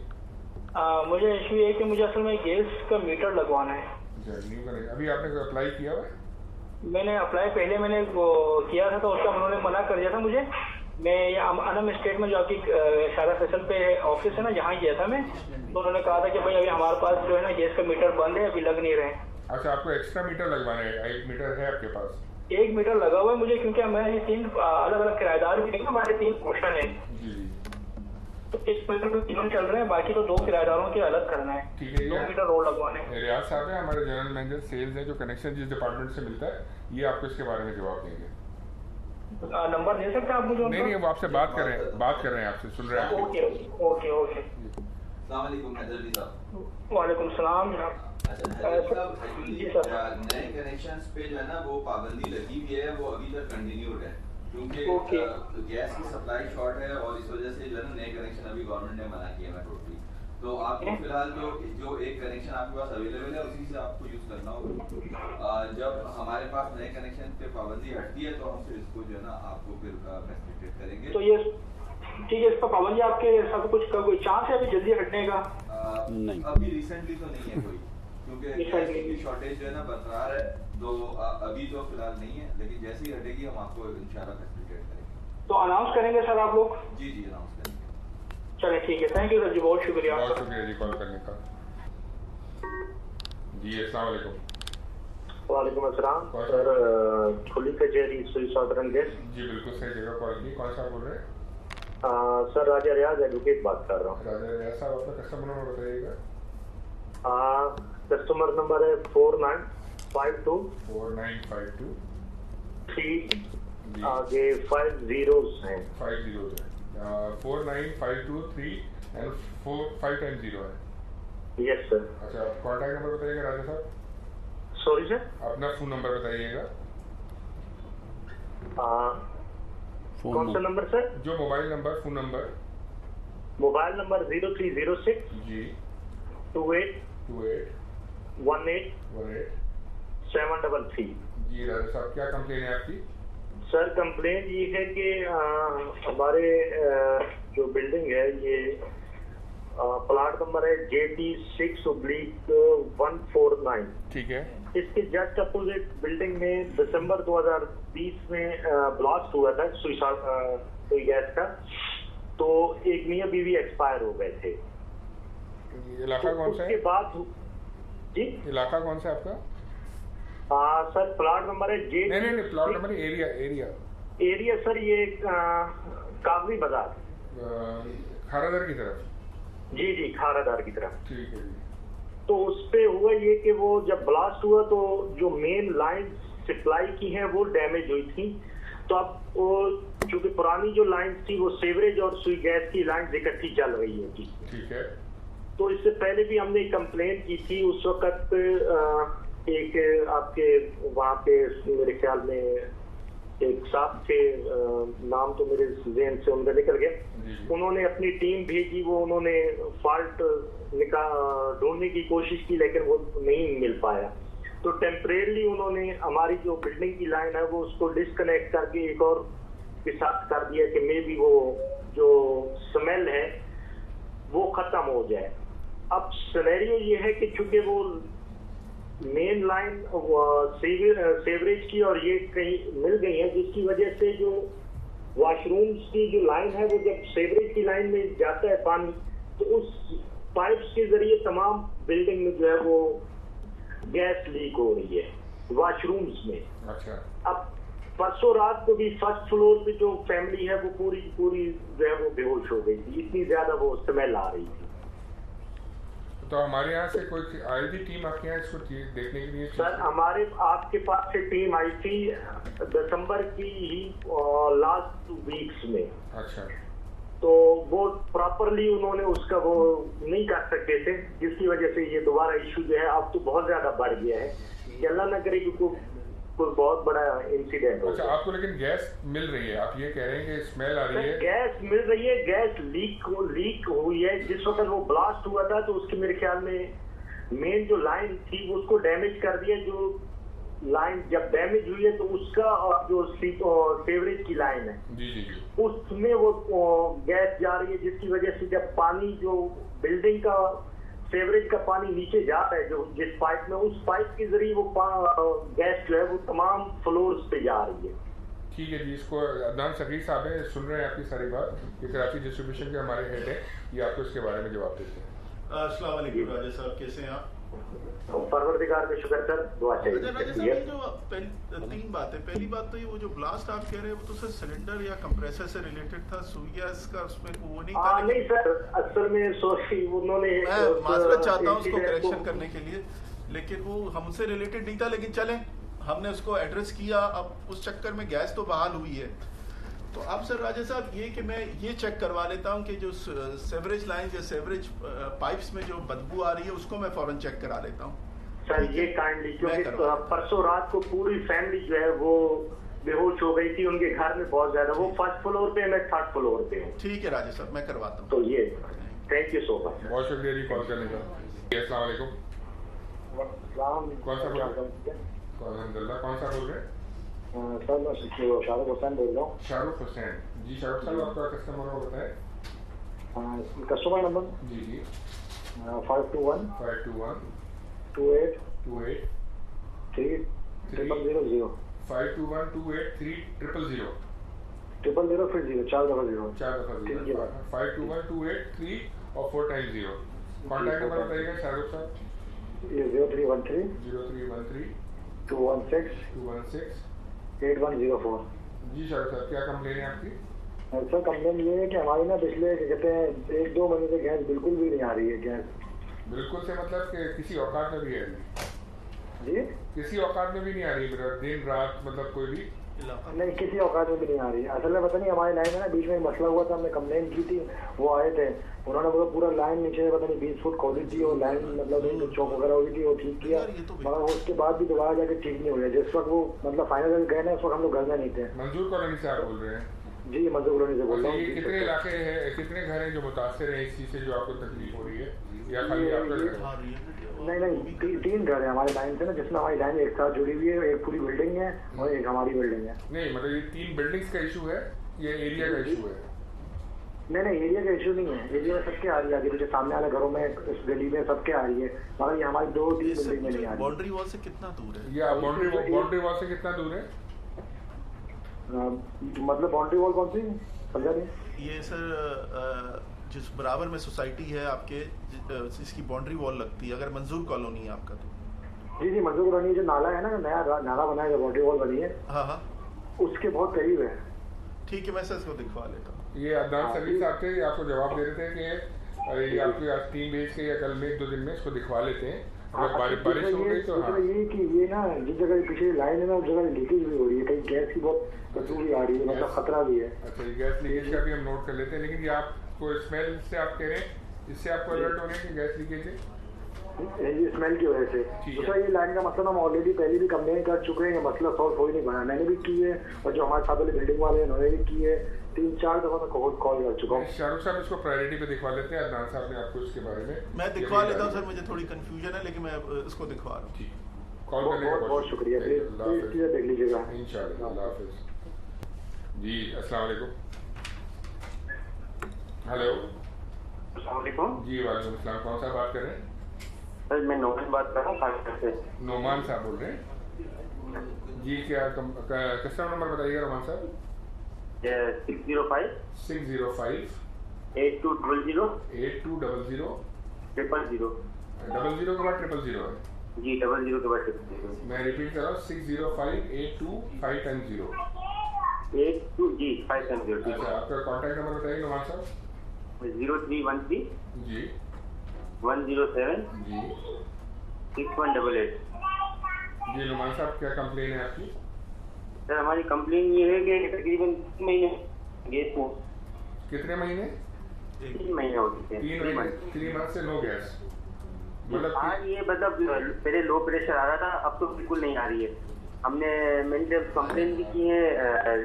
मुझे इशू ये है कि मुझे असल में गैस का मीटर लगवाना है। अभी आपने अप्लाई किया हुआ है? मैंने अप्लाई पहले मैंने वो किया था, तो उसका उन्होंने मना कर दिया था मुझे। मैं अनम स्टेट में जो आपकी शारा फैसल पे ऑफिस है ना, यहाँ गया था मैं, तो उन्होंने कहा था कि भाई अभी हमारे पास जो है ना गैस का मीटर बंद है, अभी लग नहीं रहे। अच्छा, आपको एक्स्ट्रा मीटर लगवाना है? 1 मीटर है आपके पास? 1 मीटर लगा हुआ है मुझे, क्योंकि मैं ये 3 अलग अलग किराएदार भी, हमारे 3 पोर्शन है, तो 1 मीटर में 3 चल रहे हैं, बाकी तो 2 किराएदारों के अलग करना है। ठीक है, 2 मीटर रोड लगवाने हैं। रियाज साहब है हमारे जनरल मैनेजर सेल्स है, जो कनेक्शन जिस डिपार्टमेंट से मिलता है, ये आपको इसके बारे में जवाब देंगे। नंबर दे सकते हैं आप मुझे? नहीं, वो आपसे बात कर रहे हैं आपसे, सुन रहे हैं। ओके। वालेकुम सलाम जनाब। जी सर, नए कनेक्शंस पे जो है ना वो पाबंदी लगी हुई है, वो अभी तक कंटिन्यूड है क्योंकि गैस की सप्लाई शॉर्ट है और इस वजह से जो है ना नए कनेक्शन अभी गवर्नमेंट ने मना किया है टोटली। तो आपको फिलहाल जो एक कनेक्शन आपके पास अवेलेबल है उसी से आपको यूज करना होगा। जब हमारे पास नए कनेक्शन पे पाबंदी हटती है तो हम फिर इसको जो है ना आपको फिर फैसिलिटेट करेंगे। तो ये ठीक है, इस पर पाबंदी आपके सब कुछ का कोई चांस है अभी जल्दी हटने का? नहीं, अभी रिसेंटली तो नहीं है कोई, क्योंकि गैस की शॉर्टेज जो है ना बरकरार है, तो अभी तो फिलहाल नहीं है, लेकिन जैसे ही हटेगी हम आपको इंशाल्लाह फैसिलिटेट करेंगे। तो अनाउंस करेंगे सर आप लोग? जी अनाउंस करेंगे। चलिए ठीक है, थैंक यू सर जी, बहुत शुक्रिया। बहुत शुक्रिया जी कॉल करने का। जी अस्सलाम वालेकुम। वालेकुम अस्सलाम सर, खुली कचहरी सुई सदरन गैस। जी बिल्कुल सही जगह कॉल की। कौन सा बोल रहे हैं? सर राजा रियाज एडवोकेट बात कर रहा हूँ। राजा रियाज साहब, अपना कस्टमर नंबर बताइएगा। कस्टमर नंबर है 4952 3 आगे 5 zeros हैं। 5 zeros है। 49523 एंड 5 times 0 है। Yes sir. अच्छा, कॉन्टैक्ट नंबर बताइएगा राजा साहब। सॉरी सर, अपना फोन नंबर बताइएगा। कौन सा नंबर सर? जो mobile number, phone number. Mobile number 0306 जी 28 18 733। जी राजा साहब, क्या कंप्लेन है आपकी? सर कंप्लेन ये है कि हमारे जो बिल्डिंग है ये प्लाट नंबर है JT6/149। ठीक है। इसके जस्ट अपोजिट बिल्डिंग में दिसंबर 2020 में ब्लास्ट हुआ था सुई गैस का, तो एक मियां बीवी एक्सपायर हो गए थे। इलाका कौन सा है? उसके बाद जी इलाका कौन सा है आपका? सर प्लाट नंबर है नहीं प्लाट नंबर, एरिया सर ये कागजी बाजार, खारादार की तरफ। जी खारादार की तरफ। ठीक है जी। तो उस पे हुआ ये कि वो जब ब्लास्ट हुआ तो जो मेन लाइन सप्लाई की है वो डैमेज हुई थी। तो अब वो चूंकि पुरानी जो लाइन थी वो सेवरेज और सुई गैस की लाइन इकट्ठी चल रही होगी। ठीक है। तो इससे पहले भी हमने कंप्लेन की थी। उस वक्त एक आपके वहाँ पे मेरे ख्याल में एक साहब थे, नाम तो मेरे ज़हन से उनका निकल गया, उन्होंने अपनी टीम भेजी, वो उन्होंने फॉल्ट ढूंढने की कोशिश की लेकिन वो नहीं मिल पाया। तो टेम्परेरली उन्होंने हमारी जो बिल्डिंग की लाइन है वो उसको डिस्कनेक्ट करके एक और के साथ कर दिया कि मे बी वो जो स्मेल है वो खत्म हो जाए। अब सिनेरियो ये है कि चूंकि वो मेन लाइन सेवरेज की और ये कहीं मिल गई है, जिसकी वजह से जो वॉशरूम्स की जो लाइन है वो जब सेवरेज की लाइन में जाता है पानी, तो उस पाइप्स के जरिए तमाम बिल्डिंग में जो है वो गैस लीक हो रही है वॉशरूम्स में। अच्छा। अब परसों रात को भी फर्स्ट फ्लोर पे जो फैमिली है वो पूरी जो है वो बेहोश हो गई थी, इतनी ज्यादा वो स्मेल आ रही थी। तो हमारे यहाँ से कोई आई थी टीम आपके यहाँ इसको देखने के लिए? सर हमारे आपके पास से टीम आई थी दिसंबर की ही लास्ट वीक्स में। अच्छा। तो वो प्रॉपरली उन्होंने उसका वो नहीं कर सकते थे, जिसकी वजह से ये दोबारा इशू जो है अब तो बहुत ज्यादा बढ़ गया है। अल्लाह न करे कि कोई बहुत बड़ा इंसिडेंट हो। अच्छा, आपको लेकिन गैस मिल रही है, आप ये कह रहे हैं कि स्मेल आ रही है? गैस मिल रही है, गैस लीक हुई है। जिस वक्त वो ब्लास्ट हुआ था तो उसके मेरे ख्याल में मेन जो लाइन थी उसको डैमेज कर दिया। जो लाइन जब डैमेज हुई है तो उसका और जो सेवरेज की लाइन है उसमें वो गैस जा रही है, जिसकी वजह से जब पानी जो बिल्डिंग का सेवरेज का पानी नीचे जाता है जो जिस पाइप में, उस पाइप के जरिए वो गैस जो है वो तमाम फ्लोर्स पे जा रही है। ठीक है जी। इसको अदनान सगीर साहब है, सुन रहे हैं आपकी सारी बात, ये कराची डिस्ट्रीब्यूशन के हमारे हेड है, ये आपको इसके बारे में जवाब देते हैं। अस्सलाम वालेकुम राजा साहब, कैसे हैं आप? परवरदिगार का शुक्र सर, दुआ चाहिए। जो तीन बातें, पहली बात तो ये वो जो ब्लास्ट आप कह रहे हैं वो तो सर सिलेंडर या कंप्रेसर से रिलेटेड था, सुई गैस का उसमें वो नहीं था। नहीं सर, असल में सोची उन्होंने, मैं माजरत चाहता हूँ उसको करेक्शन करने के लिए, लेकिन वो हमसे रिलेटेड नहीं था। लेकिन चलें हमने उसको एड्रेस किया, अब उस चक्कर में गैस तो बहाल हुई है। तो अब सर राजा साहब ये कि मैं ये चेक करवा लेता हूँ कि जो सेवरेज लाइन या सेवरेज पाइप्स में जो बदबू आ रही है उसको मैं फौरन चेक करा लेता हूँ सर। ये काइंडली, क्योंकि परसों रात को पूरी फैमिली जो है वो बेहोश हो गई थी उनके घर में बहुत ज्यादा। वो फर्स्ट फ्लोर पे, मैं थर्ड फ्लोर पे हूँ। ठीक है राजा साहब, मैं करवाता हूँ। तो ये थैंक यू सो मच, बहुत शुक्रिया जी कॉल करने का। अस्सलाम वालेकुम। कौन सा बोल रहे हैं? कौन सा बोल रहे हैं? सर मैं शाहरुख हुसैन बोल रहा हूँ। शाहरुख हुसैन जी। शाहरुख साहब आपका कस्टमर को बताएं। कस्टमर नंबर जी जी 521 28 3 000 521 28 3 000 000 फिर 0 4 दफा 0 521 28 3 और 4 टाइम्स 0। कॉन्टैक्ट नंबर बताइएगा शाहरुख साहब। ये 0313 216 8104। जी शाहरुख साहब क्या कंप्लेन है आपकी? सर कंप्लेन ये है कि हमारी ना पिछले कहते हैं 1-2 महीने से गैस बिल्कुल भी नहीं आ रही है। गैस बिल्कुल से मतलब कि किसी औकात में भी है जी? किसी औकात में भी नहीं आ रही है, दिन रात मतलब कोई भी नहीं, किसी औकात में भी नहीं आ रही है। असल में पता नहीं हमारी लाइन में ना बीच में मसला हुआ था, हमने कंप्लेन की थी, वो आए थे, उन्होंने मतलब पूरा लाइन नीचे पता नहीं 20 फुट खोदी थी और लाइन मतलब चौक वगैरह हुई थी, वो ठीक किया, मगर उसके बाद भी दोबारा जाके ठीक नहीं हुआ। जिस वक्त वो मतलब फाइनल गए ना उस वक्त हम लोग घर में नहीं थे। मंजूर कॉलोनी से आप बोल रहे हैं? जी मंजूर कॉलोनी से बोल रहा हूँ। कितने इलाके हैं, कितने घर हैं जो मुतासर हैं इस चीज से, जो आपको तकलीफ हो रही है, या खाली आपका घर? नहीं, 3 घर है हमारे लाइन से ना, जिसमें हमारी लाइन एक साथ जुड़ी हुई है। एक पूरी बिल्डिंग है और एक हमारी बिल्डिंग है। नहीं मतलब ये 3 बिल्डिंग्स का इशू है, ये एरिया का इशू है? नहीं, एरिया का इशू नहीं है। एरिया में सबके आ रही है, आगे पीछे सामने वाले घरों में, इस गली में सबके आ रही है, मगर ये हमारी 2-3 बिल्डिंग में नहीं आ रही। बाउंड्री वॉल से कितना दूर है? या बाउंड्री वॉल से कितना दूर है? मतलब बाउंड्री वॉल कौन सी समझा नहीं? ये सर जिस बराबर में सोसाइटी है आपके, इसकी बाउंड्री वॉल लगती है, अगर मंजूर कॉलोनी है आपका तो। जी मंजूर कॉलोनी जो नाला है ना, नया नाला बना है, बाउंड्री वॉल बनी है, हाँ उसके बहुत करीब है। ठीक है, मैं सर इसको दिखवा लेता हूँ। ये अदनान सर्विस आपके आपको जवाब दे रहे थे कि ये आपके आज 3 भेज के या कल में 1-2 दिन में इसको दिखवा लेते हैं। अगर बारिश हो गई तो ये कि ये ना जिस जगह पीछे लाइन है ना उस जगह लीकेज भी हो रही है, कहीं गैस की बहुत बदबू भी आ रही है, मतलब खतरा भी है। अच्छा, ये गैस लीकेज का भी हम नोट कर लेते हैं, लेकिन ये आपको स्मेल से आप कह रहे हैं, इससे आपको अलर्ट हो रहे हैं कि गैस लीकेज है? ये स्मेल की वजह से। दूसरा ये लाइन का मसला हम ऑलरेडी पहले भी कंप्लेन कर चुके हैं, मसला सॉल्व हो ही नहीं पाया। मैंने भी की है और जो हमारे साथ वाले बिल्डिंग वाले हैं उन्होंने भी की है, 3-4 दफा मैं कॉल कर चुका हूँ। शाहरुख साहब इसको प्रायोरिटी पे दिखवा लेते हैं। अदनान साहब ने आपको इसके बारे में मैं दिखवा लेता हूँ सर, मुझे थोड़ी कंफ्यूजन है, लेकिन मैं इसको दिखवा रहा हूँ। कॉल करने का बहुत शुक्रिया, प्लीज देख लीजिएगा इंशाल्लाह। अल्लाह हाफिज़ जी। अस्सलाम वालेकुम। हेलो जी वालेकुम अस्सलाम। कौन सा बात कर रहे हैं? सर मैं नोमान बात कर रहा हूँ से। नोमान साहब बोल रहे हैं जी? क्या कस्टमर नंबर बताइएगा नोमान साहब। 605 8200 8200 000 00 के बाद 000 है जी, 00 के बाद 000। मैं रिपीट कर रहा हूँ 605 82 510 82 जी 510। अच्छा, आपका कॉन्टैक्ट नंबर बताइए नोमान साहब। 0313 जी 107 जी 6188। जी नुमान साहब क्या कंप्लेन है आपकी? सर हमारी कंप्लेन ये है कि तकरीबन 3 महीने गैस को। कितने महीने? 3 महीने हो चुके हैं। 3 मंथ से नो गैस। मतलब हाँ, ये मतलब पहले लो प्रेशर आ रहा था, अब तो बिल्कुल नहीं आ रही है। मैंने जब कंप्लेन भी की है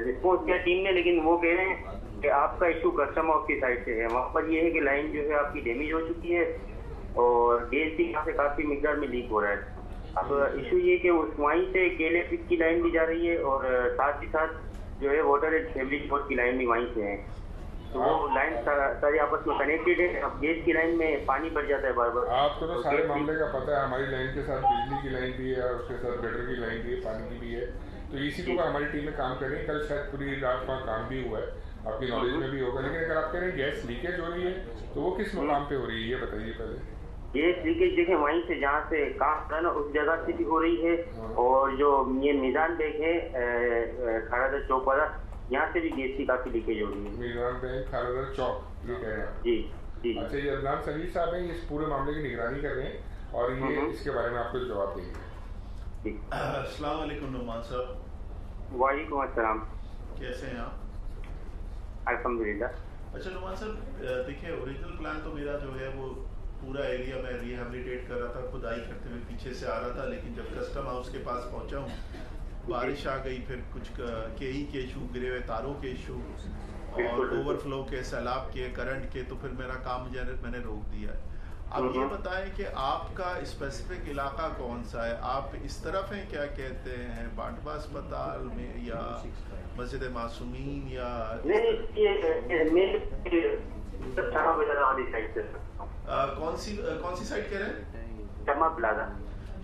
रिस्पॉन्स किया टीम ने, लेकिन वो कह रहे हैं कि आपका इशू कस्टमर की साइड से है। वहाँ पर ये है कि लाइन जो है आपकी डैमेज हो चुकी है और गैस भी यहाँ से काफी मिकदार में लीक हो रहा है। अब इशू ये कि वहीं से केले पिक की लाइन भी जा रही है और साथ ही साथ जो है वाटर एंड फेवरेज बोर्ड की लाइन भी वहीं से है, तो वो लाइन सारी आपस में कनेक्टेड है। अब गैस की लाइन में पानी भर जाता है बार बार। आपको तो सारे मामले का पता है, हमारी लाइन के साथ बिजली की लाइन भी है और उसके साथ गटर की लाइन भी है, पानी की भी है। तो इसी को हमारी टीम में काम कर रही है। कल शायद पूरी रात वहाँ काम भी हुआ है, आपकी नॉलेज में भी होगा। लेकिन अगर आप कह रहे हैं गैस लीकेज हो रही है तो वो किस मुकाम पे हो रही है ये बताइए पहले। गैस लीकेज देखें वहीं से जहाँ से काम था ना उस जगह से भी हो रही है, और जो ये मीजान बैंक है खारादर चौक वाला, यहाँ से भी गैस की काफी लीकेज हो रही है। मीजान बैंक खारादर चौक ये कह रहे हैं? जी जी। अच्छा, ये अदनान सलीम साहब हैं, इस पूरे मामले की निगरानी कर रहे हैं और ये इसके बारे में आपको जवाब देंगे। अस्सलाम वालेकुम नुमान साहब। वालेकुम अस्सलाम। कैसे हैं आप? अल्हम्दुलिल्लाह। अच्छा नुमान साहब, देखिए ओरिजिनल प्लान तो मेरा जो है वो पूरा एरिया में रिहेबिलिटेट कर रहा था, खुदाई करते हुए पीछे से आ रहा था, लेकिन जब कस्टम हाउस के पास पहुंचा हूँ बारिश आ गई, फिर कुछ केई के इशू, गिरे हुए तारों के इशू और ओवरफ्लो के, सैलाब के, करंट के, तो फिर मेरा काम मैंने रोक दिया है। अब ये बताएं कि आपका स्पेसिफिक इलाका कौन सा है? आप इस तरफ हैं, क्या कहते हैं, बांटवा अस्पताल में या मस्जिद मासूमीन या कौन सी साइड कह रहे हैं? शमा प्लाजा।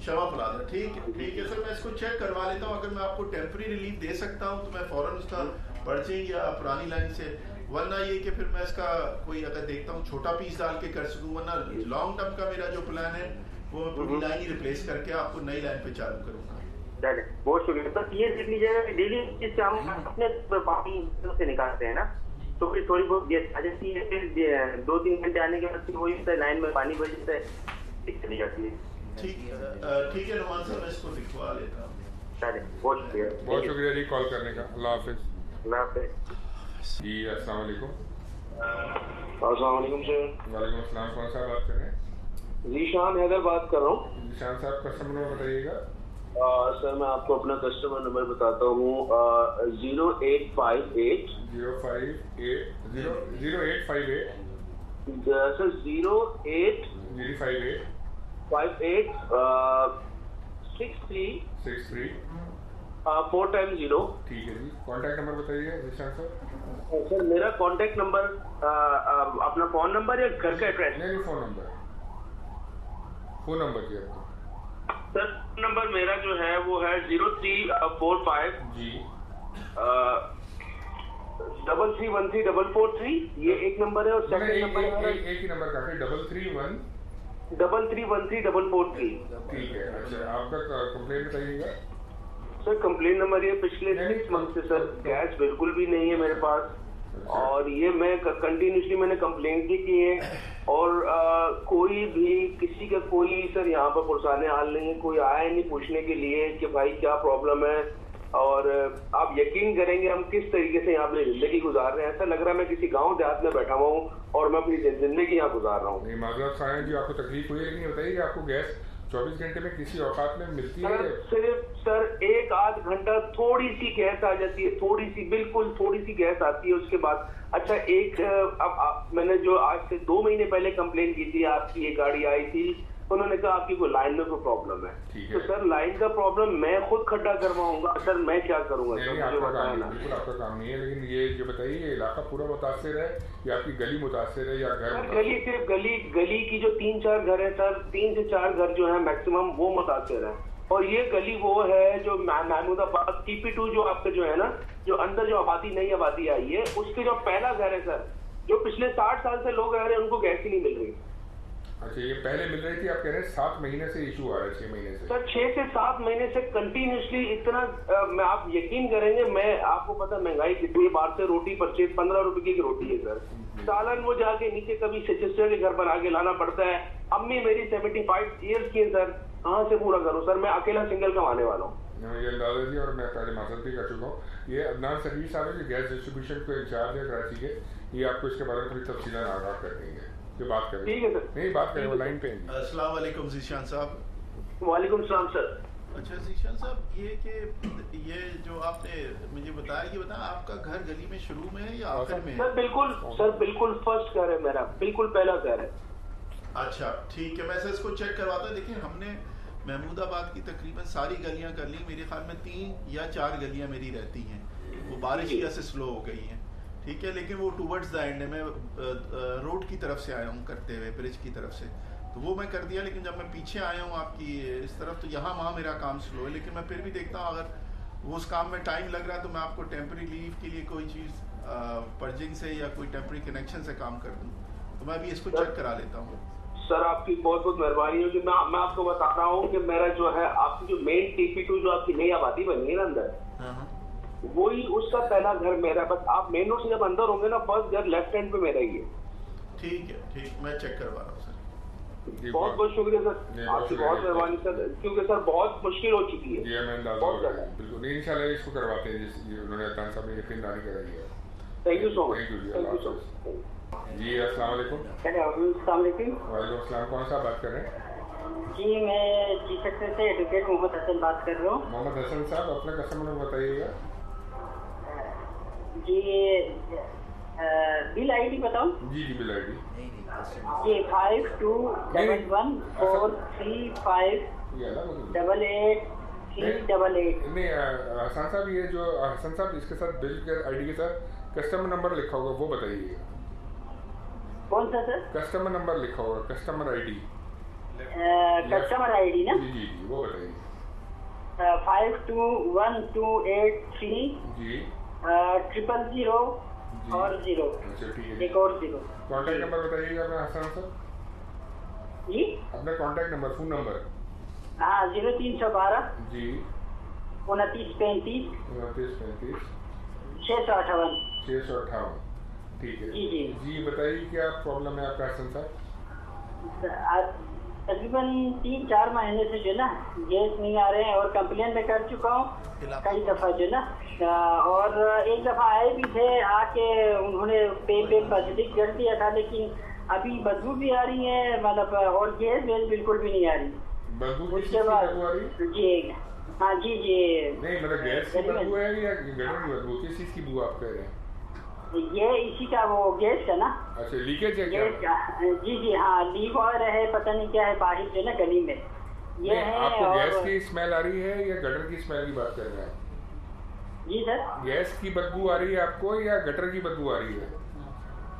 शमा प्लाजा, ठीक है सर, मैं इसको चेक करवा लेता हूँ। अगर मैं आपको टेम्पररी रिलीफ दे सकता हूँ तो मैं फौरन उसका पर्चिंग या पुरानी लाइन से, वरना ये कि फिर मैं इसका कोई अगर देखता हूँ छोटा पीस डाल के कर सकूँ, वरना लॉन्ग टर्म का मेरा जो प्लान है वो मैं पूरी लाइन ही रिप्लेस करके आपको नई लाइन पे चालू करूँगा। बहुत शुक्रिया। बस ये देख लीजिएगा कि डेली इससे हम अपने पानी से निकालते हैं ना, तो फिर थोड़ी बहुत गैस आ जाती है, फिर 2-3 घंटे आने के बाद फिर वही लाइन में पानी भर जाता है, चली जाती है। ठीक है नुमान साहब, मैं इसको लिखवा लेता हूँ। बहुत शुक्रिया जी कॉल करने का। अल्लाह हाफिज़। अल्लाह हाफिज़। जी अस्सलाम वालेकुम। अस्सलाम वालेकुम सर। वालेकुम अस्सलाम। कौन सा बात कर रहे हैं? जीशान हैदर बात कर रहा हूँ। जीशान साहब कस्टमर नंबर बताइएगा। सर मैं आपको अपना कस्टमर नंबर बताता हूँ, 0858 सर 0858 63 4x0। ठीक है जी, कॉन्टैक्ट नंबर बताइए निशान सर। सर मेरा कॉन्टैक्ट नंबर अपना फोन नंबर या घर का एड्रेस? नहीं, फोन नंबर किया आपको। सर नंबर मेरा जो है वो है 0345 जी 331343। ये एक नंबर है और सेकंड नंबर है एक ही नंबर का है 331 331343। ठीक है। अच्छा आपका कंप्लेंट बताइएगा। सर कंप्लेन नंबर ये पिछले 6 मंथ से सर गैस बिल्कुल भी नहीं है मेरे पास, और ये मैं कंटिन्यूसली मैंने कंप्लेंट भी की है, और कोई भी किसी का कोई सर यहाँ पर पुरसाने हाल नहीं है, कोई आया नहीं पूछने के लिए कि भाई क्या प्रॉब्लम है। और आप यकीन करेंगे हम किस तरीके से यहाँ पे जिंदगी गुजार रहे हैं, ऐसा लग रहा है मैं किसी गांव देहात में बैठा हुआ हूँ और मैं अपनी जिंदगी यहाँ गुजार रहा हूँ। माजूद साहब जी आपको तकलीफ हुई, लेकिन बताइए कि आपको गैस 24 घंटे में किसी औकात में मिलती है? सिर्फ सर 1-8 घंटा थोड़ी सी गैस आ जाती है, बिल्कुल थोड़ी सी गैस आती है। उसके बाद अच्छा मैंने जो आज से 2 महीने पहले कंप्लेन की थी, आपकी एक गाड़ी आई थी, उन्होंने कहा आपकी कोई लाइन में कोई प्रॉब्लम है। तो सर लाइन का प्रॉब्लम मैं खुद खड्डा करवाऊंगा, सर मैं क्या करूंगा? सर मुझे बताया ना। बिल्कुल आपका काम नहीं है, लेकिन ये जो बताइए ये इलाका पूरा मुतासिर है या आपकी गली मुतासिर है या घर? गली सिर्फ गली की जो 3-4 घर है सर, 3 से 4 घर जो है मैक्सिमम वो मुतासिर है, और ये गली वो है जो महमूदाबाद TP2 जो आपका जो है ना, जो अंदर जो नई आबादी आई है उसके जो पहला घर है सर, जो पिछले 60 साल से लोग रह रहे हैं उनको गैस ही नहीं मिल रही। अच्छा ये पहले मिल रही थी, आप कह रहे हैं 7 महीने से इशू आ रहा है? 6 महीने से सर, 6 से 7 महीने से कंटिन्यूसली इतना मैं आप यकीन करेंगे, मैं आपको पता महंगाई कितनी, बाहर से रोटी परचेज 15 रुपए की रोटी है सर, सालन वो जाके नीचे कभी सिस्टर के घर बना के लाना पड़ता है। अम्मी मेरी 75 ईयर्स की है सर, कहाँ से पूरा करूँ सर, मैं अकेला सिंगल कमाने वाला हूँ। ये अंदाजा जी, और मैं पहले माजरत भी कर चुका हूँ। ये अदनान सर्विस साहब जो गैस डिस्ट्रीब्यूशन को इंचार्ज है कराची के, ये आपको इसके बारे में थोड़ी तफसीलात आगाह कर देंगे, ये बात करें। ठीक है सर, नहीं बात करें, वो लाइन पे। अस्सलाम वालेकुम ज़ीशान साहब। वालेकुम सलाम सर। अच्छा ज़ीशान साहब, ये जो आपने मुझे बताया, ये बताया आपका घर गली में शुरू में है या आखिर में? सर बिल्कुल फर्स्ट घर है मेरा, बिल्कुल पहला घर है। अच्छा ठीक है, मैं सर इसको चेक करवाता हूँ। देखिए हमने महमूदाबाद की तकरीबन सारी गलियां कर ली, मेरे ख्याल में 3 या 4 गलियां मेरी रहती हैं, वो बारिश की वजह से स्लो हो गई हैं, ठीक है, लेकिन वो टूवर्ड्स द एंड है, मैं रोड की तरफ से आया हूँ करते हुए, ब्रिज की तरफ से, तो वो मैं कर दिया। लेकिन जब मैं पीछे आया हूँ आपकी इस तरफ, तो यहाँ वहाँ मेरा काम स्लो है, लेकिन मैं फिर भी देखता हूँ अगर वो उस काम में टाइम लग रहा है तो मैं आपको टेम्प्रेरी लीव के लिए कोई चीज़ पर्जिंग से या कोई टेम्प्रेरी कनेक्शन से काम कर दूँ, तो मैं भी इसको चेक करा लेता हूँ। सर आपकी बहुत बहुत मेहरबानी होगी। मैं आपको बता रहा हूँ कि मेरा जो है आपकी जो मेन TP2 जो आपकी नई आबादी बनी है ना अंदर, वही उसका पहला घर मेरा। बस आप मेन रोड से जब अंदर होंगे ना, फर्स्ट घर लेफ्ट हैंड पे मेरा ही है। ठीक है, ठीक, मैं चेक करवा रहा हूँ सर। बहुत बहुत शुक्रिया सर, आपकी बहुत मेहरबानी सर, क्योंकि सर बहुत मुश्किल हो चुकी है। जी हमें अंदाजा हो रहा है, बिल्कुल नहीं, इंशाल्लाह इसको करवाते हैं जिस उन्होंने अतान साहब ने यकीनदारी कराई है। Thank you so much. Thank you जी, अल्लाह हाफ़िज़। जी अस्सलाम वालेकुम। वालेकुम अस्सलाम, कौन सा बात कर रहे हैं? जी मैं जी सेक्टर से एडवोकेट मोहम्मद हसन बात कर रहा हूँ। मोहम्मद हसन साहब अपना कस्टमर नंबर बताइएगा। जी बिल आईडी बताऊँ? जी जी बिल आईडी जी 521143588888। नहीं हसन साहब, ये जो हसन साहब इसके साथ बिल के आईडी के साथ कस्टमर नंबर लिखा होगा वो बताइएगा। कौन सा सर? कस्टमर नंबर लिखा होगा, कस्टमर आईडी। कस्टमर आईडी ना? जी जी जी वो बताइए। 521283 जी 000 और 0 अच्छा ठीक है। एक और 0। कॉन्टैक्ट नंबर बताइएगा अपना हसन साहब। जी अपना कॉन्टैक्ट नंबर, फोन नंबर। हाँ 0312 जी 2935 2935 658 658। ठीक है जी जी जी बताइए क्या प्रॉब्लम है आपका हसन साहब? तकरीबन 3-4 महीने से जो ना गैस नहीं आ रहे हैं और कंप्लेन में कर चुका हूँ कई दफ़ा जो ना, और एक दफ़ा आए भी थे, आके उन्होंने पे पॉजिटिव कर दिया था, लेकिन अभी बदबू भी आ रही है मतलब, और गैस बिल्कुल भी नहीं आ रही। उसके बाद जी हाँ जी जी नहीं मतलब गैस की बदबू है या गटर की बदबू, किस चीज़ की बदबू आप कह रहे हैं? ये इसी का वो गैस का ना। अच्छा लीकेज है क्या? गैस का जी जी हाँ, लीक और है, पता नहीं क्या है बाहर जो ना गली में ये है। आपको और गैस की स्मेल आ रही है या गटर की स्मेल की बात कर रहे हैं? जी सर गैस की बदबू आ रही है आपको या गटर की बदबू आ रही है?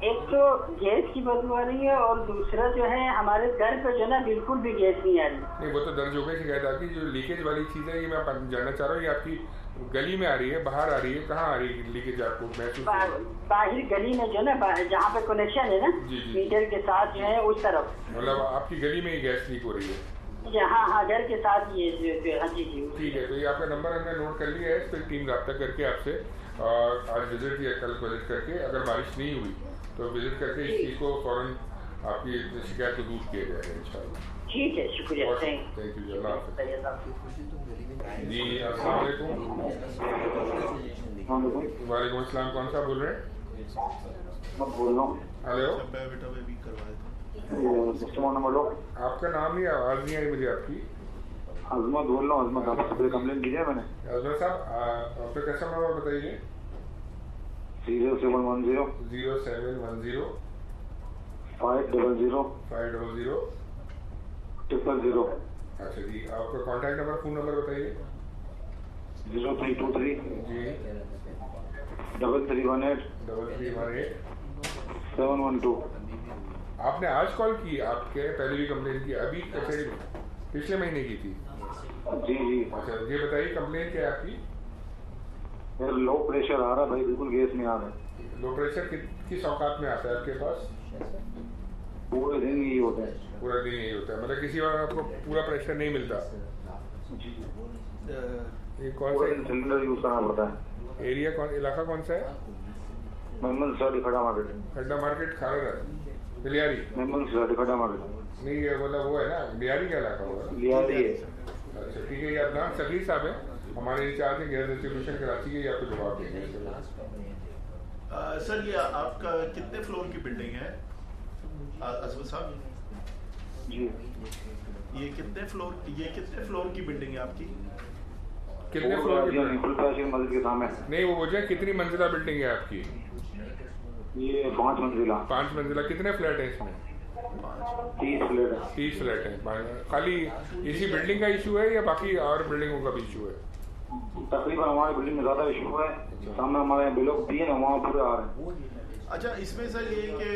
एक तो गैस की बदबू आ रही है और दूसरा जो है हमारे घर पे जो ना बिल्कुल भी गैस नहीं आ रही। नहीं वो तो दर्ज हो गई शिकायत आपकी, जो लीकेज वाली चीज़ है ये मैं जानना चाह रहा हूँ, ये आपकी गली में आ रही है, बाहर आ रही है, कहाँ आ रही है लीकेज आपको महसूस? बाहर गली में जो ना, जहाँ पे कनेक्शन है ना मीटर के साथ जो है उस तरफ, मतलब आपकी गली में ही गैस लीक हो रही है? हाँ हाँ घर के साथ ये हाँ जी जी ठीक है। तो ये आपका नंबर हमने नोट कर लिया है, फिर टीम रब्ता करके आपसे और आज विजिट या कल विजिट करके, अगर बारिश नहीं हुई तो विजिट करके इस चीज़ को फौरन आपकी शिकायत को दूर किया जाएगा इंशाल्लाह। ठीक है शुक्रिया, थैंक यू जी, अल्लाह हाफ़िज़। जी अस्सलाम वालेकुम। वालेकुम अस्सलाम, कौन सा बोल रहे हैं? मैं बोल रहा हूँ। हेलो आपका नाम नहीं, आवाज़ नहीं आई मुझे आपकी। अजमत बोल रहा हूँ, अजमत आपसे कंप्लेन की है मैंने। अजमत साहब आपका कस्टमर नंबर बताइए। 0710 0710 500 500 000। अच्छा जी, आपका कॉन्टैक्ट नंबर, फोन नंबर बताइए। 0323 जी 3318 712। आपने आज कॉल की? आपके पहले भी कंप्लेन की? अभी कचहरी में पिछले महीने की थी? जी जी। अच्छा ये बताइए कंप्लेन क्या है आपकी? लो प्रेशर आ रहा भाई, बिल्कुल गैस नहीं आ रहा। लो प्रेशर किस औकात में आता है आपके पास? पूरे दिन यही होता है। पूरा दिन यही होता है, मतलब किसी बार आपको पूरा प्रेशर नहीं मिलता? ये कौन सा सिलेंडर यूज करना पड़ता है? एरिया कौन, इलाका कौन सा है? मेमन सोसाइटी खड्डा मार्केट। खड्डा मार्केट खारा बिलियारी? मेमन सोसाइटी खड्डा मार्केट नहीं, ये मतलब वो है ना बिलियारी का इलाका होगा? बिलियारी है। अच्छा ठीक है, ये अदनान सगीर साहब है हमारे इंचार्ज है गैस डिस्ट्रीब्यूशन कराची के, ये आपको जवाब देंगे। सर ये आपका कितने फ्लोर की बिल्डिंग है अजमत साहब? जी ये कितने फ्लोर की बिल्डिंग है आपकी? कितने फ्लोर की बिल्डिंग? मस्जिद के सामने। नहीं वो मुझे कितनी मंजिला बिल्डिंग है आपकी? ये 5 मंजिला। 5 मंजिला। कितने फ्लैट है इसमें? 30 फ्लैट है। 30 फ्लैट है। खाली इसी बिल्डिंग का इशू है या बाकी और बिल्डिंगों का भी इशू है? तकरीबन हमारी बिल्डिंग में ज्यादा इशू है, सामने हमारे ब्लॉक 3 है, वहाँ पूरे आ रहे हैं। अच्छा इसमें सर ये कि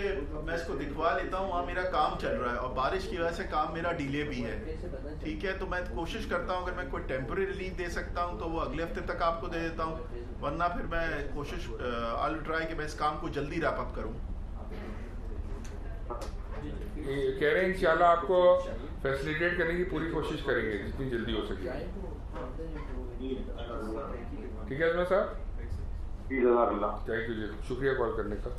मैं इसको दिखवा लेता हूँ, वहाँ मेरा काम चल रहा है और बारिश की वजह से काम मेरा डिले भी है, ठीक है? तो मैं कोशिश करता हूँ अगर मैं कोई टेम्परेरी रिलीफ दे सकता हूँ तो वो अगले हफ्ते तक आपको दे देता हूँ, वरना फिर मैं कोशिश आई ट्राई कि मैं इस काम को जल्दी रैप अप करूँ। कह रहे हैं इंशाल्लाह आपको फैसिलिटेट करने की पूरी कोशिश करेंगे जितनी जल्दी हो सके। ठीक है अजमत साहब, थैंक यू जी, शुक्रिया कॉल करने का।